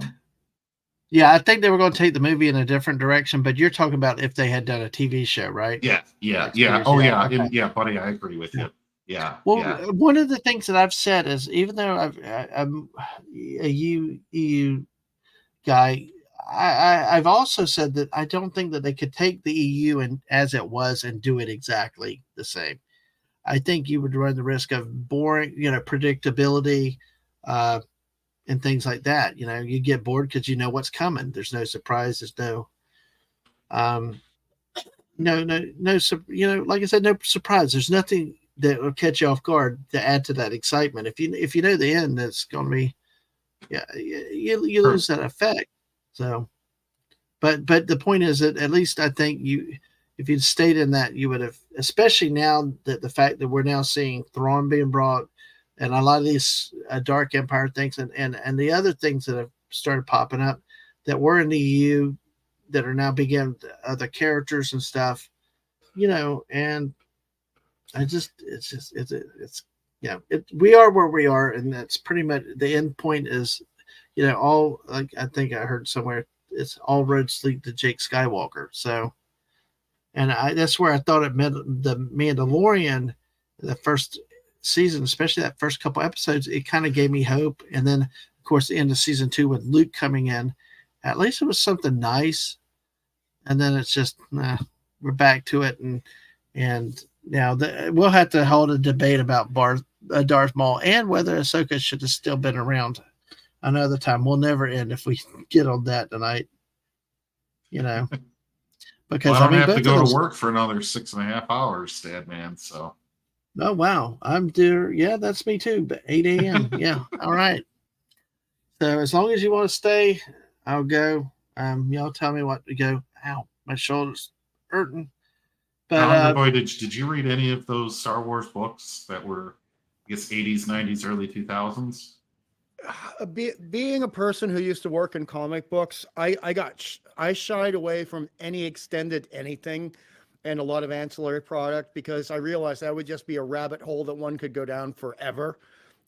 Yeah. I think they were going to take the movie in a different direction, but you're talking about if they had done a TV show, right? yeah. Like series. Oh, Yeah. yeah. Okay. Yeah, buddy, I agree with Yeah. you. Yeah, Well, yeah. one of the things that I've said is even though I'm a EU guy, I've also said that I don't think that they could take the EU and as it was and do it exactly the same. I think you would run the risk of boring, predictability, uh, and things like that. You get bored because you know what's coming. There's no surprise. There's um, like I said, no surprise. There's nothing that will catch you off guard to add to that excitement. If you know the end, that's going to be, yeah, you True. lose that effect. So, but the point is that at least I think if you'd stayed in that, you would have, especially now that the fact that we're now seeing Thrawn being brought, and a lot of these Dark Empire things, and the other things that have started popping up that were in the EU that are now beginning other characters and stuff, and we are where we are, and that's pretty much the end point is, all like I think I heard somewhere it's all roads lead to Jake Skywalker. So, and that's where I thought it meant the Mandalorian, the first season, especially that first couple episodes, it kind of gave me hope. And then, of course, the end of season 2 with Luke coming in, at least it was something nice. And then it's just, we're back to it. And now we'll have to hold a debate about Darth Maul and whether Ahsoka should have still been around another time. We'll never end if we get on that tonight, because Well, I I don't mean, have to both of go to those. work for another 6.5 hours, Dad man. So Oh wow, I'm there. Yeah, that's me too. But 8 a.m. Yeah, all right. So as long as you want to stay, I'll go. Y'all tell me what to go. Ow, my shoulder's hurting. But now, Underboy, did you read any of those Star Wars books that were, I guess, 80s, 90s, early 2000s? Being a person who used to work in comic books, I shied away from any extended anything and a lot of ancillary product because I realized that would just be a rabbit hole that one could go down forever.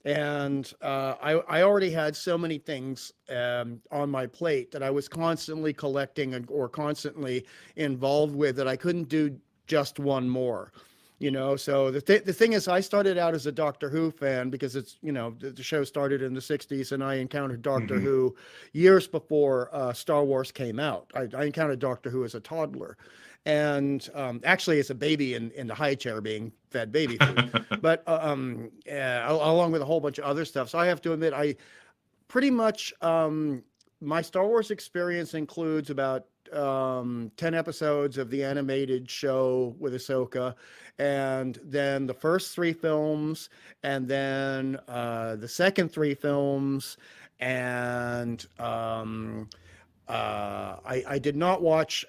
And I already had so many things on my plate that I was constantly collecting or constantly involved with that I couldn't do just one more. So the thing is, I started out as a Doctor Who fan because it's, the show started in the 60s and I encountered Doctor Mhm. Who years before Star Wars came out. I encountered Doctor Who as a toddler and actually as a baby in the high chair being fed baby food, but along with a whole bunch of other stuff. So I have to admit, I pretty much my Star Wars experience includes about 10 episodes of the animated show with Ahsoka, and then the first 3 films, and then the second 3 films, and I did not watch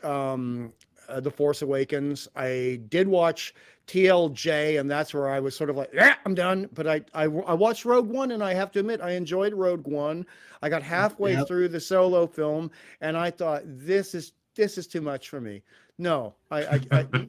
The Force Awakens. I did watch TLJ, and that's where I was sort of like, yeah, I'm done. But I watched Rogue One, and I have to admit, I enjoyed Rogue One. I got halfway Yep. through the Solo film, and I thought, this is too much for me. No,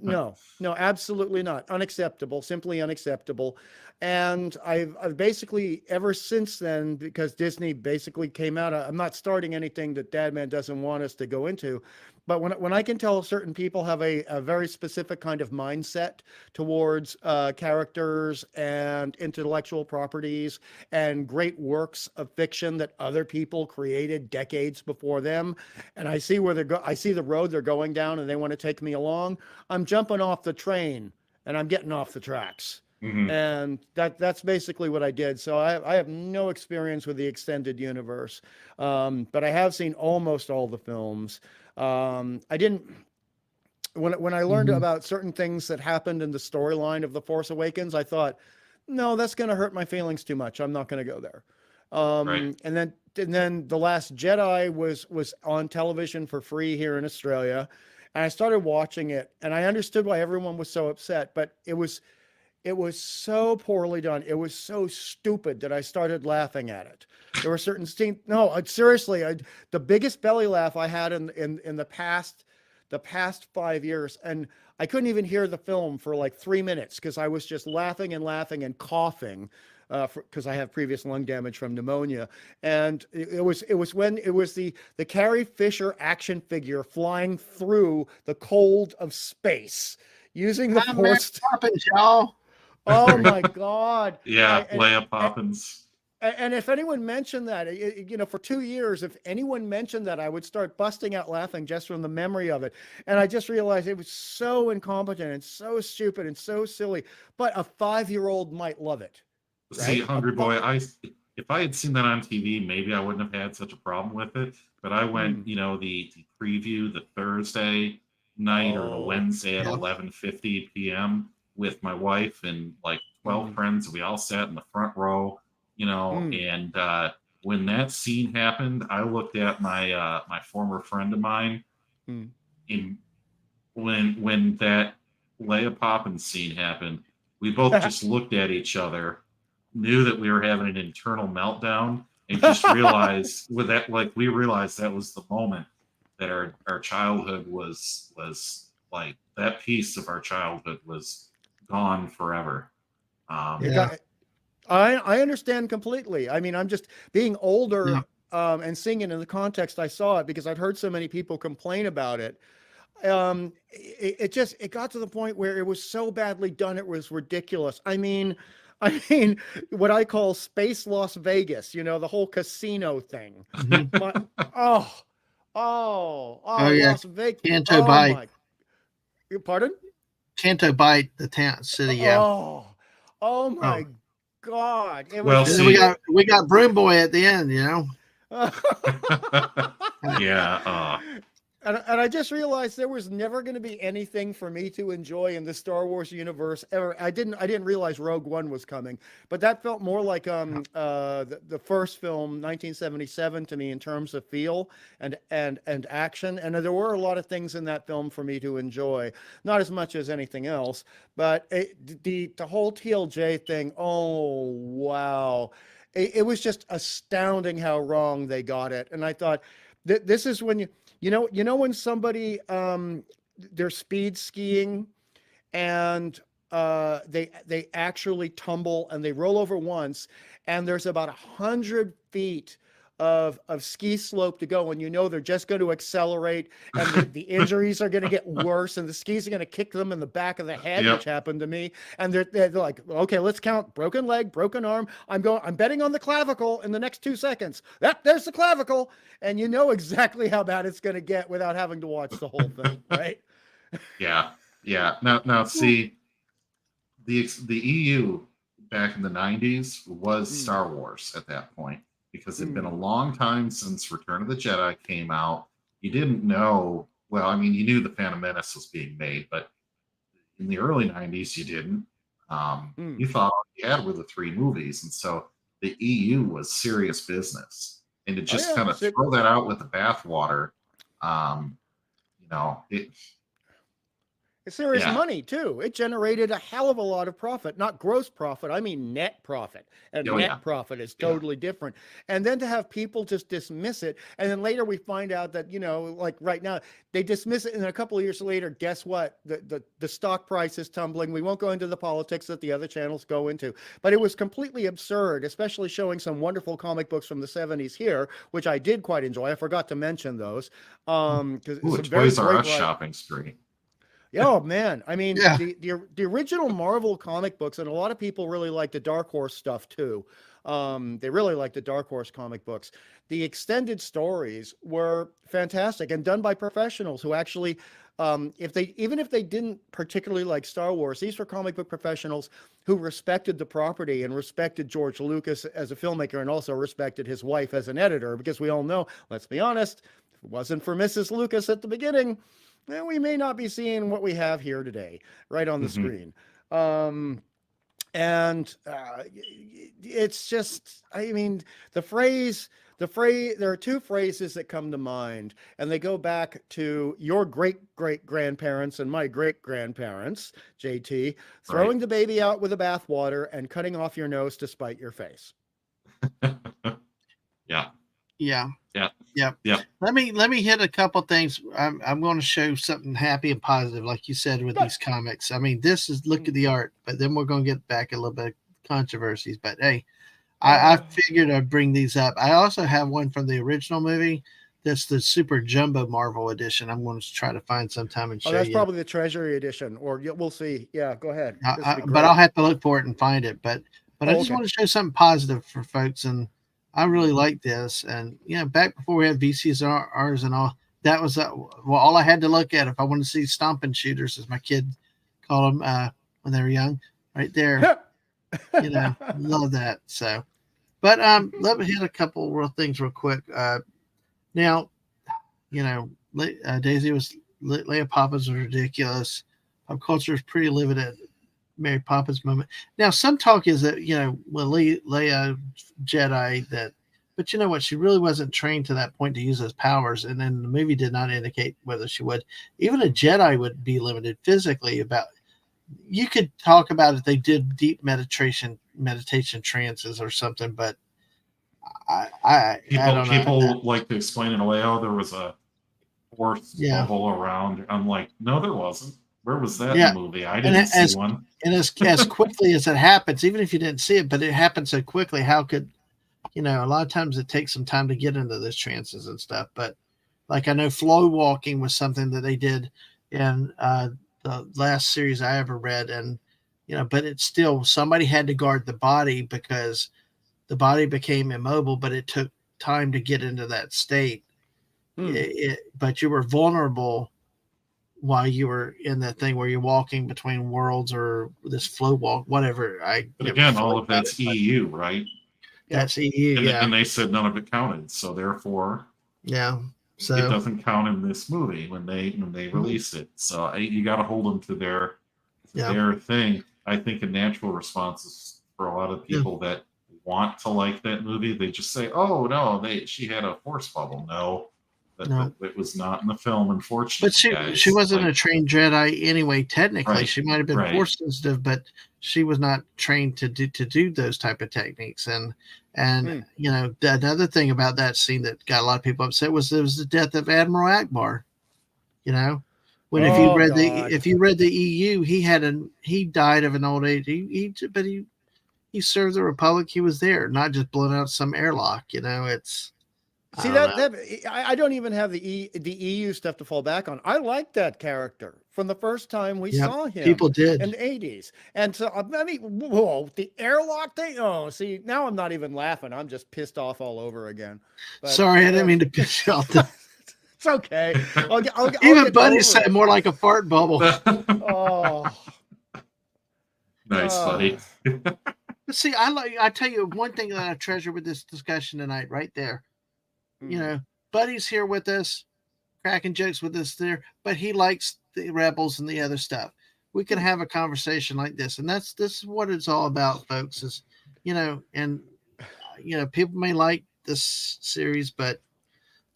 no, absolutely not. Unacceptable, simply unacceptable. And I've basically, ever since then, because Disney basically came out, I'm not starting anything that Dadman doesn't want us to go into. But when I can tell certain people have a very specific kind of mindset towards characters and intellectual properties and great works of fiction that other people created decades before them, and I see where I see the road they're going down, and they want to take me along, I'm jumping off the train and I'm getting off the tracks. Mhm. And that's basically what I did. So I have no experience with the extended universe, but I have seen almost all the films. I didn't when I learned Mhm. about certain things that happened in the storyline of The Force Awakens, I thought, no, that's going to hurt my feelings too much. I'm not going to go there. Right. And then The Last Jedi was on television for free here in Australia, and I started watching it, and I understood why everyone was so upset, but it was so poorly done. It was so stupid that I started laughing at it. There were certain scenes. No, seriously, the biggest belly laugh I had in the past 5 years, and I couldn't even hear the film for like 3 minutes because I was just laughing and laughing and coughing because I have previous lung damage from pneumonia. And it was when it was the Carrie Fisher action figure flying through the cold of space using the I'm Mary force. Poppins, y'all. Oh my God. Yeah, And, Leia Poppins. and if anyone mentioned that, for 2 years, if anyone mentioned that, I would start busting out laughing just from the memory of it. And I just realized it was so incompetent and so stupid and so silly, but a 5-year-old might love it. See, Right? Hungry Boy, if I had seen that on TV, maybe I wouldn't have had such a problem with it. But I went, the preview the Thursday night or the Oh. Wednesday at Yeah. 11:50 p.m. with my wife and like 12 Mm. friends. We all sat in the front row, Mm. and when that scene happened, I looked at my former friend of mine, Mm. in when that Leia Poppins scene happened, we both just looked at each other, knew that we were having an internal meltdown, and just realized we realized that was the moment that our childhood was like that piece of our childhood was gone forever. It Yeah. got, I understand completely. I mean, I'm just being older, and seeing it in the context I saw it, because I'd heard so many people complain about it. It got to the point where it was so badly done, it was ridiculous. I mean, what I call space Las Vegas, the whole casino thing. Mhm. Oh, yeah. Las Vegas. Canto Oh Bight. my, pardon? Canto Bight, the town city. Yeah. Oh my God. It Well, was And then we got Broom Boy at the end. Yeah. And I just realized there was never going to be anything for me to enjoy in the Star Wars universe ever. I didn't realize Rogue One was coming, but that felt more like the first film, 1977, to me in terms of feel and action. And there were a lot of things in that film for me to enjoy, not as much as anything else. But the whole TLJ thing, oh wow, it was just astounding how wrong they got it. And I thought, this is when when somebody they're speed skiing and they actually tumble and they roll over once, and there's about 100 feet of ski slope to go, and they're just going to accelerate, and the injuries are going to get worse, and the skis are going to kick them in the back of the head, Yep. which happened to me. And they're like, okay, let's count: broken leg, broken arm. I'm betting on the clavicle in the next 2 seconds. There's the clavicle, and you know exactly how bad it's going to get without having to watch the whole thing, right? Yeah. Now see, the EU back in the 90s was Star Wars at that point, because it'd been a long time since Return of the Jedi came out. You didn't know, well, I mean, you knew the Phantom Menace was being made, but in the early 90s you didn't. You thought all you had were the 3 movies, and so the EU was serious business. And to just yeah, kind of throw that out with the bathwater, It's serious Yeah. money too. It generated a hell of a lot of profit, not gross profit. I mean net profit. And Oh, net yeah. profit is Yeah. totally different. And then to have people just dismiss it, and then later we find out that, you know, like right now they dismiss it, and then a couple of years later, guess what? The stock price is tumbling. We won't go into the politics that the other channels go into, but it was completely absurd, especially showing some wonderful comic books from the 70s here, which I did quite enjoy. I forgot to mention those. Because Ooh, a some very Toys R great Us shopping spree. Oh man, I mean Yeah. the original Marvel comic books, and a lot of people really like the Dark Horse stuff too. They really like the Dark Horse comic books. The extended stories were fantastic and done by professionals who actually, even if they didn't particularly like Star Wars, these were comic book professionals who respected the property and respected George Lucas as a filmmaker, and also respected his wife as an editor. Because we all know, let's be honest, if it wasn't for Mrs. Lucas at the beginning, then we may not be seeing what we have here today, right on the Mhm. screen. It's just, I mean, there are two phrases that come to mind, and they go back to your great grandparents and my great grandparents, JT, throwing the baby out with the bathwater and cutting off your nose to spite your face. Yeah. Yeah. Yeah. Yep. Yeah. Let me hit a couple things. I'm going to show something happy and positive, like you said, with Good. these comics. I mean, this is look at the art, but then we're going to get back a little bit of controversies. But hey, I figured I'd bring these up. I also have one from the original movie. That's the Super Jumbo Marvel edition. I'm going to try to find sometime and show Oh, that's you. probably the Treasury edition, or we'll see. Yeah, go ahead. This would be But great. I'll have to look for it and find it. But I just okay. want to show something positive for folks, and I really like this. And you know, back before we had VCRs and all, that was well, all I had to look at if I wanted to see stomping shooters, as my kid called them when they were young. Right there, you know, love that. So, but let me hit a couple real things real quick. Now, you know, Daisy was Leia Poppins was ridiculous. Pop culture is pretty limited. Mary Poppins moment. Now, some talk is that, you know, well, Leia Jedi, that, but you know what? She really wasn't trained to that point to use those powers. And then the movie did not indicate whether she would. Even a Jedi would be limited physically. About, you could talk about if they did deep meditation trances or something, but I don't know. People like to explain it away. Oh, there was a force Yeah. bubble around. I'm like, no, there wasn't. Where was that Yeah. in the movie? I didn't see one. And as quickly as it happens, even if you didn't see it, but it happened so quickly, how could, you know, a lot of times it takes some time to get into those trances and stuff. But like, I know flow walking was something that they did in the last series I ever read. And, you know, but it's still, somebody had to guard the body because the body became immobile, but it took time to get into that state. But you were vulnerable while you were in that thing where you're walking between worlds or this flow walk, whatever. But again, all of that's EU, right? That's EU, and, yeah. And they said none of it counted, so therefore, yeah. So it doesn't count in this movie when they release it. So you got to hold them to their thing. I think a natural response is for a lot of people that want to like that movie, they just say, "Oh no, she had a force bubble." No. That was not in the film, unfortunately. But she wasn't a trained Jedi anyway. Technically, right, she might have been right. force sensitive, but she was not trained to do those type of techniques. And you know, another thing about that scene that got a lot of people upset was it was the death of Admiral Akbar. You know, when if you read the EU, he died of an old age. He served the Republic. He was there, not just blown out some airlock. You know, it's. See I don't even have the EU stuff to fall back on. I like that character from the first time we saw him. People did in the 80s, and so I mean, whoa, the airlock thing. Oh, see, now I'm not even laughing. I'm just pissed off all over again. But, sorry, I didn't mean to piss you off. It's okay. I'll even Buddy said more like a fart bubble. Oh, nice, buddy. See, I tell you one thing that I treasure with this discussion tonight, right there. You know, Buddy's here with us, cracking jokes with us there, but he likes the Rebels and the other stuff. We can have a conversation like this, and this is what it's all about, folks. Is, you know, and you know, people may like this series, but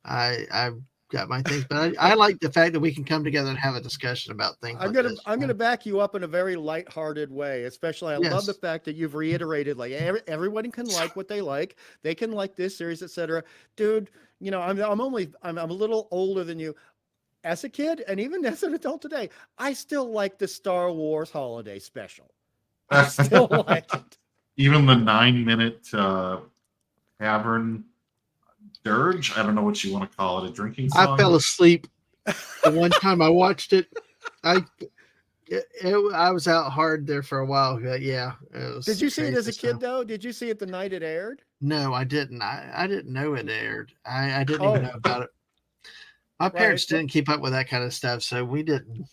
I got my things, but I like the fact that we can come together and have a discussion about things. I'm like gonna this. I'm gonna back you up in a very lighthearted way. Especially, I love the Yes. fact that you've reiterated like everybody can like what they like. They can like this series, etc. Dude, you know, I'm a little older than you. As a kid, and even as an adult today, I still like the Star Wars Holiday Special. I still like it. Even the 9-minute tavern dirge. I don't know what you want to call it. A drinking I song. fell asleep the one time I watched it. I was out hard there for a while. But yeah, it was Did you see it as a crazy kid stuff. though? Did you see it the night it aired? No, I didn't. I didn't know it aired. I didn't even know Oh, about it. My parents right. didn't keep up with that kind of stuff, so we didn't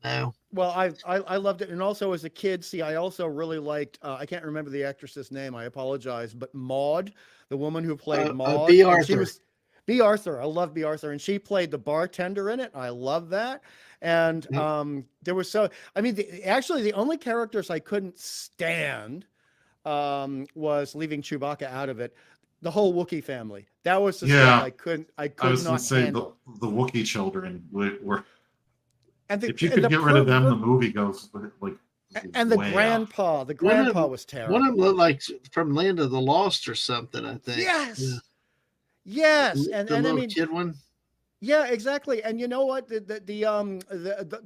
know. Well, I loved it, and also as a kid, see, I also really liked. I can't remember the actress's name. I apologize, but Maud, the woman who played Maud, B. and she Arthur. was B. Arthur. I love B. Arthur, and she played the bartender in it. I love that. And Yep. there was so. I mean, actually, the only characters I couldn't stand was leaving Chewbacca out of it. The whole Wookiee family. That was the stuff Yeah. I could I not was going to say handle. the Wookiee children were. And If you could get rid of them, the movie goes like. and the way up. grandpa, the One of grandpa them- was terrible. One of them looked like from Land of the Lost or something, I think. Yes. Yes. The And I little mean, kid one. yeah, exactly. And you know what? The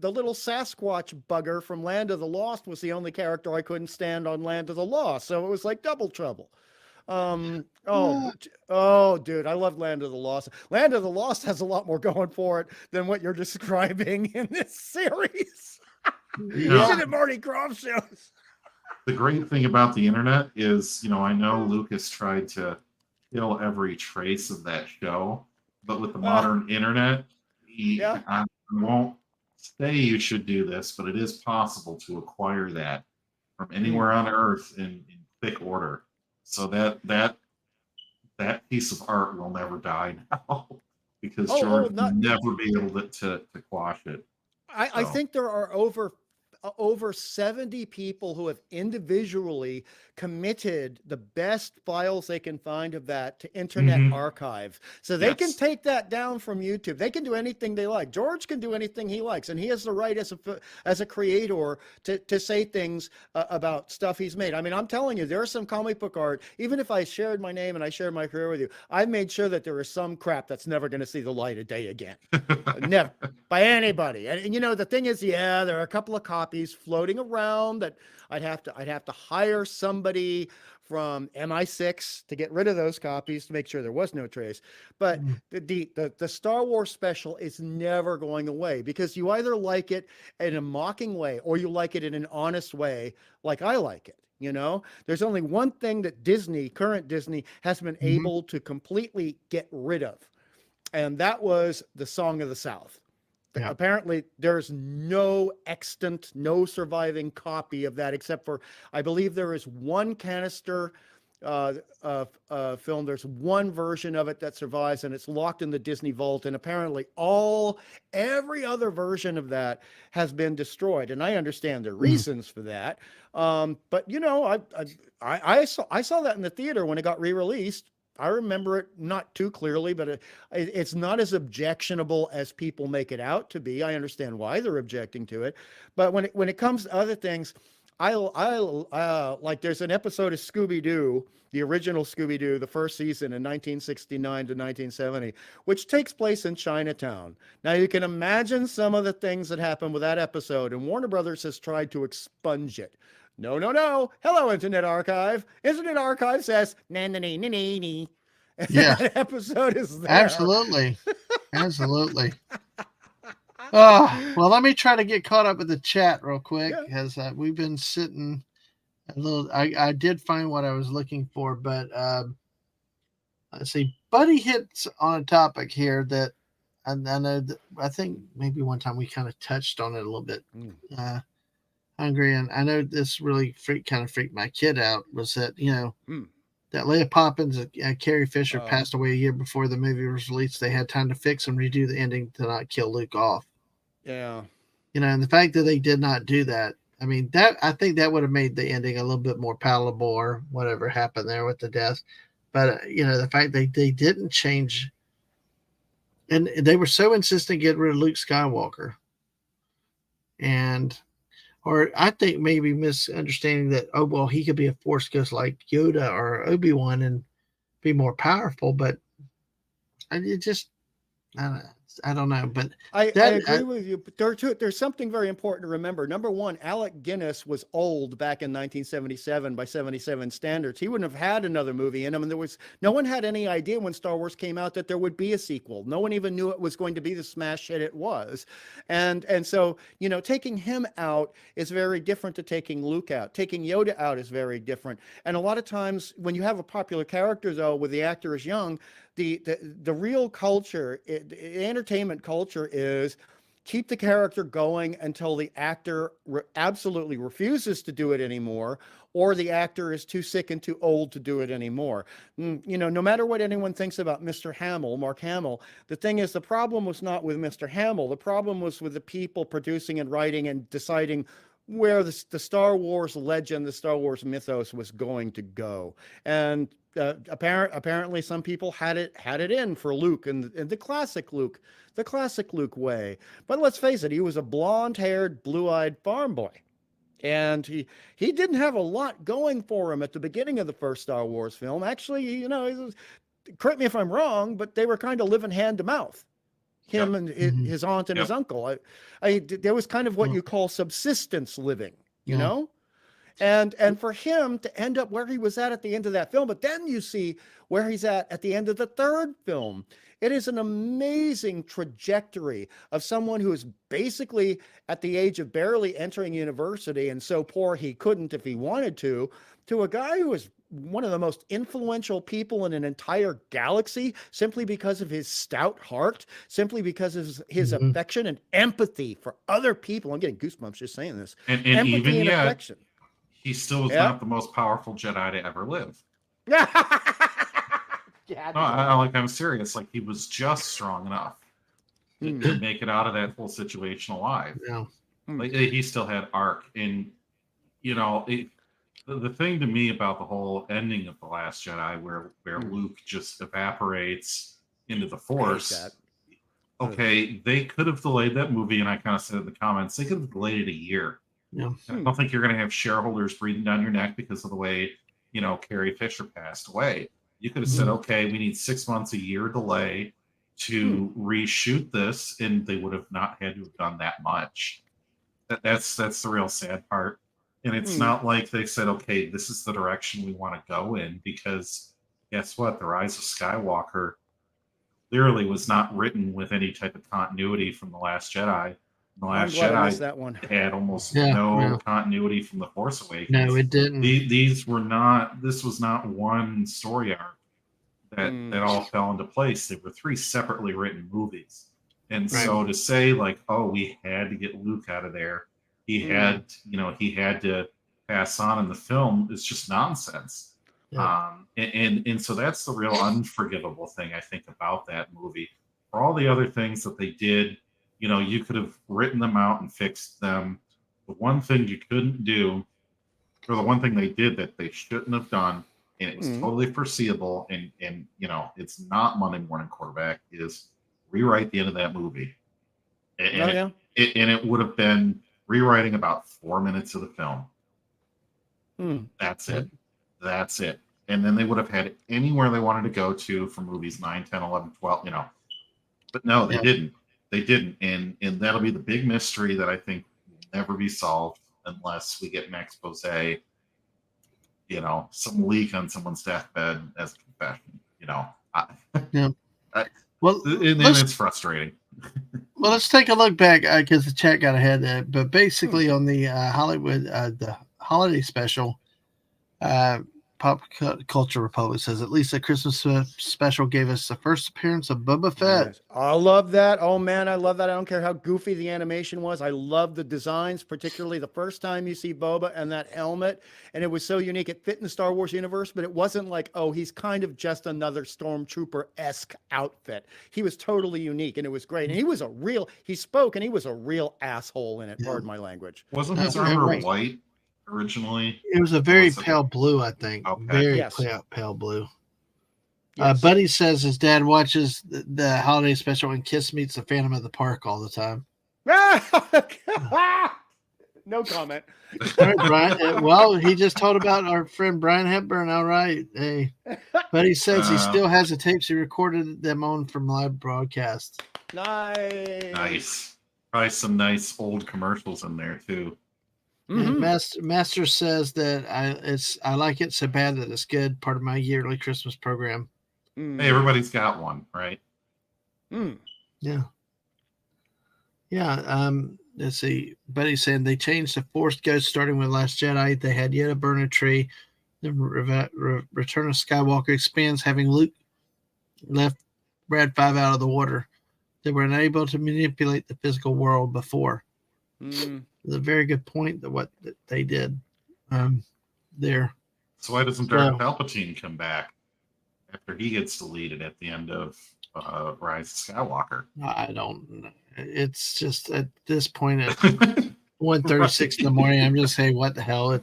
little Sasquatch bugger from Land of the Lost was the only character I couldn't stand on Land of the Lost. So it was like double trouble. Oh, dude, I love Land of the Lost. Land of the Lost has a lot more going for it than what you're describing in this series. Yeah. Even at Marty Krofft shows. The great thing about the internet is, I know Lucas tried to kill every trace of that show, but with the modern internet, Yeah. I won't say you should do this, but it is possible to acquire that from anywhere on Earth in quick order. So that piece of art will never die now because George will never be able to quash it. I think there are over 70 people who have individually committed the best files they can find of that to Internet Archive. So they can take that down from YouTube. They can do anything they like. George can do anything he likes, and he has the right as a creator to say things about stuff he's made. I mean, I'm telling you, there's some comic book art. Even if I shared my name and I shared my career with you, I made sure that there is some crap that's never going to see the light of day again. Never, by anybody. And the thing is, yeah, there are a couple of copies floating around that I'd have to hire somebody from MI6 to get rid of those copies to make sure there was no trace. But the Star Wars special is never going away because you either like it in a mocking way or you like it in an honest way, like I like it. There's only one thing that current Disney, has been able to completely get rid of, and that was the Song of the South. Yeah. Apparently, there's no extant, no surviving copy of that, except for, I believe there is one canister film. There's one version of it that survives, and it's locked in the Disney vault. And apparently, every other version of that has been destroyed. And I understand the reasons for that. But I saw that in the theater when it got re-released. I remember it not too clearly, but it's not as objectionable as people make it out to be. I understand why they're objecting to it, but when it comes to other things, I like there's an episode of Scooby-Doo, the original Scooby-Doo, the first season in 1969 to 1970, which takes place in Chinatown. Now you can imagine some of the things that happened with that episode, and Warner Brothers has tried to expunge it. No. Hello, Internet Archive. Internet Archive says, na-na-nee-nee-nee. Yeah. That episode is there. Absolutely. Oh, well, let me try to get caught up with the chat real quick because we've been sitting a little. I did find what I was looking for, but let's see. Buddy hits on a topic here that I know that I think maybe one time we kind of touched on it a little bit. Hungry, and I know this really freaked my kid out, was that that Leia Poppins and Carrie Fisher passed away a year before the movie was released. They had time to fix and redo the ending to not kill Luke off. Yeah, and the fact that they did not do that, I mean, I think that would have made the ending a little bit more palatable, or whatever happened there with the death. But the fact they didn't change and they were so insistent getting rid of Luke Skywalker, and or I think maybe misunderstanding that, oh well, he could be a Force ghost like Yoda or Obi-Wan and be more powerful, but it just I don't know, but I that agree with you, but there's something very important to remember. Number one, Alec Guinness was old back in 1977 by 77 standards. He wouldn't have had another movie in him, and no one had any idea when Star Wars came out that there would be a sequel. No one even knew it was going to be the smash hit it was, and so taking him out is very different to taking Luke out. Taking Yoda out is very different, and a lot of times when you have a popular character, though, with the actor is young, the real culture, the entertainment culture is keep the character going until the actor absolutely refuses to do it anymore, or the actor is too sick and too old to do it anymore. No matter what anyone thinks about Mr. Hamill, Mark Hamill, the thing is, the problem was not with Mr. Hamill. The problem was with the people producing and writing and deciding where the Star Wars legend, the Star Wars mythos was going to go. And apparently some people had it in for Luke and the classic Luke way. But let's face it, he was a blonde-haired, blue-eyed farm boy. And he didn't have a lot going for him at the beginning of the first Star Wars film. Actually, correct me if I'm wrong, but they were kind of living hand to mouth. Him and his aunt and his uncle. There was kind of what you call subsistence living, you know? And for him to end up where he was at the end of that film, but then you see where he's at the end of the third film. It is an amazing trajectory of someone who is basically at the age of barely entering university and so poor he couldn't if he wanted to a guy who is one of the most influential people in an entire galaxy simply because of his stout heart, simply because of his affection and empathy for other people. I'm getting goosebumps just saying this. And empathy even and yet, affection. he still was not the most powerful Jedi to ever live. I'm serious. Like, he was just strong enough to make it out of that whole situation alive. Yeah. Like, he still had arc. And, the thing to me about the whole ending of The Last Jedi, where Luke just evaporates into the Force. Okay, they could have delayed that movie, and I kind of said in the comments, they could have delayed it a year. Yeah. I don't think you're going to have shareholders breathing down your neck because of the way, Carrie Fisher passed away. You could have said, okay, we need 6 months, a year delay to reshoot this, and they would have not had to have done that much. That's the real sad part. And it's not like they said, okay, this is the direction we want to go in, because guess what? The Rise of Skywalker clearly was not written with any type of continuity from The Last Jedi. The Last Jedi that one had almost no continuity from The Force Awakens. No, it didn't. This was not one story arc that all fell into place. They were 3 separately written movies. And so to say, like, oh, we had to get Luke out of there, he had to pass on in the film, is just nonsense. Yeah. And so that's the real unforgivable thing, I think, about that movie. For all the other things that they did, you could have written them out and fixed them. The one thing you couldn't do, or the one thing they did that they shouldn't have done, and it was totally foreseeable, and it's not Monday Morning Quarterback, is rewrite the end of that movie. And it would have been rewriting about 4 minutes of the film. That's it. And then they would have had anywhere they wanted to go to for movies 9, 10, 11, 12, But no, they didn't. They didn't. And that'll be the big mystery that I think will never be solved unless we get an expose, some leak on someone's deathbed as a confession, Well, and then it's frustrating. Well, let's take a look back because the chat got ahead of it. But basically, on the Hollywood, the holiday special, Pop Culture Republic says at least the Christmas special gave us the first appearance of Boba Fett. Yes. I love that. Oh man, I love that. I don't care how goofy the animation was. I love the designs, particularly the first time you see Boba and that helmet. And it was so unique. It fit in the Star Wars universe, but it wasn't like, oh, he's kind of just another stormtrooper-esque outfit. He was totally unique, and it was great. And he spoke, and he was a real asshole in it. Pardon my language. Wasn't his armor white originally? It was a very pale blue, I think. Okay. Very pale blue. Yes. Buddy says his dad watches the holiday special and Kiss meets the Phantom of the Park all the time. No comment. All right, Brian. Well, he just told about our friend Brian Hepburn. All right. Hey, Buddy says he still has the tapes he recorded them on from live broadcast. Nice. Nice. Probably some nice old commercials in there too. And Mhm. Master says that I like it so bad that it's good. Part of my yearly Christmas program. Mm. Hey, everybody's got one, right? Mm. Yeah. Yeah. Let's see. Buddy's saying they changed the Force Ghost starting with Last Jedi. They had Yoda burn a tree. The Return of Skywalker expands, having Luke left Brad 5 out of the water. They were unable to manipulate the physical world before. Mm. It's a very good point that what that they did there. So why doesn't Darth Palpatine come back after he gets deleted at the end of Rise of Skywalker? I don't know. It's just at this point at 1:36 in the morning, I'm just saying, what the hell?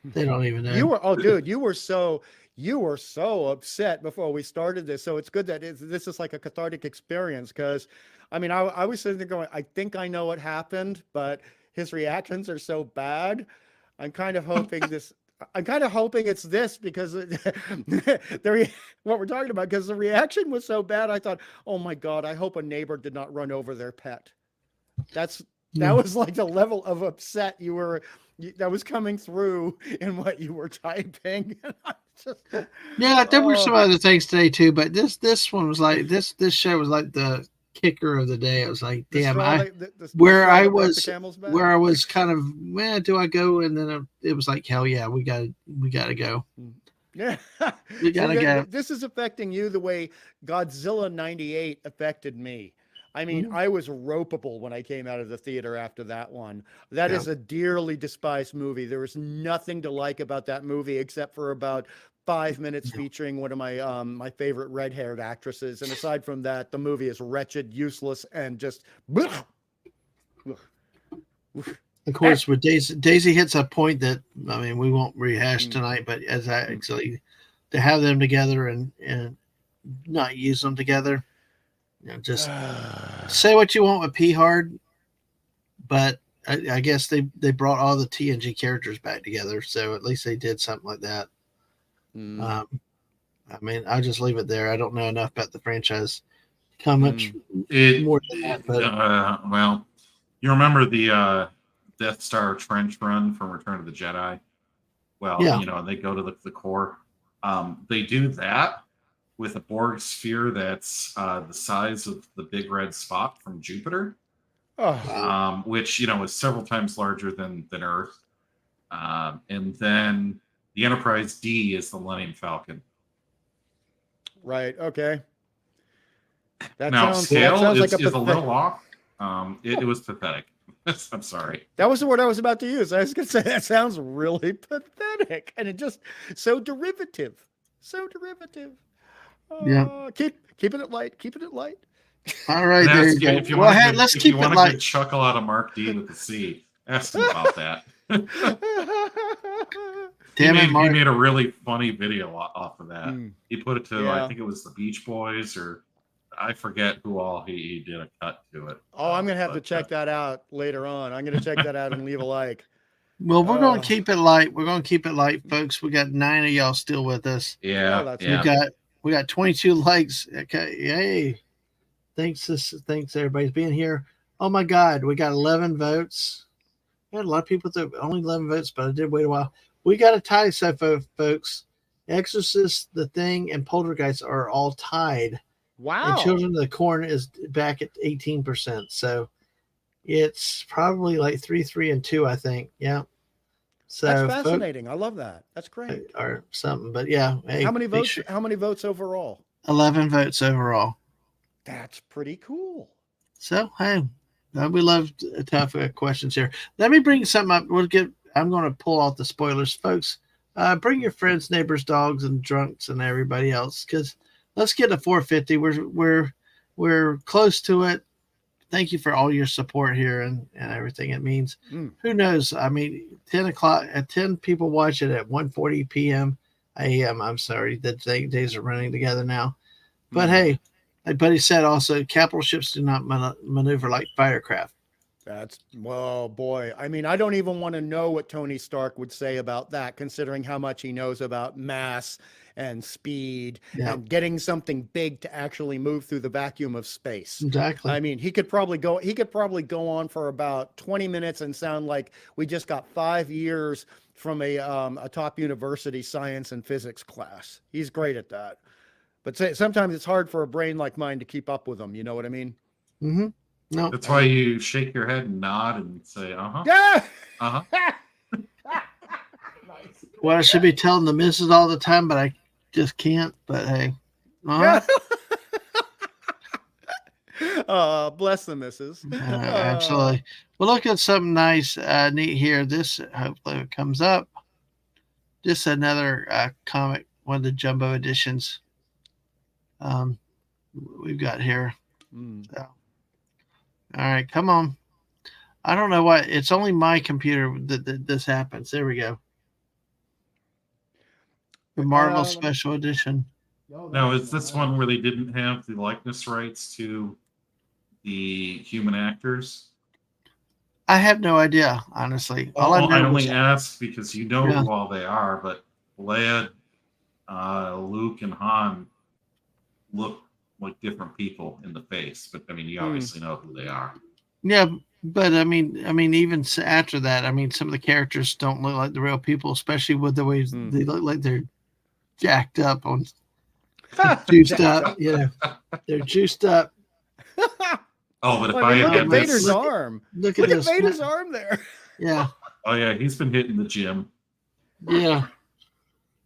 They don't even know. You were dude, you were so upset before we started this. So it's good that this is like a cathartic experience, because I mean I was sitting there going, I think I know what happened, but his reactions are so bad. I'm kind of hoping it's this, because what we're talking about, because the reaction was so bad. I thought, oh my God, I hope a neighbor did not run over their pet. That was like the level of upset that was coming through in what you were typing. Yeah, there were some other things today too, but this one was like this show was like the kicker of the day. It was like, damn, where I was kind of, man, do I go? And then it was like, hell yeah, we gotta go. Yeah, we gotta go. This is affecting you the way Godzilla 98 affected me. I mean, I was ropeable when I came out of the theater after that one. That is a dearly despised movie. There was nothing to like about that movie except for about 5 minutes featuring one of my my favorite red-haired actresses. And aside from that, the movie is wretched, useless, and just. Of course, with Daisy hits a point that, I mean, we won't rehash tonight, but as I actually to have them together and not use them together. You know, just say what you want with P Hard, but I guess they brought all the TNG characters back together, so at least they did something like that. I mean, I'll just leave it there. I don't know enough about the franchise. How much more than that? But well, you remember the Death Star trench run from Return of the Jedi? Well, you know, they go to the core. They do that with a Borg sphere that's the size of the big red spot from Jupiter, which, you know, is several times larger than Earth. And then the Enterprise D is the Millennium Falcon. Right. Okay. Now, scale is a little off. It was pathetic. I'm sorry. That was the word I was about to use. I was going to say that sounds really pathetic, and it just so derivative. Yeah. Keeping it light. Keeping it light. All right, there you go. If you well, want hey, to, let's if keep you it want light. to chuckle out of Mark D with the C, ask him about that. He made a really funny video off of that. He put it to, I think it was the Beach Boys, or I forget who all he did a cut to it. Oh, I'm going to have to check that out later on. I'm going to check that out and leave a like. Well, we're going to keep it light. We're going to keep it light, folks. We got 9 of y'all still with us. Yeah. We got 22 likes. Okay. Yay. Thanks everybody's being here. Oh my God. We got 11 votes. We had a lot of people with only 11 votes, but I did wait a while. We got a tie so far, folks. Exorcist, The Thing, and Poltergeist are all tied. Wow. And Children of the Corn is back at 18%. So it's probably like 3, and 2, I think. Yeah. So that's fascinating. I love that. That's great. Or something. But yeah. Hey, how many votes? How many votes overall? 11 votes overall. That's pretty cool. So hey, we love tough questions here. Let me bring something up. I'm going to pull off the spoilers, folks. Bring your friends, neighbors, dogs, and drunks, and everybody else, because let's get to 450. We're close to it. Thank you for all your support here and everything it means. Who knows? I mean, 10 o'clock at 10 people watch it at 1:40 p.m. a.m. I'm sorry that days are running together now. But Mhm. hey, like Buddy said, also capital ships do not maneuver like firecraft. That's, well, boy. I mean, I don't even want to know what Tony Stark would say about that, considering how much he knows about mass and speed Yeah, and getting something big to actually move through the vacuum of space. exactly. I mean, he could probably go on for about 20 minutes and sound like we just got 5 years from a top university science and physics class. He's great at that. But sometimes it's hard for a brain like mine to keep up with him. You know what I mean? Mm-hmm. No, That's why you shake your head and nod and say, uh-huh, Yeah. uh-huh. Nice. well, I should be telling the missus all the time, but I just can't. But hey, Yeah. Bless the missus. absolutely. Well, look at something nice, neat here. This hopefully it comes up. Just another comic, one of the jumbo editions. We've got here. Mm. So, all right, come on. I don't know why it's only my computer that this happens. There we go. The Marvel Let me- Special Edition. Now, is this one where they didn't have the likeness rights to the human actors? I have no idea, honestly. All I Well, know I was only ask because you know Yeah. who all they are, but Leia, Luke, and Han look like different people in the face. But I mean, you obviously know who they are. yeah, but I mean, even after that, I mean, some of the characters don't look like the real people, especially with the way they look like they're jacked up on juiced up. You know, they're juiced up. Oh, but if I I mean, had look had at this- Vader's this, arm. Look Look at at this. Vader's arm there. Yeah, oh yeah, he's been hitting the gym. yeah.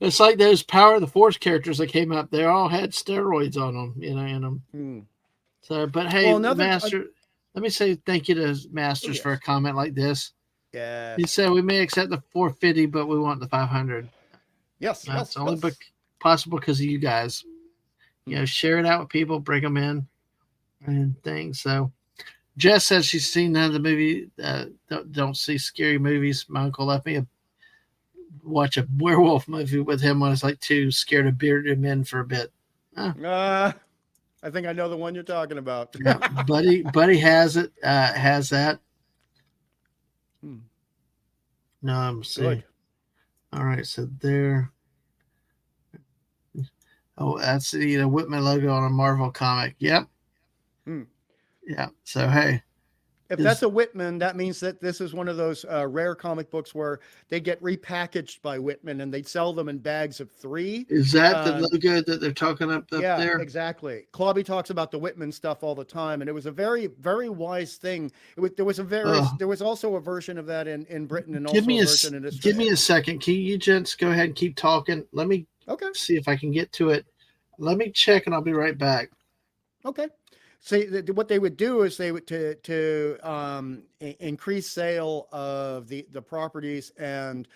It's like those Power of the Force characters that came up. They all had steroids on them, you know, in them. Hmm. So, but hey, Well, another- Master, let me say thank you to Masters yes. for a comment like this. Yeah. He said we may accept the 450, but we want the 500. Yes. That's Yes. only yes. possible because of you guys. You know, share it out with people, bring them in, and things. So, Jess says she's seen none of the movie. Don't see scary movies. My uncle left me watch a werewolf movie with him when I was like 2, scared of bearded men for a bit. I think I know the one you're talking about. Yeah, buddy has it. Has that. Hmm. No, I'm seeing. Good. All right, so there. Oh, that's the Whitman logo on a Marvel comic. Yep. Hmm. Yeah. So hey, If that's a Whitman, that means that this is one of those rare comic books where they get repackaged by Whitman and they sell them in bags of 3. is that the logo that they're talking up Yeah, there? exactly. Clobby talks about the Whitman stuff all the time, and it was a very, very wise thing. There was also a version of that in Britain, and also Give me a a version in give Australia. me a second. Can you gents go ahead and keep talking? Let me Okay. see if I can get to it. Let me check, and I'll be right back. Okay. See, what they would do is they would increase sale of the properties and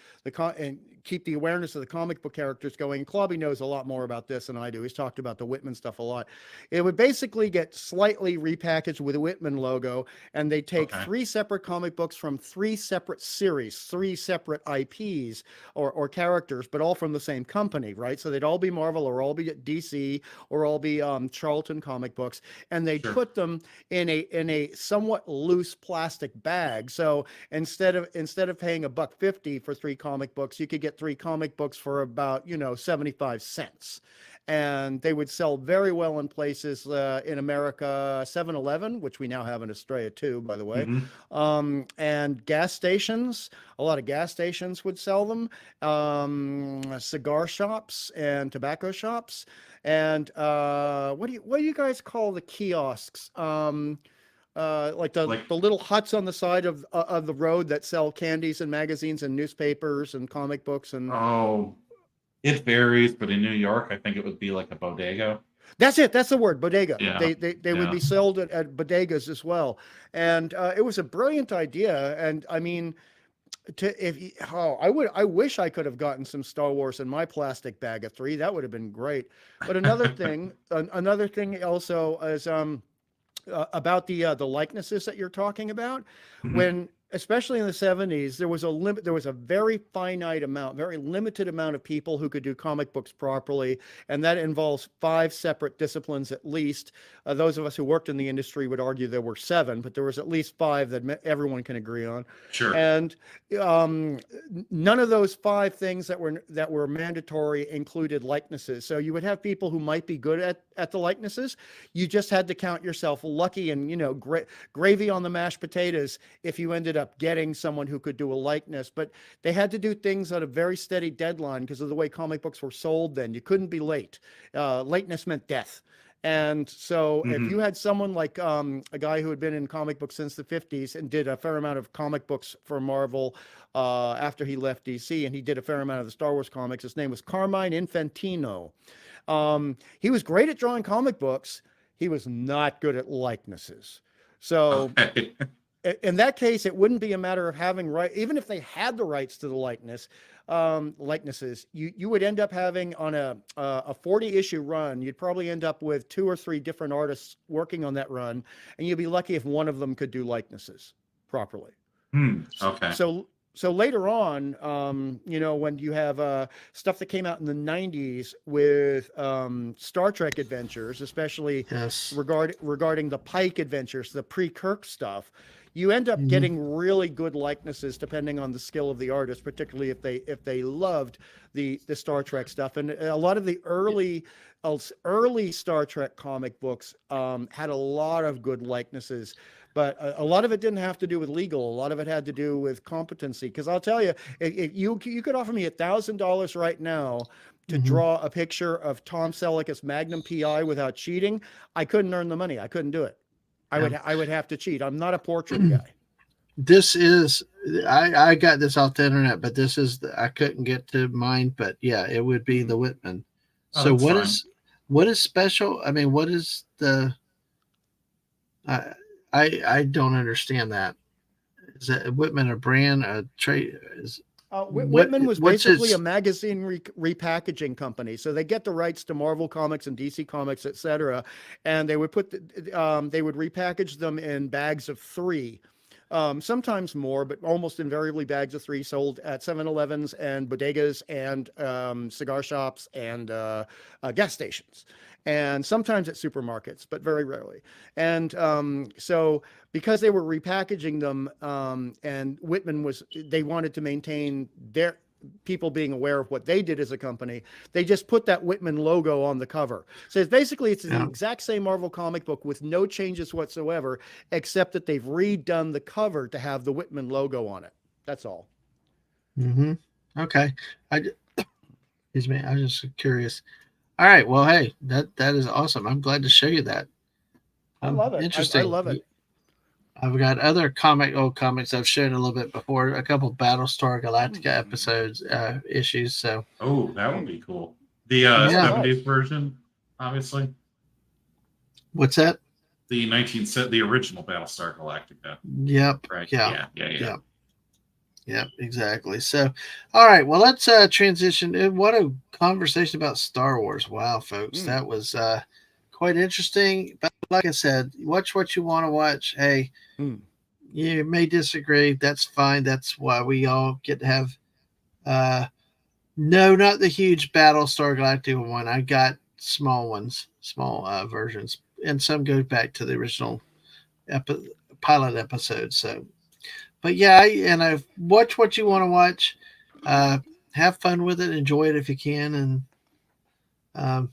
and keep the awareness of the comic book characters going. Clobby knows a lot more about this than I do. He's talked about the Whitman stuff a lot. It would basically get slightly repackaged with a Whitman logo, and they take 3 separate comic books from 3 separate series, 3 separate IPs or characters, but all from the same company, right? So they'd all be Marvel, or all be DC, or all be Charlton comic books, and they put them in a somewhat loose plastic bag. So instead of paying $1.50 for 3 comic books, you could get 3 comic books for about 75 cents. And they would sell very well in places in America, 7-Eleven, which we now have in Australia too, by the way. And gas stations, a lot of gas stations would sell them, cigar shops and tobacco shops. And what do you guys call the kiosks? Like the little huts on the side of the road that sell candies and magazines and newspapers and comic books and. Oh, it varies, but in New York, I think it would be like a bodega. That's it. That's the word, bodega. Yeah. They would be sold at bodegas as well, and it was a brilliant idea. And I mean, I wish I could have gotten some Star Wars in my plastic bag of 3. That would have been great. But another thing also is about the likenesses that you're talking about. When especially in the 70s, there was a limit. There was a very finite amount, very limited amount of people who could do comic books properly, and that involves 5 separate disciplines at least. Those of us who worked in the industry would argue there were 7, but there was at least 5 that everyone can agree on. Sure. And none of those 5 things that were mandatory included likenesses. So you would have people who might be good at the likenesses. You just had to count yourself lucky and, you know, gravy on the mashed potatoes if you ended up getting someone who could do a likeness. But they had to do things on a very steady deadline because of the way comic books were sold then. You couldn't be late. Lateness meant death. And so if you had someone like a guy who had been in comic books since the 50s and did a fair amount of comic books for Marvel after he left DC, and he did a fair amount of the Star Wars comics, his name was Carmine Infantino. He was great at drawing comic books. He was not good at likenesses. So Okay. in that case, it wouldn't be a matter of having even if they had the rights to the likenesses, you would end up having on a 40-issue run, you'd probably end up with 2 or 3 different artists working on that run, and you'd be lucky if one of them could do likenesses properly. Okay. So later on, you know, when you have stuff that came out in the 90s with Star Trek adventures, especially regarding the Pike adventures, the pre-Kirk stuff, you end up getting really good likenesses depending on the skill of the artist, particularly if they loved the Star Trek stuff. And a lot of the early Star Trek comic books had a lot of good likenesses. But a lot of it didn't have to do with legal. A lot of it had to do with competency. Because I'll tell you, if you could offer me $1,000 right now to draw a picture of Tom Selleck as Magnum PI without cheating, I couldn't earn the money. I couldn't do it. I would have to cheat. I'm not a portrait guy. This is I got this off the internet, but this is I couldn't get to mine. But yeah, it would be the Whitman. So what is special? I mean, what is the? I don't understand that. Is that Whitman a brand, a trade? Whitman was basically a magazine repackaging company. So they get the rights to Marvel Comics and DC Comics, etc., and they would they would repackage them in bags of 3. Sometimes more, but almost invariably bags of 3 sold at 7-Elevens and bodegas and cigar shops and gas stations. And sometimes at supermarkets, but very rarely. And so because they were repackaging them and Whitman they wanted to maintain their people being aware of what they did as a company, they just put that Whitman logo on the cover. So it's the exact same Marvel comic book with no changes whatsoever, except that they've redone the cover to have the Whitman logo on it. That's all. Okay. Excuse me. I was just curious. All right. Well, hey, that is awesome. I'm glad to show you that. I love it. Interesting. I love it. I've got other old comics I've shown a little bit before. A couple Battlestar Galactica episodes, issues. So. Oh, that would be cool. The 70s version, obviously. What's that? The the original Battlestar Galactica. Yep. Right. Yeah. Yeah. Yep, exactly. So, all right, well, let's transition. What a conversation about Star Wars. Wow, folks, that was quite interesting. But like I said, watch what you want to watch. Hey, you may disagree. That's fine. That's why we all get to have no, not the huge Battlestar Galactica one. I got small ones, small versions, and some go back to the original pilot episode. So. But yeah, I watch what you want to watch. Have fun with it. Enjoy it if you can. And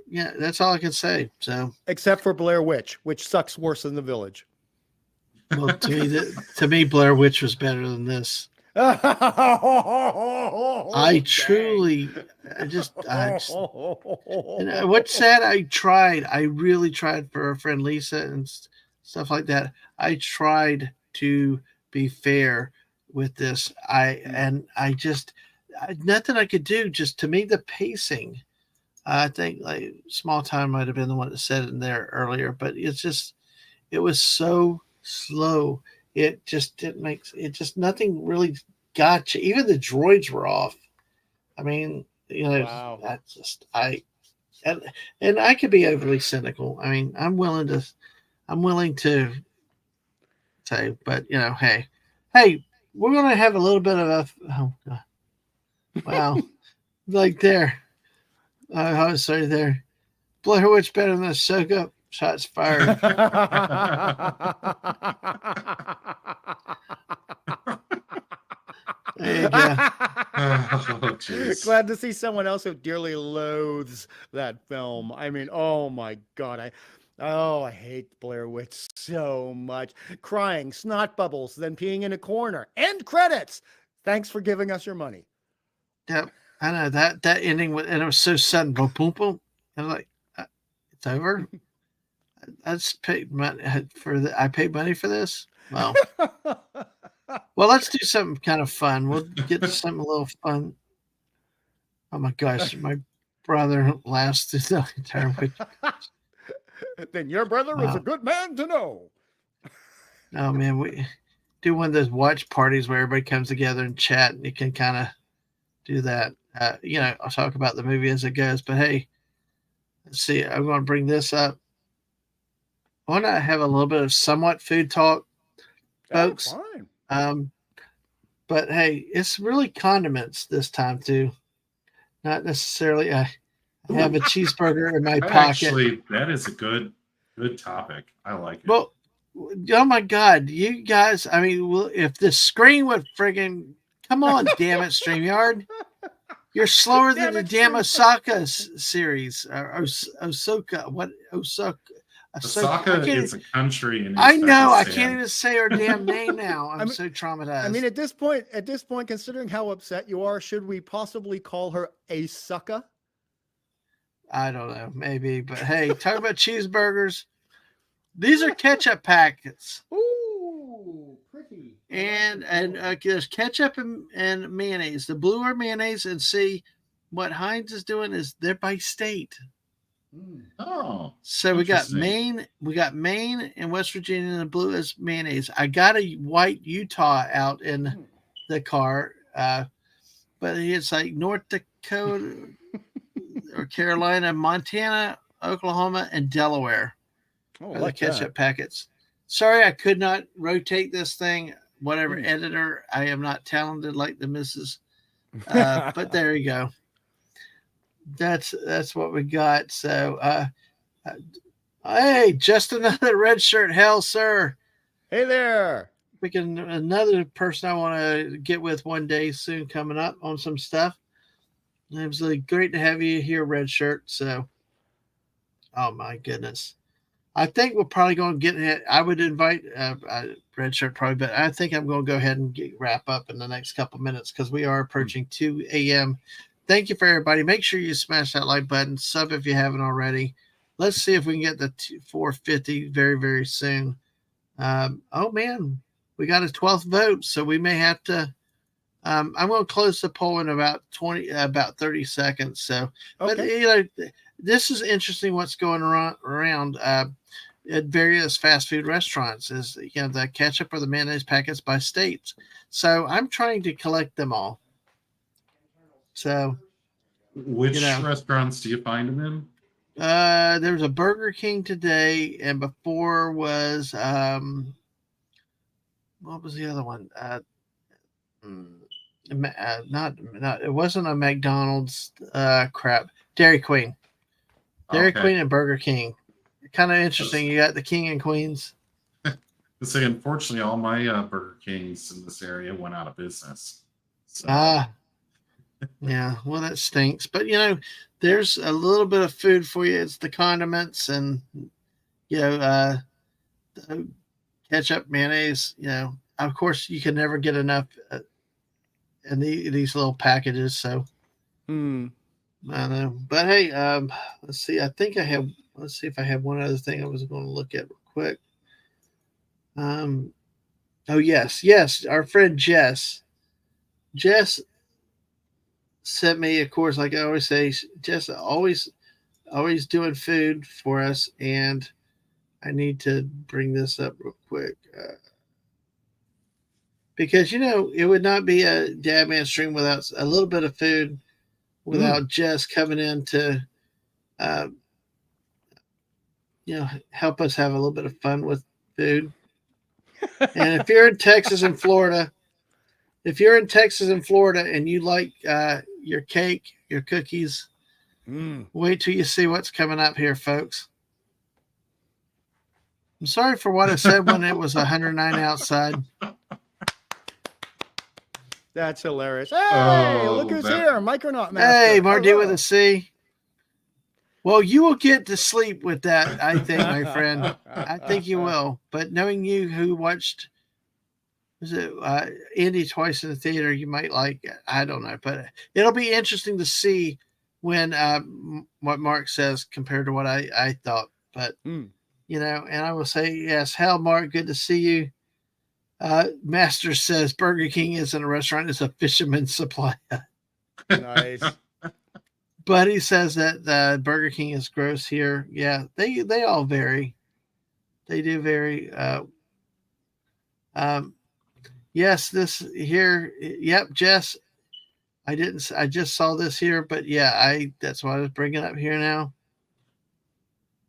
yeah, that's all I can say. So, except for Blair Witch, which sucks worse than The Village. Well, to me, Blair Witch was better than this. I truly, and what's sad? I really tried for our friend Lisa and stuff like that. I tried to be fair with this. Nothing I could do. Just to me, the pacing. I think like Small Time might have been the one that said it in there earlier, but it was so slow. It just didn't make it. Just nothing really got you. Even the droids were off. I mean, wow. That's just and I could be overly cynical. I mean, I'm willing to So, but hey, we're gonna have a little bit of a wow, like there. I was sorry there. Blair Witch better than Ahsoka. Shots fired. There you go. Oh, jeez. Glad to see someone else who dearly loathes that film. I mean, oh my God. I hate Blair Witch so much. Crying, snot bubbles, then peeing in a corner. End credits. Thanks for giving us your money. Yep, I know that ending was, and it was so sudden. Boom, boom, boom. I was like, it's over. I just paid money for the. I paid money for this. Well, let's do something kind of fun. We'll get to something a little fun. Oh my gosh, my brother laughs through the entire week. Then your brother is Wow. a good man to know. Oh man, we do one of those watch parties where everybody comes together and chat, and you can kind of do that. I'll talk about the movie as it goes. But hey, let's see. I'm going to bring this up. I want to have a little bit of somewhat food talk, folks. Fine. But hey, it's really condiments this time too. Not necessarily. I have a cheeseburger in my pocket. Actually, that is a good topic. I like it. Well, oh my God, you guys! I mean, if the screen would friggin' come on, damn it, StreamYard! You're slower than the damn Osaka series. Osaka. What Osaka? Osaka is a country in I know. I Uzbekistan. can't even say her damn name now. I'm so traumatized. I mean, at this point, considering how upset you are, should we possibly call her a sucker? I don't know, maybe, but hey, talk about cheeseburgers. These are ketchup packets. Ooh, pretty. And there's ketchup and mayonnaise. The blue are mayonnaise, and see what Heinz is doing is they're by state. Oh, So we got interesting. Maine and West Virginia, and the blue is mayonnaise. I got a white Utah out in the car, but it's like North Dakota or Carolina, Montana, Oklahoma, and Delaware are the ketchup packets. Sorry, I could not rotate this thing. Whatever editor, I am not talented like the missus. But there you go. That's what we got. So, hey, just another red shirt. Hell, sir. Hey there. Another person I want to get with one day soon coming up on some stuff. It was really great to have you here, red shirt. So, oh my goodness. I think we're probably going to get it. I would invite red shirt probably, but I think I'm going to go ahead and wrap up in the next couple minutes because we are approaching 2 a.m. Thank you for everybody. Make sure you smash that like button, sub if you haven't already. Let's see if we can get the 450 very, very soon. Oh man, we got a 12th vote, so we may have to. I'm going to close the poll in about 30 seconds. So, but this is interesting. What's going around at various fast food restaurants is the ketchup or the mayonnaise packets by states. So I'm trying to collect them all. So, which restaurants do you find them in? There was a Burger King today, and before was what was the other one? Not it wasn't a McDonald's. Crap, Dairy Queen, Queen, and Burger King. Kind of interesting. You got the King and Queens. Say, unfortunately, all my Burger Kings in this area went out of business. So. Yeah, well, that stinks. But there's a little bit of food for you. It's the condiments and ketchup, mayonnaise. Of course, you can never get enough in these little packages. So, I know. But hey, let's see. Let's see if I have one other thing I was going to look at real quick. Oh yes, our friend Jess sent me, of course, like I always say, Jess always doing food for us, and I need to bring this up real quick because it would not be a Dadman stream without a little bit of food, without Jess coming in to help us have a little bit of fun with food. And if you're in Texas and Florida, and you like your cake, your cookies, wait till you see what's coming up here, folks. I'm sorry for what I said when it was 109 outside. That's hilarious. Hey, look who's here. Micronaut Master. Hey, Marty with Hello. a C. Well, you will get to sleep with that, I think, my friend. I think you will. But knowing you who watched was it Andy twice in the theater, you might like it. I don't know. But it'll be interesting to see when what Mark says compared to what I thought. But you know, and I will say, yes, hell, Mark, good to see you. Master says Burger King isn't a restaurant, it's a fisherman's supply. Nice. Buddy says that the Burger King is gross here. Yeah, they all vary. They do vary. Yes, this here. Yep, Jess. I just saw this here, but yeah, that's what I was bringing up here now.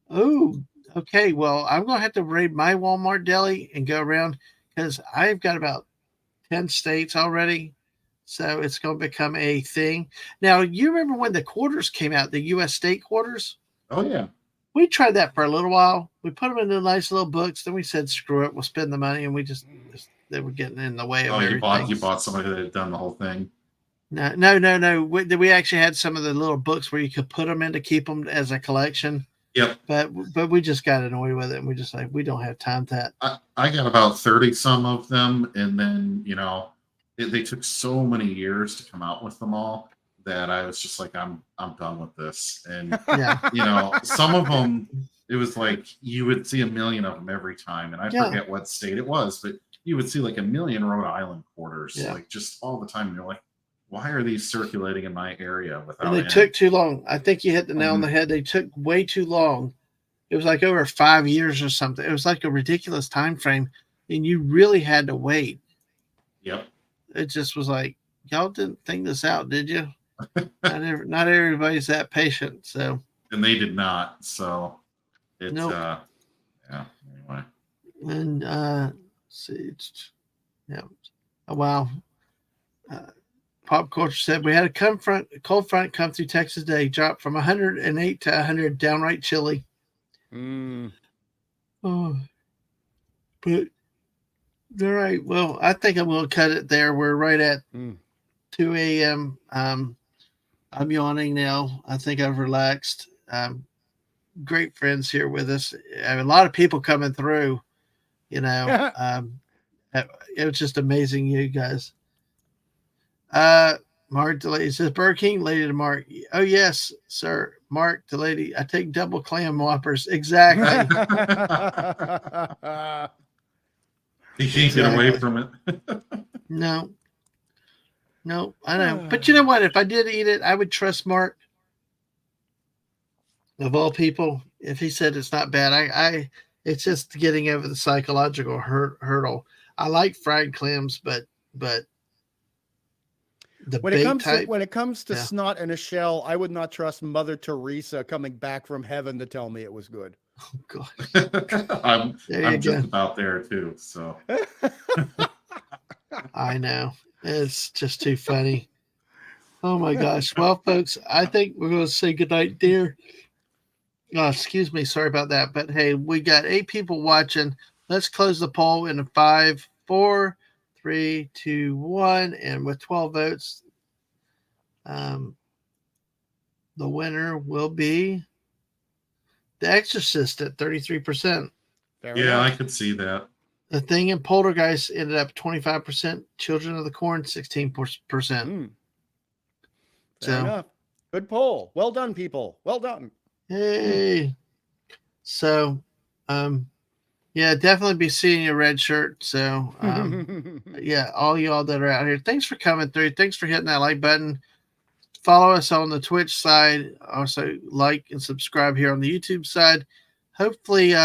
Oh, okay. Well, I'm gonna have to raid my Walmart deli and go around because I've got about 10 states already. So it's going to become a thing. Now, you remember when the quarters came out, the U.S. state quarters? Oh yeah. We tried that for a little while. We put them into nice little books. Then we said, screw it, we'll spend the money. And we just they were getting in the way of everything. You bought somebody that had done the whole thing. No. We actually had some of the little books where you could put them in to keep them as a collection. Yep. But we just got annoyed with it. And we just like, we don't have time for that. I got about 30 some of them. And then, you know, they took so many years to come out with them all that I was just like, I'm done with this. And Yeah. you know, some of them, it was like you would see a million of them every time, and I forget what state it was, but you would see like a million Rhode Island quarters, like just all the time. And you're like, why are these circulating in my area without? And they took too long. I think you hit the nail on the head. They took way too long. It was like over 5 years or something. It was like a ridiculous time frame, and you really had to wait. Yep. It just was like, y'all didn't think this out, did you? Not everybody's that patient. So. And they did not. So it's nope. Yeah. Anyway. And see, yeah. Oh, wow. Pop Culture said we had a cold front come through Texas today, dropped from 108 to 100, downright chilly. Oh, but all right. Well, I think I'm going to cut it there. We're right at 2 a.m. I'm yawning now. I think I've relaxed. Great friends here with us. A lot of people coming through. You know, it was just amazing, you guys. Mark Delaney says Burger King, Lady to Mark. Oh yes, sir. Mark to Lady. I take double clam whoppers. Exactly. You can't get away from it. No, I know. But you know what? If I did eat it, I would trust Mark. Of all people, if he said it's not bad, it's just getting over the psychological hurdle. I like fried clams, but when it comes to snot in a shell, I would not trust Mother Teresa coming back from heaven to tell me it was good. Oh God. I'm just about there too. So I know. It's just too funny. Oh my gosh. Well, folks, I think we're going to say goodnight, dear. Oh, excuse me. Sorry about that. But hey, we got 8 people watching. Let's close the poll in 5, 4, 3, 2, 1. And with 12 votes, the winner will be The Exorcist at 33%. Yeah, I could see that. The Thing and Poltergeist ended up 25%. Children of the Corn, 16%. Fair enough. Good poll. Well done, people. Well done. Hey. So, yeah, definitely be seeing your red shirt. So, yeah, all y'all that are out here, thanks for coming through. Thanks for hitting that like button. Follow us on the Twitch side. Also, like and subscribe here on the YouTube side. Hopefully,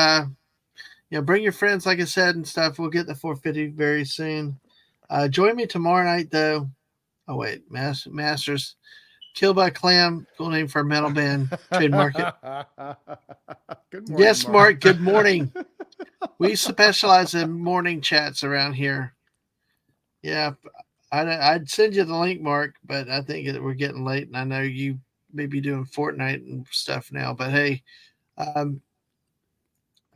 bring your friends, like I said, and stuff. We'll get the 450 very soon. Join me tomorrow night, though. Oh, wait. Masters. Killed by Clam. Cool name for a metal band. Trademark it. Good morning, yes, Mark. Good morning. We specialize in morning chats around here. Yeah, I'd send you the link, Mark, but I think we're getting late, and I know you may be doing Fortnite and stuff now. But hey, um,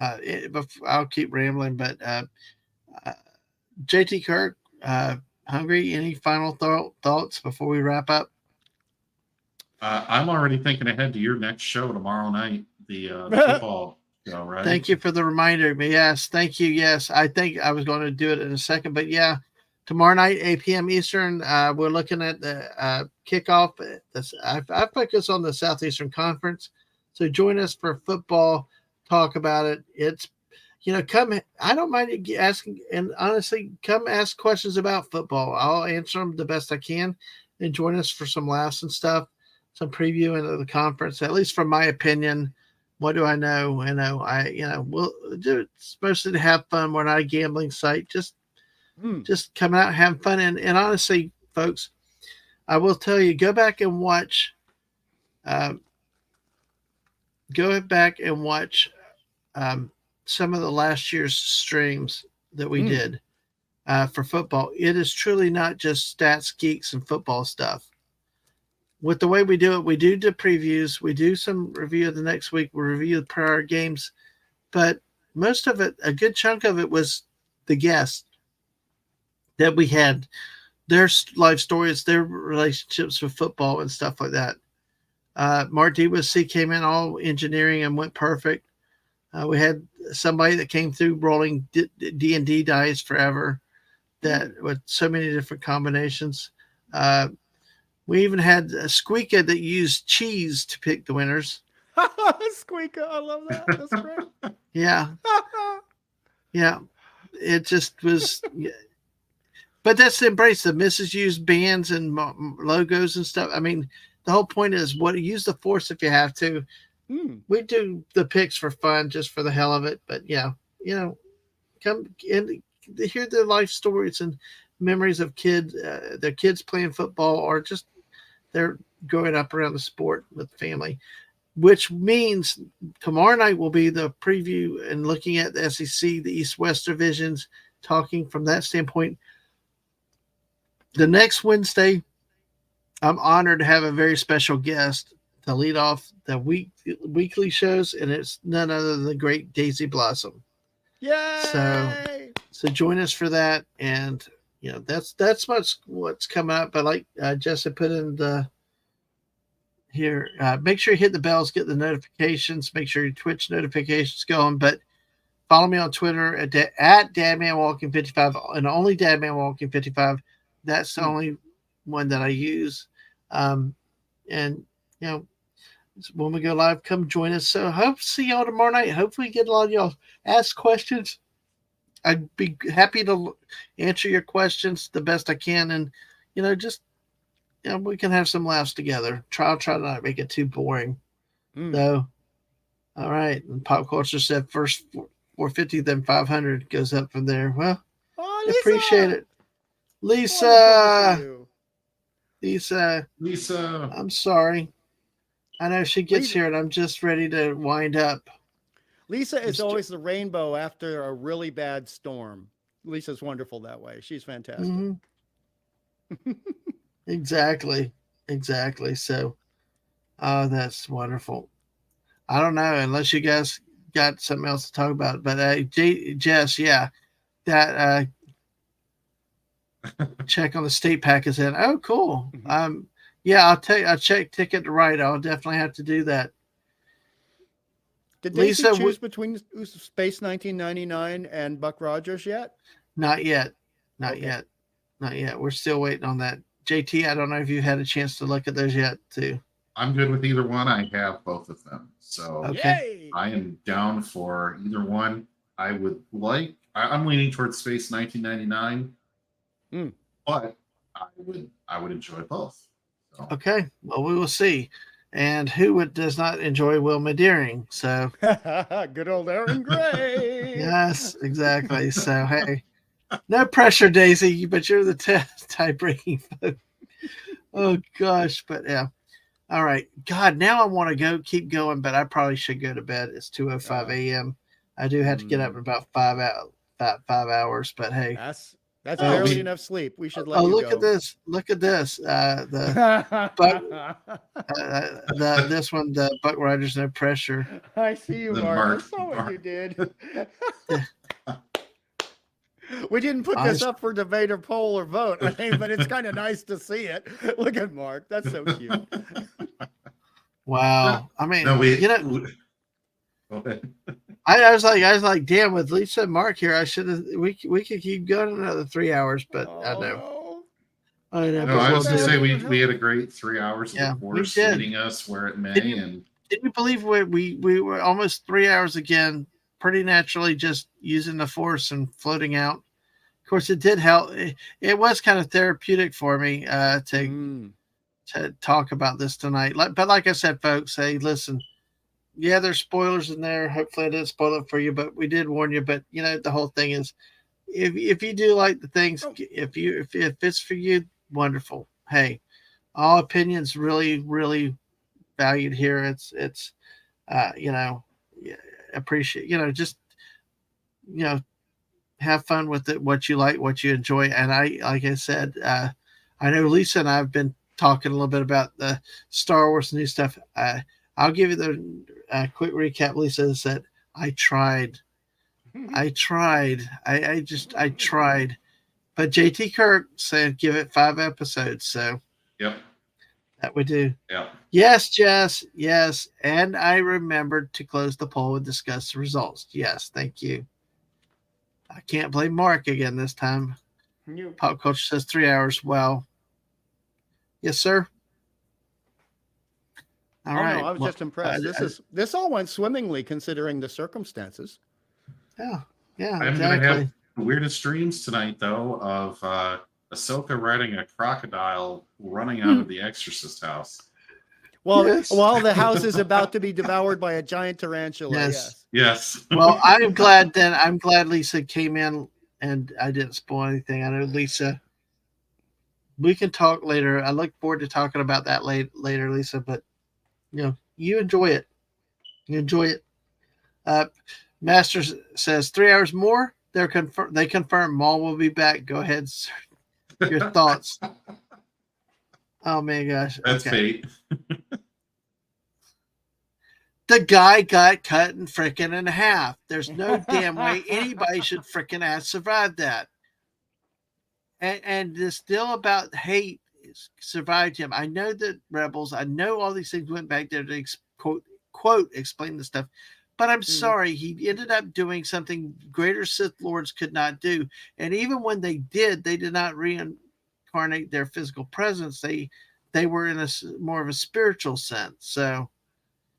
I'll keep rambling. But uh, JT Kirk, hungry? Any final thoughts before we wrap up? I'm already thinking ahead to your next show tomorrow night, the football show, right? Thank you for the reminder. Yes, thank you. Yes, I think I was going to do it in a second, but yeah, tomorrow night, 8 p.m. Eastern, we're looking at the kickoff. I focus on the Southeastern Conference, so join us for football. Talk about it. It's come. I don't mind asking, and honestly, come ask questions about football. I'll answer them the best I can, and join us for some laughs and stuff, some previewing of the conference. At least from my opinion. What do I know? We'll do it mostly to have fun. We're not a gambling site. Just coming out and having fun. And honestly, folks, I will tell you, go back and watch some of the last year's streams that we did for football. It is truly not just stats, geeks, and football stuff. With the way we do it, we do the previews, we do some review of the next week, we review the prior games, but most of it, a good chunk of it, was the guests that we had, their life stories, their relationships with football and stuff like that. Mark DWC came in all engineering and went perfect. We had somebody that came through rolling D&D dice forever, that with so many different combinations. We even had a Squeaka that used cheese to pick the winners. Squeaka, I love that. That's great. Yeah. Yeah. It just was. Yeah. But that's the embrace. The misses used bands and logos and stuff. I mean, the whole point is use the force if you have to. We do the picks for fun, just for the hell of it. But yeah, come and hear their life stories and memories of their kids playing football, or just they're growing up around the sport with family, which means tomorrow night will be the preview and looking at the SEC, the East-West divisions, talking from that standpoint. The next Wednesday, I'm honored to have a very special guest to lead off the weekly shows, and it's none other than the great Daisy Blossom. Yay! So join us for that, and that's what's coming up. But like Jessica put in here, make sure you hit the bells, get the notifications, make sure your Twitch notifications going. But follow me on Twitter at DadmanWalking55 and only DadmanWalking55. That's the only one that I use. And when we go live, come join us. So hope to see y'all tomorrow night. Hopefully get a lot of y'all ask questions. I'd be happy to answer your questions the best I can. And, we can have some laughs together. I'll try to not make it too boring. So, all right. And Pop Culture said first 450, then 500 goes up from there. Well, appreciate it. Lisa, I'm sorry. I know she gets here and I'm just ready to wind up. Lisa is always the rainbow after a really bad storm. Lisa's wonderful that way. She's fantastic. Mm-hmm. Exactly. So, that's wonderful. I don't know, unless you guys got something else to talk about. But Jess, yeah, that check on the state pack is in. Oh, cool. Yeah, I'll check Ticket to Ride. I'll definitely have to do that. Did Daisy choose between Space 1999 and Buck Rogers yet? Not yet. Not yet. We're still waiting on that. JT, I don't know if you've had a chance to look at those yet, too. I'm good with either one. I have both of them. So okay. I am down for either one. I'm leaning towards Space 1999. But I would enjoy both. So. Okay. Well, we will see. And who does not enjoy Wilma Deering? So good old Aaron Gray. Yes, exactly. So hey, no pressure, Daisy, but you're the tie-breaking folk. Oh gosh, but yeah. All right. God, now I want to keep going, but I probably should go to bed. It's 2:05 a.m. I do have to get up in about 5 hours, but hey. That's Oh, barely we- enough sleep. We should let Oh, you look go. at this! Look at this! This one, the Buck Rogers No Pressure. I see you, The Mark. I Mark- saw what Mark. you did. We didn't put I this s- up for debate or poll or vote. I think, but it's kind of nice to see it. Look at Mark. That's so cute. Wow! I mean, No, we. you know, Go ahead. I was like, damn, with Lisa and Mark here, I should have. We could keep going another 3 hours, but I know, I know. No, but I we'll was going to do say it. we had a great 3 hours of Yeah, the we course did. leading us where it may, Did you- and Can you believe we were almost 3 hours again, pretty naturally, just using the force and floating out. Of course, it did help. It was kind of therapeutic for me to talk about this tonight. But like I said, folks, hey, listen, yeah, there's spoilers in there. Hopefully, I didn't spoil it for you, but we did warn you. But you know, the whole thing is, if you do like the things, if it's for you, wonderful. Hey, all opinions really valued here. It's you know, appreciate, just have fun with it, what you like, what you enjoy. And like I said, I know Lisa and I have been talking a little bit about the Star Wars new stuff. I'll give you the quick recap. Lisa said, I tried, I tried, I tried, but JT Kirk said, give it 5 episodes. So yep, that we do. yep. Yes, Jess. Yes. And I remembered to close the poll and discuss the results. Yes. Thank you. I can't blame Mark again this time. Pop Culture says 3 hours. Well, yes, sir. All right. No, I was just impressed. This all went swimmingly considering the circumstances. Yeah. I'm going to have the weirdest dreams tonight, though, of Ahsoka riding a crocodile running out of the Exorcist house. Well, Yes. while the house is about to be devoured by a giant tarantula. Yes. Yes. Well, I'm glad Lisa came in and I didn't spoil anything. I know Lisa. We can talk later. I look forward to talking about that later, Lisa. But you enjoy it. You enjoy it. Masters says 3 hours more. They confirm Maul will be back. Go ahead, sir. Your thoughts. Oh my gosh. That's okay. fate. The guy got cut in freaking in half. There's no damn way anybody should freaking have survived that. And this deal about hate survived him. I know that Rebels, I know all these things went back there to quote explain the stuff, but I'm sorry, he ended up doing something greater Sith Lords could not do. And even when they did not reincarnate their physical presence. They were in a more of a spiritual sense. So,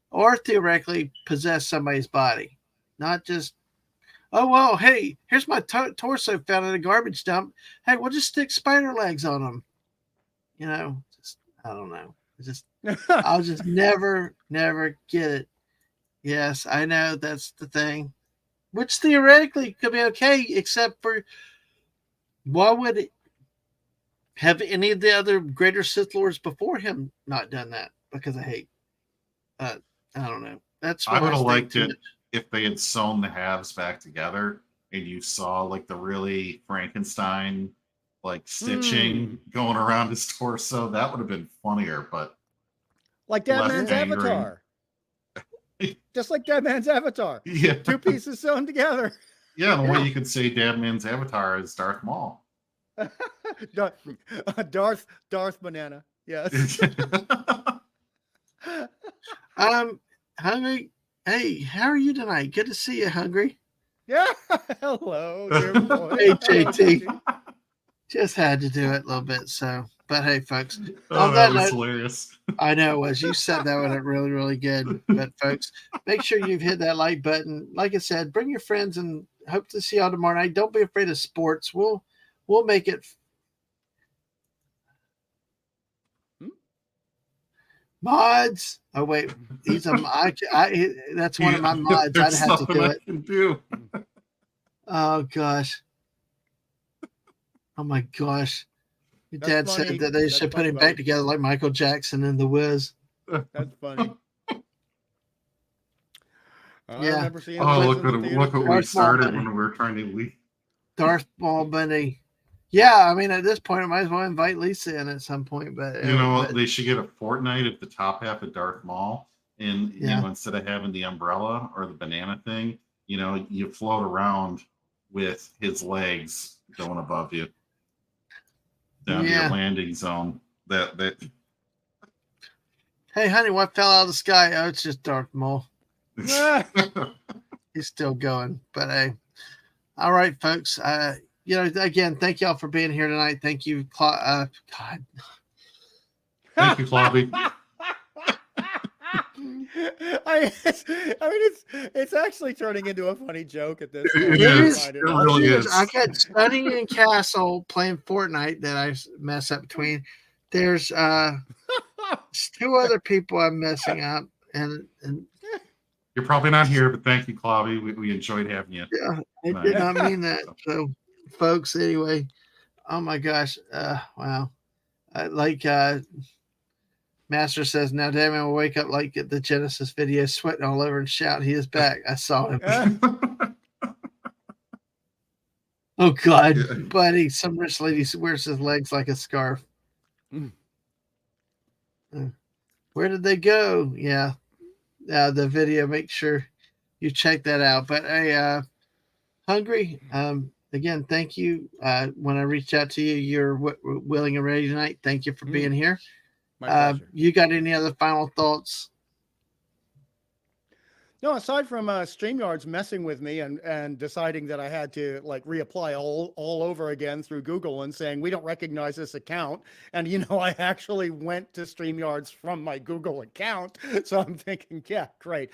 or theoretically possess somebody's body, not just, oh, well, hey, here's my torso found in a garbage dump. Hey, we'll just stick spider legs on them. Just, I don't know. I'll just never get it. Yes, I know that's the thing, which theoretically could be okay, except for why would it have any of the other greater Sith Lords before him not done that? Because of hate. I don't know. That's what I would have liked it if they had sewn the halves back together and you saw like the really Frankenstein like stitching going around his torso. That would have been funnier, but like Dead Man's angering. Avatar. Just like Dead Man's Avatar. Yeah. 2 pieces sewn together. Yeah, the way you could say Dead Man's Avatar is Darth Maul. Darth Banana. Yes. Hungry. Hey, how are you tonight? Good to see you, Hungry. Yeah. Hello, dear boy. Hey, JT. Just had to do it a little bit. So, but hey, folks. Oh, that was hilarious. I know it was. You said that one really, really good. But folks, make sure you've hit that like button. Like I said, bring your friends and hope to see y'all tomorrow night. Don't be afraid of sports. We'll make it. Mods. Oh wait, he's that's one of my mods. I'd have to do it. Can do. Oh gosh. Oh my gosh. Your dad said that they should put him back together like Michael Jackson and The Wiz. That's funny. I Yeah. remember seeing. Oh, those look in the what theater, look what too. we Darth Maul started Bunny. when we were trying to leave. Darth Maul Bunny. Yeah, I mean, at this point, I might as well invite Lisa in at some point. But You know, but, they should get a Fortnite at the top half of Darth Maul, and Yeah. instead of having the umbrella or the banana thing, you float around with his legs going above you down to your Yeah. landing zone. That Hey, honey, what fell out of the sky? Oh, it's just Darth Maul. Ah, He's still going. But hey, all right, folks. Again, thank y'all for being here tonight. Thank you, God. Thank you, Clobby. It's actually turning into a funny joke at this It point. is. I find It it really awesome. is. I got Sunny and Castle playing Fortnite that I mess up between. There's 2 other people I'm messing up, and You're probably not here, but thank you, Clobby. We enjoyed having you. yeah, I Nice. did not mean that. So, folks, anyway, oh my gosh, wow, Master says now, Damon will wake up like the Genesis video, sweating all over and shout, "He is back!" I saw him. Oh God, Yeah. buddy! Some rich lady wears his legs like a scarf. Mm. Where did they go? Yeah, the video. Make sure you check that out. But hey, Hungry. Again, thank you. When I reached out to you, you're willing and ready tonight. Thank you for being here. My pleasure. You got any other final thoughts? No, aside from StreamYard's messing with me and deciding that I had to like reapply all over again through Google and saying we don't recognize this account, and I actually went to StreamYard's from my Google account, so I'm thinking, yeah, great.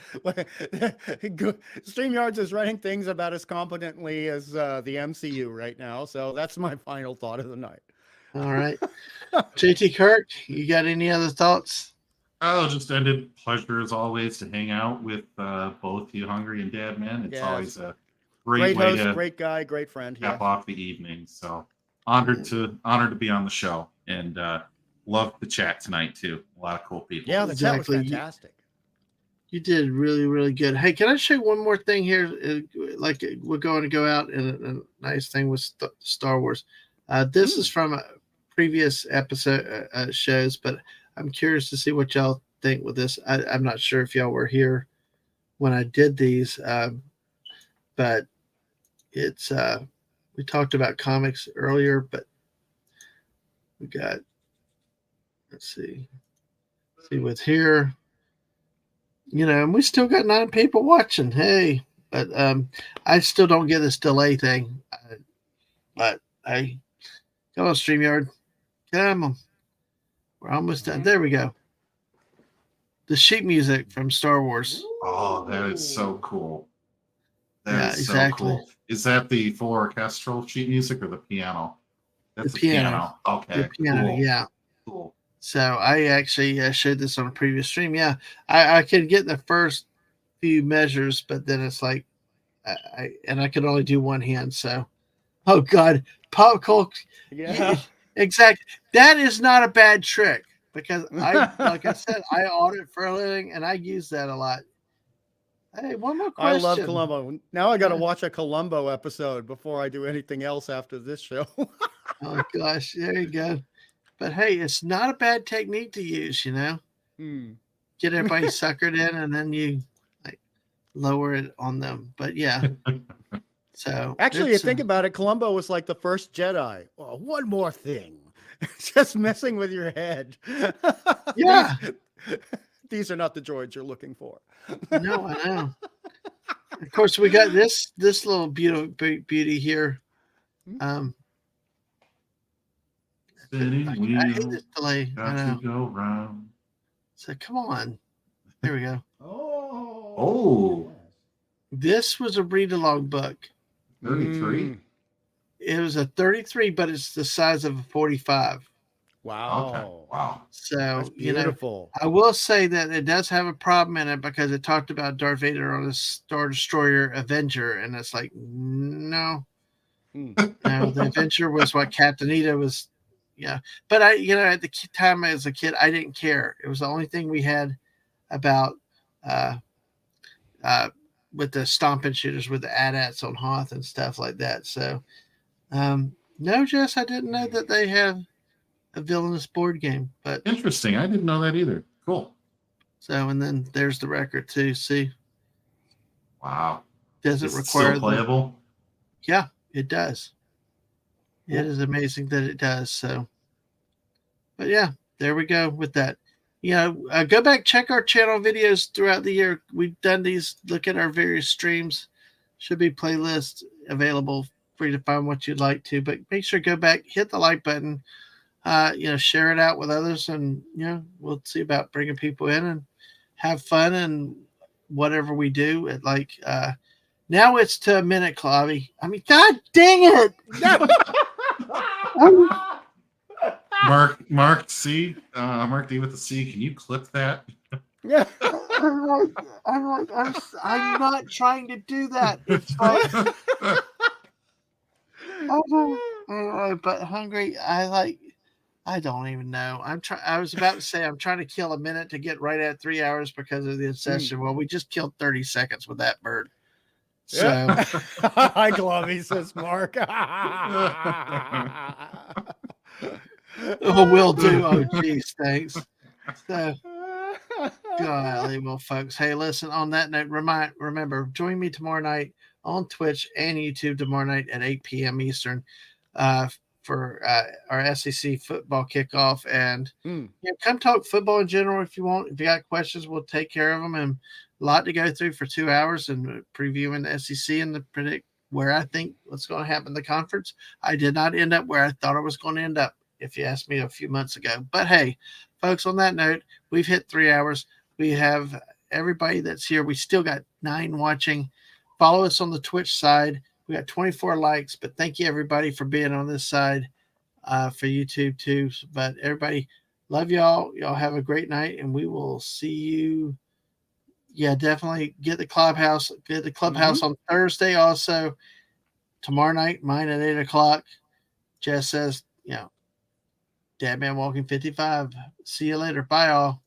StreamYard's is running things about as competently as the MCU right now, so that's my final thought of the night. All right, JT Kirk, you got any other thoughts? Oh, just ended. Pleasure as always to hang out with both you, Hungry and Dad Man. It's Yes. always a great Great way host, to great guy, great friend. cap Yeah. off the evening. So honored to be on the show, and loved the chat tonight too. A lot of cool people. Yeah, the chat was Exactly. fantastic. You did really, really good. Hey, can I show you one more thing here? Like we're going to go out and a nice thing with Star Wars. This is from a previous episode shows, but I'm curious to see what y'all think with this. I'm not sure if y'all were here when I did these, but it's we talked about comics earlier, but we got let's see with here. And we still got 9 people watching. Hey, but I still don't get this delay thing. But I come on, StreamYard. Come on. We're almost done. There we go. The sheet music from Star Wars. Oh, that is so cool. Yeah, That is exactly. so cool. Is that the full orchestral sheet music or the piano? That's The the piano. Okay. The piano, Cool. yeah. Cool. So I actually showed this on a previous stream. Yeah, I could get the first few measures, but then it's like, I could only do one hand. So, oh God, pop culture. Yeah. Exactly. That is not a bad trick because like I said, I audit for a living and I use that a lot. Hey, one more I question. love Columbo. Now I got to watch a Columbo episode before I do anything else after this show. Oh gosh, there you go. But hey, it's not a bad technique to use, Get everybody suckered in and then you like lower it on them. But yeah. So Actually, you think about it, Columbo was like the first Jedi. Oh, one more thing. Just messing with your head. Yeah. These are not the droids you're looking for. No, I know. Of course, we got this little beauty here. Spinning I hate wheel, this delay. got I know. to go round. So come on. There we go. Oh, This was a read along book. 33. It was a 33, but it's the size of a 45. Wow. Okay. Wow. So That's beautiful. I will say that it does have a problem in it because it talked about Darth Vader on a Star Destroyer Avenger, and it's like, no. No, the Avenger was what Captain Ida was. Yeah, but at the time as a kid, I didn't care. It was the only thing we had about with the stomping shooters with the AT-ATs on Hoth and stuff like that. So, no, Jess, I didn't know that they have a villainous board game. But Interesting. I didn't know that either. Cool. so, and then there's the record too. See, Wow. doesn't Is it require still playable? Yeah, it does. It Cool. is amazing that it does. So, but yeah, there we go with that. Go back, check our channel videos throughout the year. We've done these. Look at our various streams. Should be playlists available for you to find what you'd like to. But make sure to go back, hit the like button. Share it out with others, and we'll see about bringing people in and have fun and whatever we do. Now it's to a minute, Clavy. I mean, God dang it! Mark C. Mark D with the C. Can you clip that? Yeah. I'm not trying to do that. It's like, but hungry. I don't even know. I was about to say I'm trying to kill a minute to get right at 3 hours because of the session. Well, we just killed 30 seconds with that bird. So Yeah. Hi, Glovey, says Mark. will do. Oh, geez, thanks. So, golly, well, folks. Hey, listen. On that note, remember, join me tomorrow night on Twitch and YouTube tomorrow night at 8 p.m. Eastern for our SEC football kickoff. And come talk football in general if you want. If you got questions, we'll take care of them. And a lot to go through for 2 hours and previewing the SEC and the predict where I think what's going to happen in the conference. I did not end up where I thought I was going to end up, if you asked me a few months ago. But hey, folks, on that note, we've hit 3 hours. We have everybody that's here. We still got 9 watching. Follow us on the Twitch side. We got 24 likes, but thank you everybody for being on this side for YouTube too. But everybody, love y'all. Y'all have a great night, and we will see you. Yeah, definitely get the clubhouse. Get the clubhouse on Thursday. Also, tomorrow night, mine at 8 o'clock. Jess says, Dadman Walking 55. See you later. Bye, all.